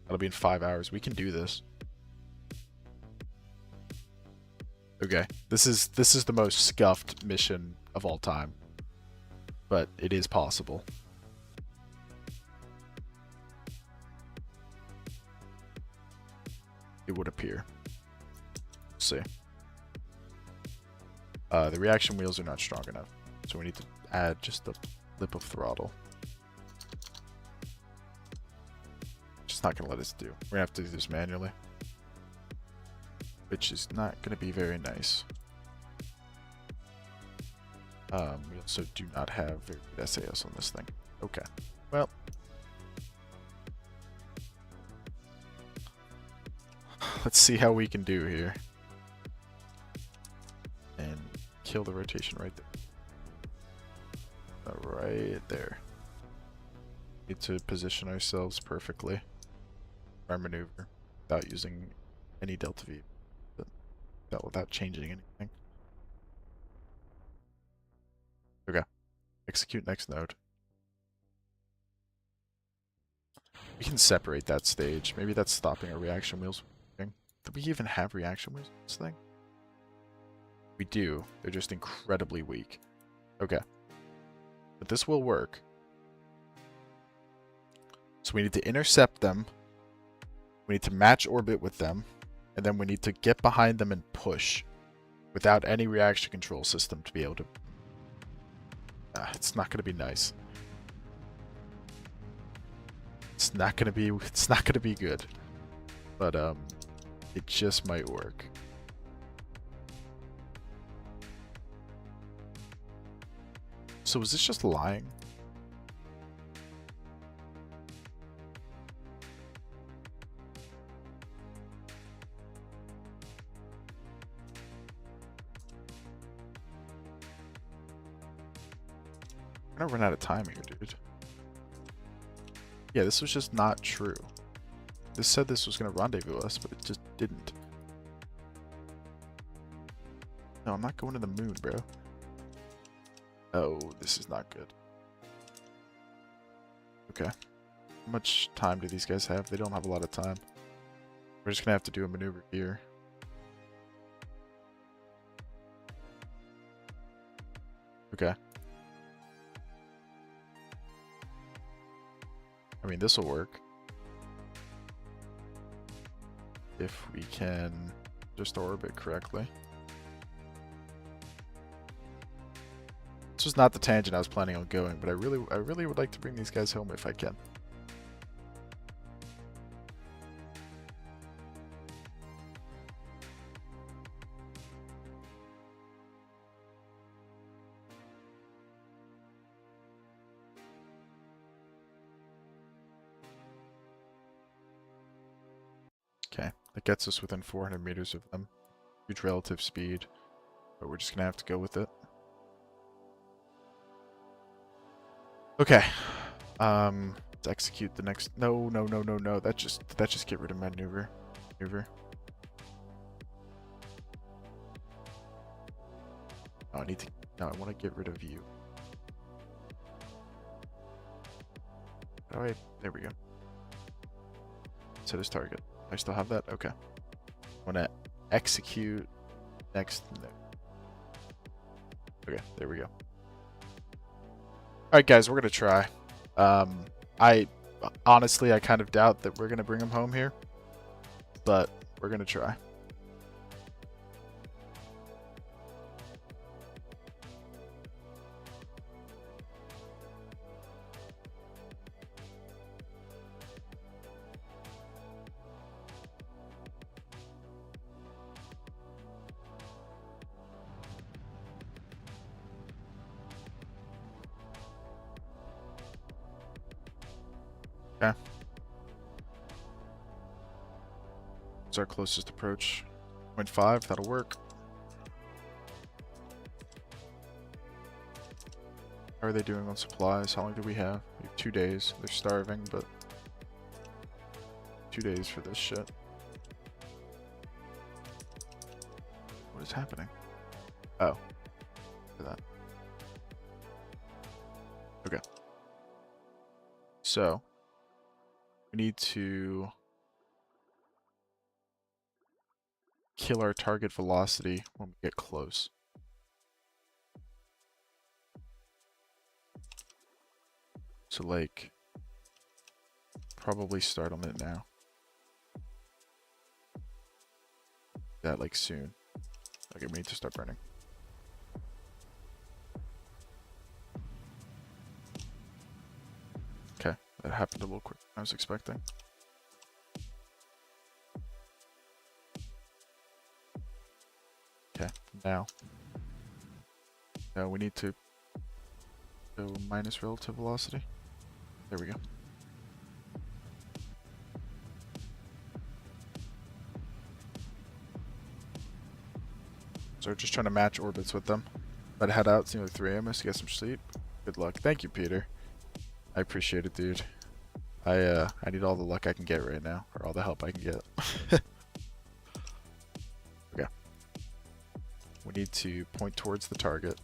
That'll be in 5 hours. We can do this. Okay. This is the most scuffed mission of all time. But it is possible. It would appear. Let's see. The reaction wheels are not strong enough. So we need to add just the lip of throttle. Just not going to let us do. We're going to have to do this manually. Which is not going to be very nice. We also do not have very good SAS on this thing. Okay. Well. Let's see how we can do here. And kill the rotation right there. Right there. Need to position ourselves perfectly. Our maneuver without using any Delta V. But without changing anything. Okay. Execute next node. We can separate that stage. Maybe that's stopping our reaction wheels. Do we even have reaction wheels in this thing? We do. They're just incredibly weak. Okay. But this will work. So we need to intercept them. We need to match orbit with them. And then we need to get behind them and push. Without any reaction control system to be able to... it's not going to be nice. It's not going to be good. But, it just might work. So is this just lying? We're gonna run out of time here, dude. Yeah, this was just not true. This said this was going to rendezvous us, but it just didn't. No, I'm not going to the moon, bro. Oh, this is not good. Okay. How much time do these guys have? They don't have a lot of time. We're just going to have to do a maneuver here. Okay. I mean, this will work. If we can just orbit correctly. This was not the tangent I was planning on going, but I really would like to bring these guys home if I can. Okay, that gets us within 400 meters of them. Huge relative speed, but we're just gonna have to go with it. Okay, let's execute the next. No. That just get rid of maneuver. Oh, I need to. No, I want to get rid of you. All right, there we go. Set as target. I still have that? Okay. I want to execute next. Okay, there we go. Alright guys, we're going to try. I honestly, I kind of doubt that we're gonna bring him home here, but we're gonna try. Okay. It's our closest approach. 0.5, that'll work. How are they doing on supplies? How long do we have? We have 2 days. They're starving, but 2 days for this shit. What is happening? Oh. Look at that. Okay. So, we need to kill our target velocity when we get close. So, like, probably start on it now. That, like, soon. Okay, we need to start burning. Okay, that happened a little quicker than I was expecting. Okay, now. We need to go minus relative velocity. There we go. So we're just trying to match orbits with them. But head out, it's nearly 3 a.m. to get some sleep. Good luck. Thank you, Peter. I appreciate it, dude. I need all the luck I can get right now, or all the help I can get. Okay. We need to point towards the target.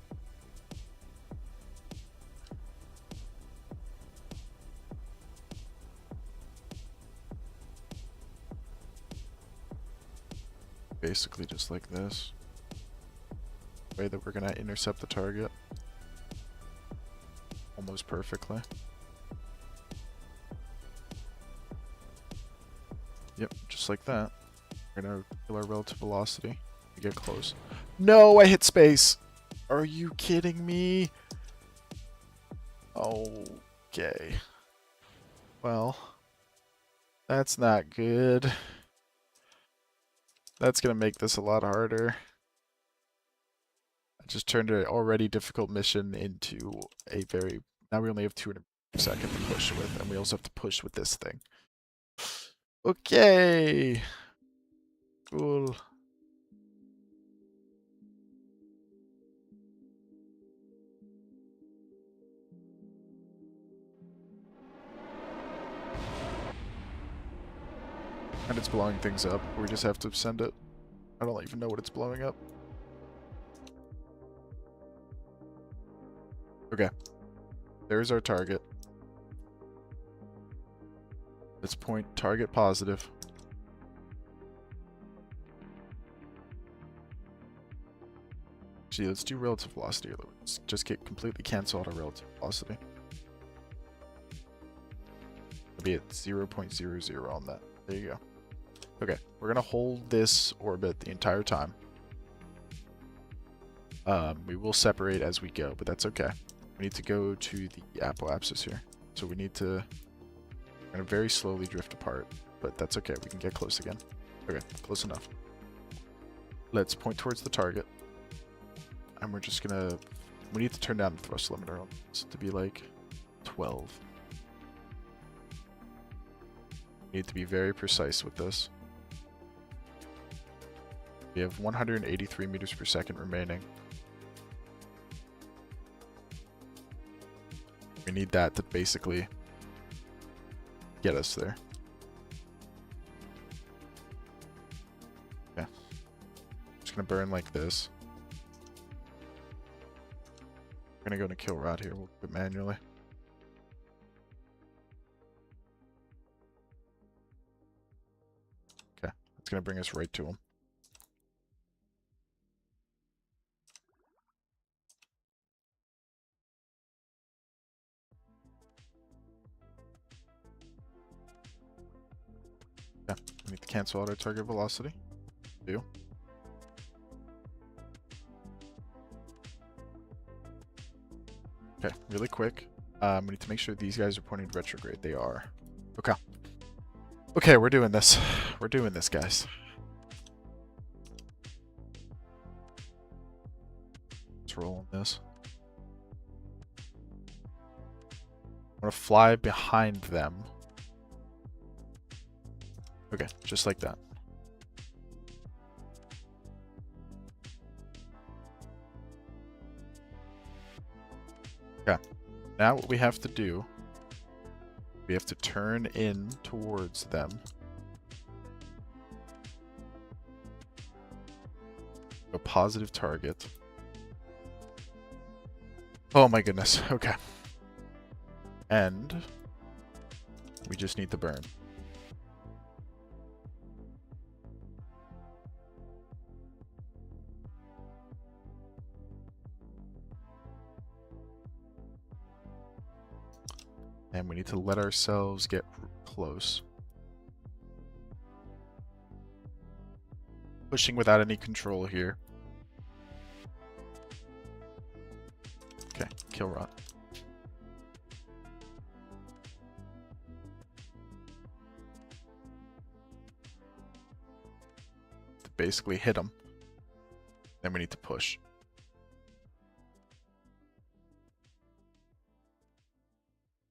Basically just like this. Way that we're gonna intercept the target. Almost perfectly. Yep, just like that. We're gonna kill our relative velocity to get close. No, I hit space! Are you kidding me? Okay. Well, that's not good. That's gonna make this a lot harder. I just turned an already difficult mission into a very... Now we only have 200 per second to push with, and we also have to push with this thing. Okay. Cool. And it's blowing things up. We just have to send it. I don't even know what it's blowing up. Okay. There's our target. Let's point target positive. Actually, let's do relative velocity. Let's just get completely cancel out our relative velocity. It'll be at 0.00 on that. There you go. Okay, we're gonna hold this orbit the entire time. We will separate as we go, but that's okay. We need to go to the apoapsis here. So we need to... We're gonna very slowly drift apart, but that's okay. We can get close again. Okay, close enough. Let's point towards the target. And we're just gonna... We need to turn down the thrust limiter on this to be like 12. We need to be very precise with this. We have 183 meters per second remaining. We need that to basically get us there. Okay. Just gonna burn like this. We're gonna go to kill rod here. We'll do it manually. Okay. It's gonna bring us right to him. cancel out our target velocity. Do. Okay, really quick. We need to make sure these guys are pointing retrograde. They are. Okay. Okay, we're doing this. We're doing this, guys. Let's roll on this. I'm gonna fly behind them. Okay, just like that. Okay. Now what we have to do, we have to turn in towards them. A positive target. Oh my goodness. Okay. And we just need the burn. And we need to let ourselves get close. Pushing without any control here. Okay, kill rot. To basically hit them. Then we need to push.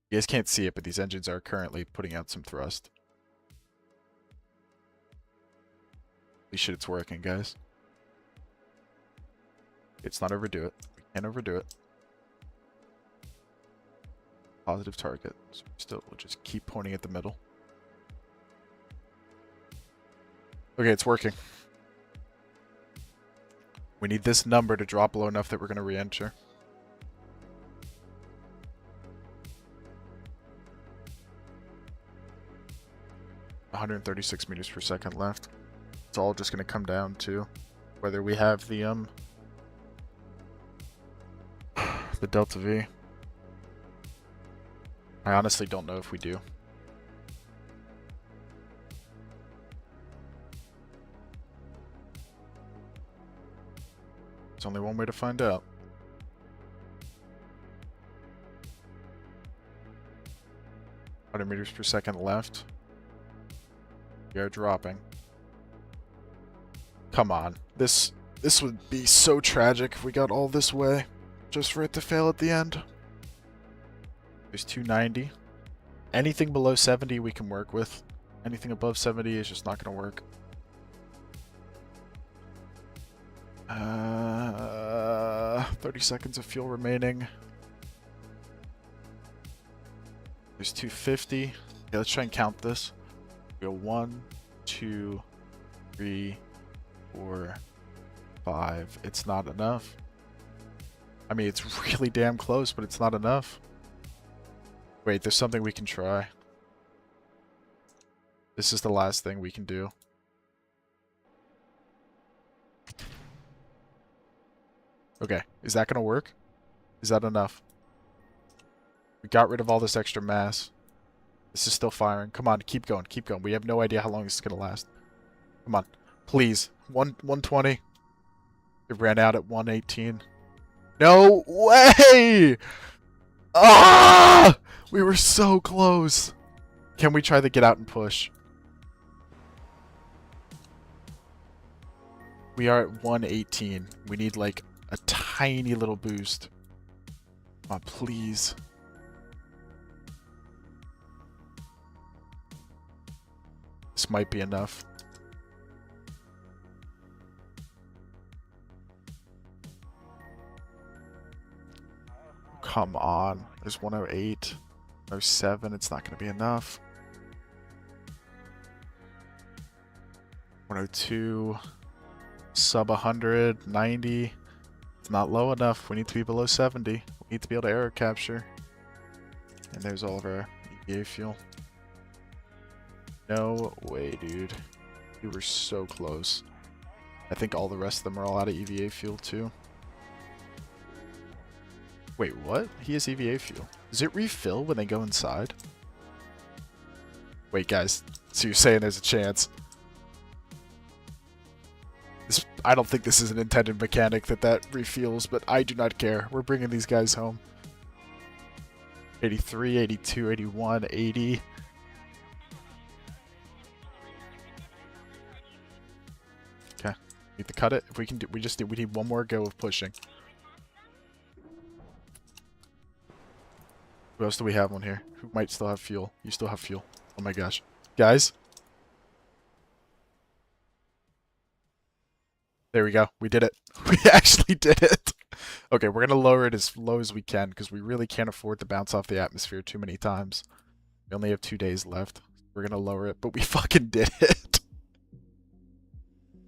You guys can't see it, but these engines are currently putting out some thrust. Holy shit, it's working, guys. Let's not overdo it. We can't overdo it. Positive target. So still, we'll just keep pointing at the middle. Okay, it's working. We need this number to drop low enough that we're going to re-enter. .136 meters per second left. It's all just going to come down to whether we have the Delta V. I honestly don't know if we do. There's only one way to find out. .100 meters per second left. We are dropping. Come on. This would be so tragic if we got all this way just for it to fail at the end. There's 290. Anything below 70 we can work with. Anything above 70 is just not going to work. 30 seconds of fuel remaining. There's 250. Okay, let's try and count this. We go 1, 2, 3, 4, 5. It's not enough. I mean, it's really damn close, but it's not enough. Wait, there's something we can try. This is the last thing we can do. Okay, is that gonna work? Is that enough? We got rid of all this extra mass. This is still firing. Come on, keep going, keep going. We have no idea how long this is gonna last. Come on, please. 120. It ran out at 118. No way! Ah! We were so close. Can we try to get out and push? We are at 118. We need like a tiny little boost. Come on, please. This might be enough. Come on. There's 108. 107. It's not going to be enough. 102. Sub 100. 90. It's not low enough. We need to be below 70. We need to be able to aero capture. And there's all of our EVA fuel. No way, dude. We were so close. I think all the rest of them are all out of EVA fuel too. Wait, what? He has EVA fuel. Does it refill when they go inside? Wait, guys. So you're saying there's a chance? I don't think this is an intended mechanic that refuels, but I do not care. We're bringing these guys home. 83, 82, 81, 80. Okay, need to cut it. If we can do, we need one more go of pushing. Who else do we have on here? Who might still have fuel? You still have fuel. Oh my gosh, guys. There we go. We did it. We actually did it. Okay, we're going to lower it as low as we can because we really can't afford to bounce off the atmosphere too many times. We only have 2 days left. We're going to lower it, but we fucking did it.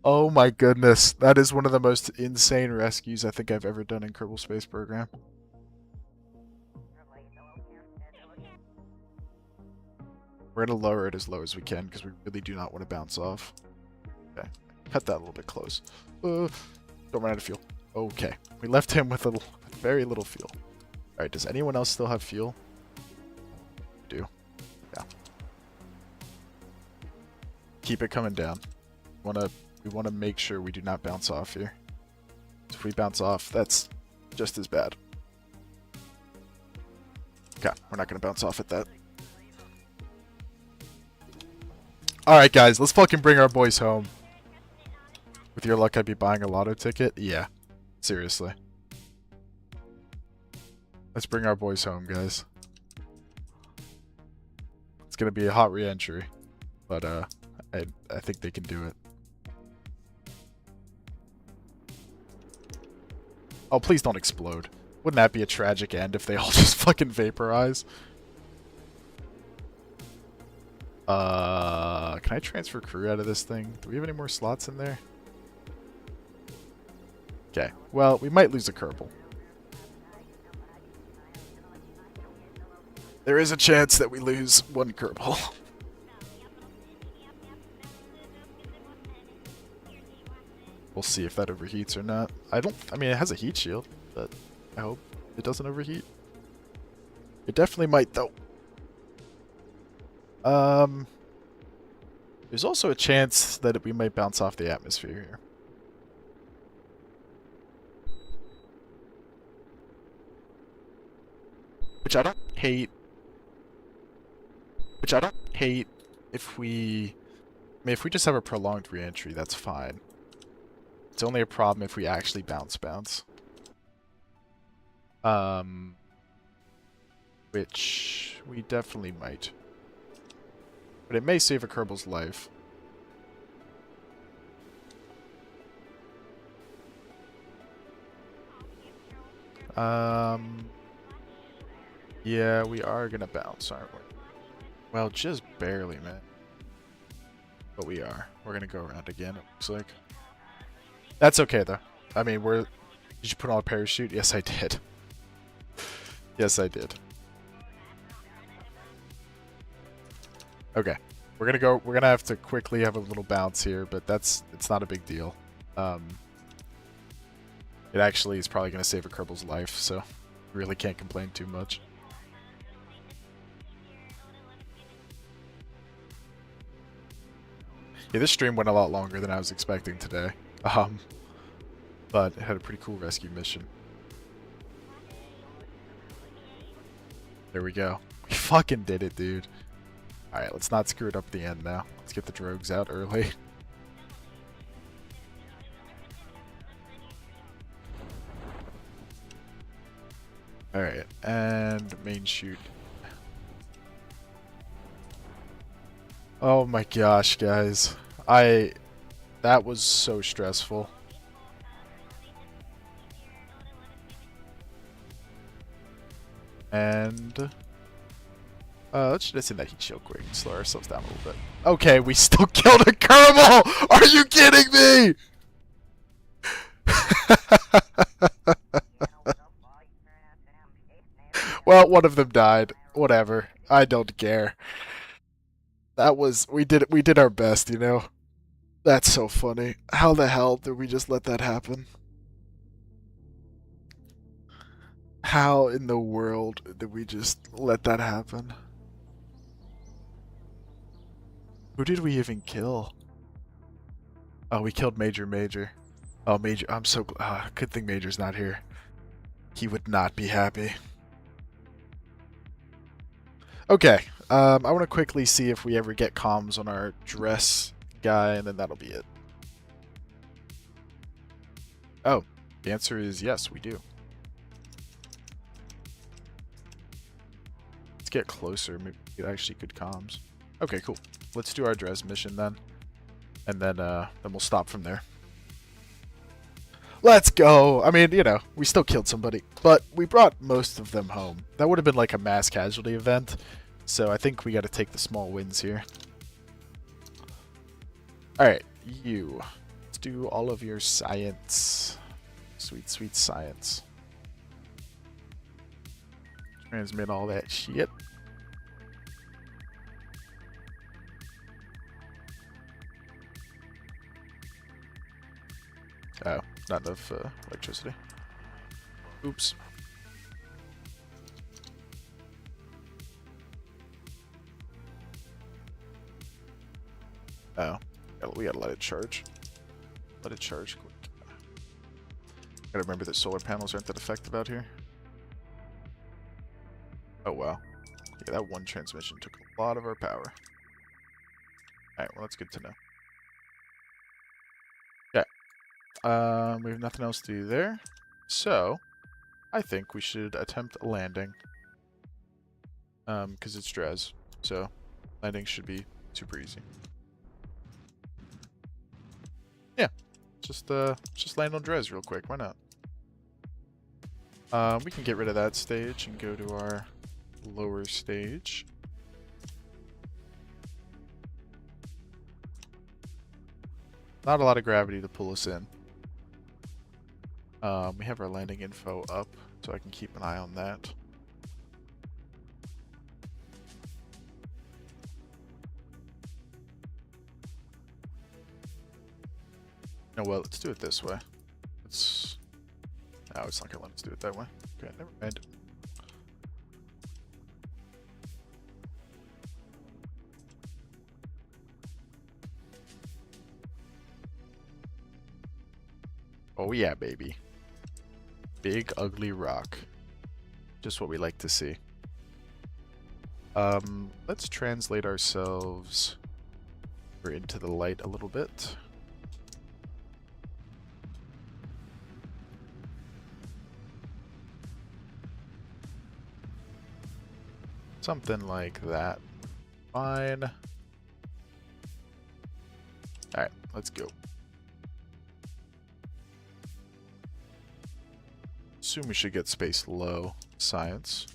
Oh my goodness. That is one of the most insane rescues I think I've ever done in Kerbal Space Program. We're going to lower it as low as we can because we really do not want to bounce off. Okay. Cut that a little bit close. Don't run out of fuel. Okay. We left him with very little fuel. Alright, does anyone else still have fuel? We do. Yeah. Keep it coming down. We wanna make sure we do not bounce off here. If we bounce off, that's just as bad. Okay, we're not gonna bounce off at that. Alright guys, let's fucking bring our boys home. With your luck, I'd be buying a lotto ticket? Yeah. Seriously. Let's bring our boys home, guys. It's gonna be a hot re-entry. But, I think they can do it. Oh, please don't explode. Wouldn't that be a tragic end if they all just fucking vaporize? Can I transfer crew out of this thing? Do we have any more slots in there? Okay, well, we might lose a Kerbal. There is a chance that we lose one Kerbal. We'll see if that overheats or not. I mean, it has a heat shield, but I hope it doesn't overheat. It definitely might, though. There's also a chance that we might bounce off the atmosphere here. Which I don't hate if we... I mean, if we just have a prolonged re-entry, that's fine. It's only a problem if we actually bounce. Which we definitely might. But it may save a Kerbal's life. Yeah, we are gonna bounce, aren't we? Well, just barely, man. But we are. We're gonna go around again, it looks like. That's okay, though. I mean, did you put on a parachute? Yes, I did. Yes, I did. Okay. We're gonna have to quickly have a little bounce here, but it's not a big deal. It actually is probably gonna save a Kerbal's life, so really can't complain too much. Yeah, this stream went a lot longer than I was expecting today. But it had a pretty cool rescue mission. There we go. We fucking did it, dude. Alright, let's not screw it up at the end now. Let's get the drogues out early. Alright, and main chute. Oh my gosh, guys. That was so stressful. And let's just in that heat shield quick and slow ourselves down a little bit. Okay, we still killed a Kerbal! Are you kidding me? Well, one of them died. Whatever. I don't care. We did our best, you know? That's so funny. How the hell did we just let that happen? How in the world did we just let that happen? Who did we even kill? Oh, we killed Major. Oh, Major, I'm so good thing Major's not here. He would not be happy. Okay, I want to quickly see if we ever get comms on our dress guy, and then that'll be it. Oh, the answer is yes, we do. Let's get closer. Maybe we actually could comms. Okay, cool. Let's do our dress mission then, and then we'll stop from there. Let's go. I mean, you know, we still killed somebody, but we brought most of them home. That would have been like a mass casualty event, so I think we got to take the small wins here. All right, you. Let's do all of your science. Sweet, sweet science. Transmit all that shit. Oh, not enough electricity. Oops. Oh, we gotta let it charge. Let it charge quick. Gotta remember that solar panels aren't that effective out here. Oh wow. Yeah, that one transmission took a lot of our power. Alright, well that's good to know. Okay. We have nothing else to do there. So, I think we should attempt a landing. Because it's Dres. So, landing should be super easy. Yeah. Just land on Dres real quick. Why not? We can get rid of that stage and go to our lower stage. Not a lot of gravity to pull us in. We have our landing info up, so I can keep an eye on that. No, well, let's do it this way. Let's... No, it's not going to let us do it that way. Okay, never mind. Oh yeah, baby. Big ugly rock. Just what we like to see. Let's translate ourselves into the light a little bit. Something like that. Fine. Alright, let's go. Assume we should get space low. Science.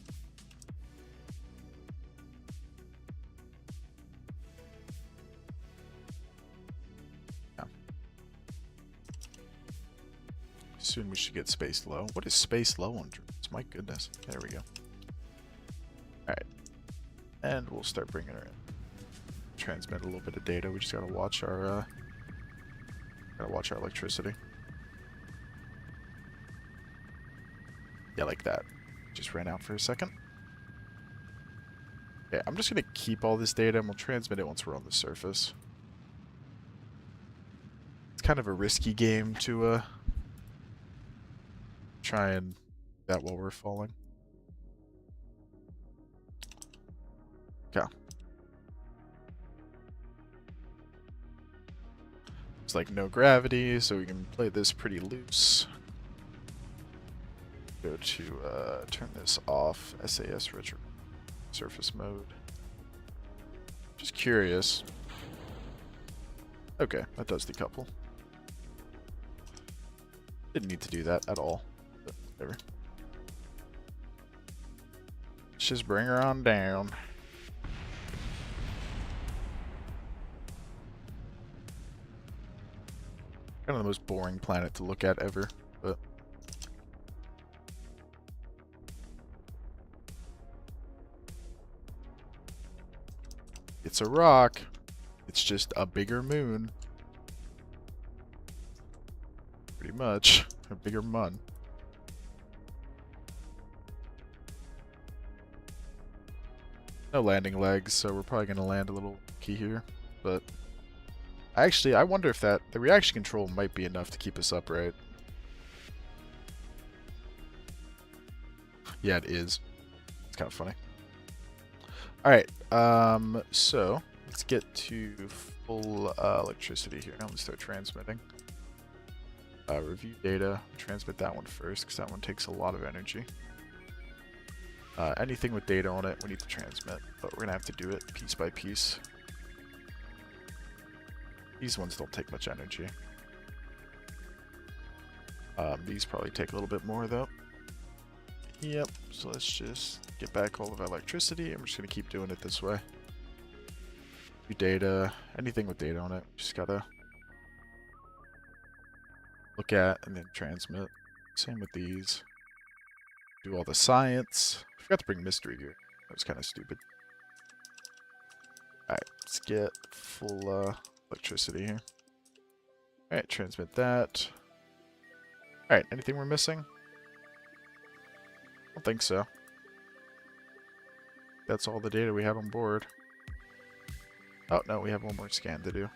Yeah. Soon we should get space low. What is space low on drones? My goodness. There we go. Alright. And we'll start bringing her in. Transmit a little bit of data. We just gotta watch our electricity. Yeah, like that. Just ran out for a second. Okay, I'm just gonna keep all this data and we'll transmit it once we're on the surface. It's kind of a risky game to try and do that while we're falling. Okay. It's like no gravity, so we can play this pretty loose. Go to turn this off. SAS retro surface mode. Just curious. Okay, that does decouple. Didn't need to do that at all. But whatever. Let's just bring her on down. Kind of the most boring planet to look at ever, but it's a rock. It's just a bigger moon. Pretty much. A bigger mun. No landing legs, so we're probably going to land a little key here. But Actually, I wonder if the reaction control might be enough to keep us upright. Yeah, it is. It's kind of funny. Alright, so let's get to full electricity here. Now let's start transmitting. Review data. Transmit that one first, because that one takes a lot of energy. Anything with data on it, we need to transmit, but we're going to have to do it piece by piece. These ones don't take much energy. These probably take a little bit more, though. Yep, so let's just get back all of our electricity, and we're just going to keep doing it this way. Do data, anything with data on it, just gotta look at and then transmit. Same with these. Do all the science. I forgot to bring mystery here. That was kind of stupid. Alright, let's get full electricity here. Alright, transmit that. Alright, anything we're missing? I don't think so. That's all the data we have on board. Oh, no, we have one more scan to do.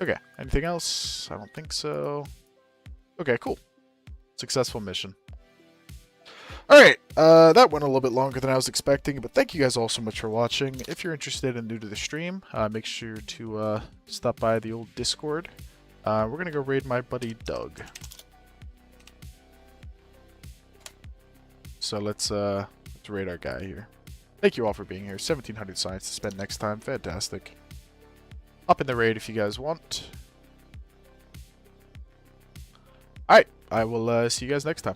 Okay, anything else? I don't think so. Okay, cool. Successful mission. Alright, that went a little bit longer than I was expecting, but thank you guys all so much for watching. If you're interested and new to the stream, make sure to stop by the old Discord. We're going to go raid my buddy Doug. So let's raid our guy here. Thank you all for being here. 1700 science to spend next time. Fantastic. Hop in the raid if you guys want. Alright, I will see you guys next time.